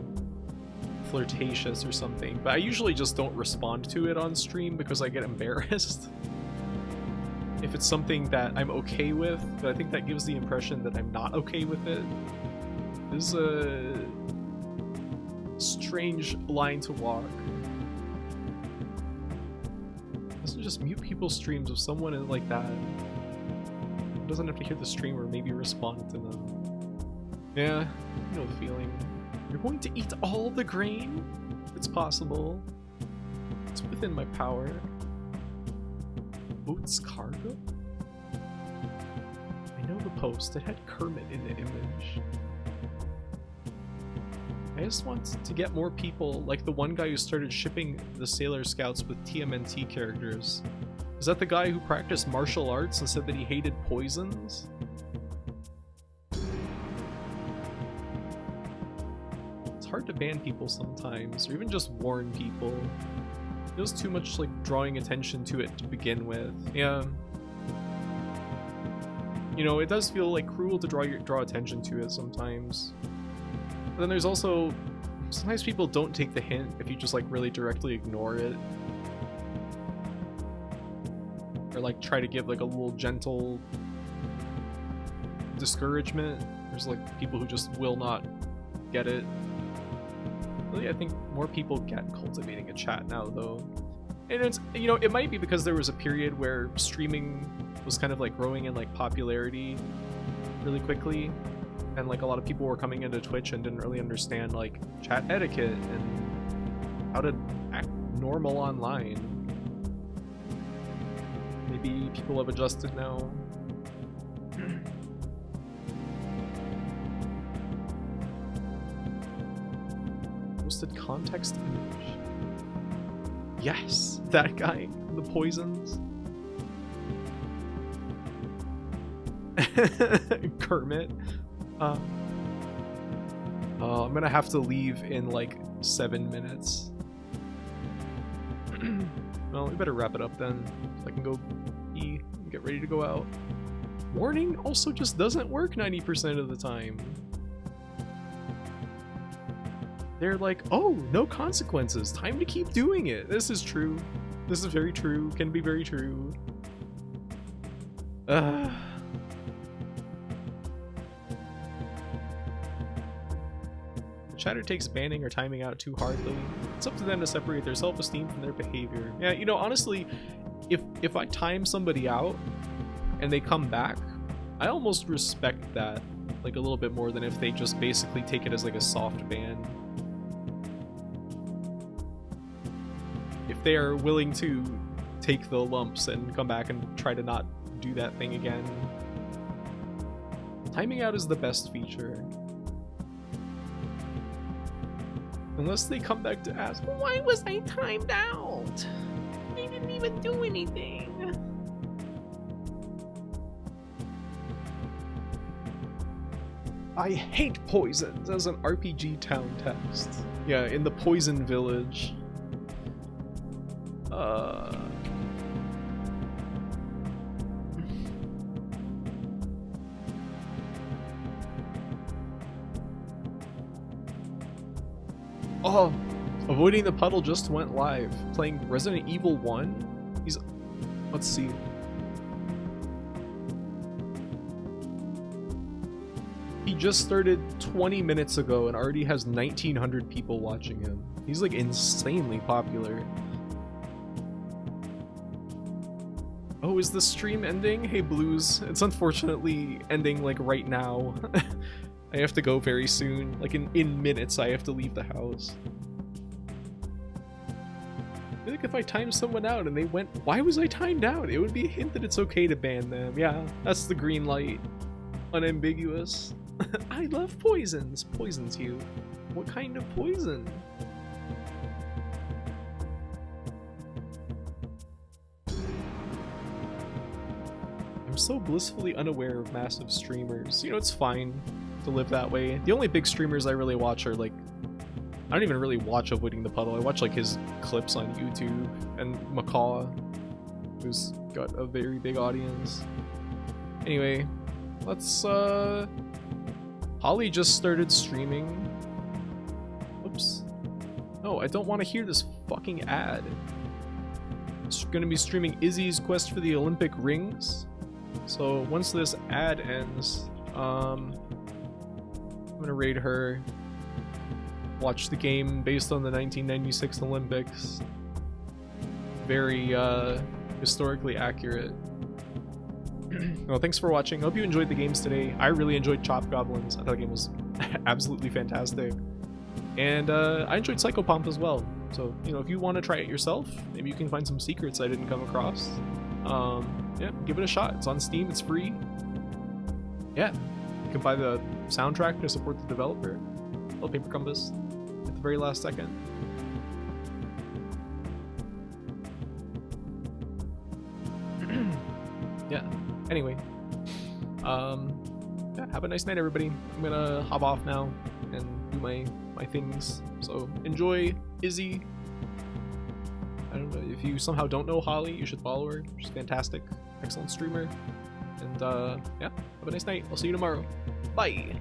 flirtatious or something, but I usually just don't respond to it on stream because I get embarrassed. If it's something that I'm okay with, but I think that gives the impression that I'm not okay with it. This is a strange line to walk. Doesn't just mute people's streams if someone is like that. Doesn't have to hear the stream or maybe respond to them. Yeah, you know the feeling. You're going to eat all the grain? It's possible. It's within my power. Oats cargo? I know the post. It had Kermit in the image. I just want to get more people, like the one guy who started shipping the Sailor Scouts with TMNT characters. Is that the guy who practiced martial arts and said that he hated poisons? It's hard to ban people sometimes, or even just warn people. It feels too much like drawing attention to it to begin with. Yeah. You know, it does feel like cruel to draw attention to it sometimes. But then there's also, sometimes people don't take the hint if you just like really directly ignore it. Or like try to give like a little gentle discouragement. There's like people who just will not get it. Really, I think more people get cultivating a chat now though. And it's, you know, it might be because there was a period where streaming was kind of like growing in like popularity really quickly. And like a lot of people were coming into Twitch and didn't really understand like chat etiquette and how to act normal online. Maybe people have adjusted now. Posted context image. Yes, that guy, the poisons. Kermit. I'm gonna have to leave in like 7 minutes. Well, we better wrap it up then, so I can go pee and get ready to go out. Warning also just doesn't work 90% of the time. They're like, oh, no consequences, time to keep doing it. This is true. This is very true, can be very true. The chatter takes banning or timing out too hardly. It's up to them to separate their self-esteem from their behavior. Yeah, you know, honestly, if I time somebody out and they come back, I almost respect that like a little bit more than if they just basically take it as like a soft ban. If they are willing to take the lumps and come back and try to not do that thing again. Timing out is the best feature. Unless they come back to ask, why was I timed out? I didn't even do anything. I hate poisons as an RPG town text. Yeah, in the poison village. Oh, Avoiding the Puddle just went live. Playing Resident Evil 1? Let's see. He just started 20 minutes ago and already has 1,900 people watching him. He's like insanely popular. Oh, is the stream ending? Hey Blues, it's unfortunately ending like right now. I have to go very soon. Like in minutes, I have to leave the house. I feel like if I timed someone out and they went, why was I timed out? It would be a hint that it's okay to ban them. Yeah, that's the green light. Unambiguous. I love poisons. Poisons you. What kind of poison? I'm so blissfully unaware of massive streamers. You know, it's fine to live that way. The only big streamers I really watch are like, I don't even really watch Avoiding the Puddle. I watch like his clips on YouTube, and Macaw, who's got a very big audience. Anyway, let's Holly just started streaming. Oops. No, I don't want to hear this fucking ad. It's gonna be streaming Izzy's quest for the Olympic rings. So once this ad ends, I'm gonna raid her, watch the game based on the 1996 Olympics. Very historically accurate. Well, thanks for watching. I hope you enjoyed the games today. I really enjoyed Chop Goblins. I thought the game was absolutely fantastic. And I enjoyed Psychopomp as well. So, you know, if you want to try it yourself, maybe you can find some secrets I didn't come across. Yeah, give it a shot. It's on Steam, it's free. Yeah, you can buy the soundtrack to support the developer. Little Paper Compass at the very last second. Yeah, anyway. Yeah, have a nice night, everybody. I'm gonna hop off now and do my things. So enjoy Izzy. I don't know, if you somehow don't know Holly, you should follow her. She's fantastic, excellent streamer. And yeah, have a nice night. I'll see you tomorrow. Bye.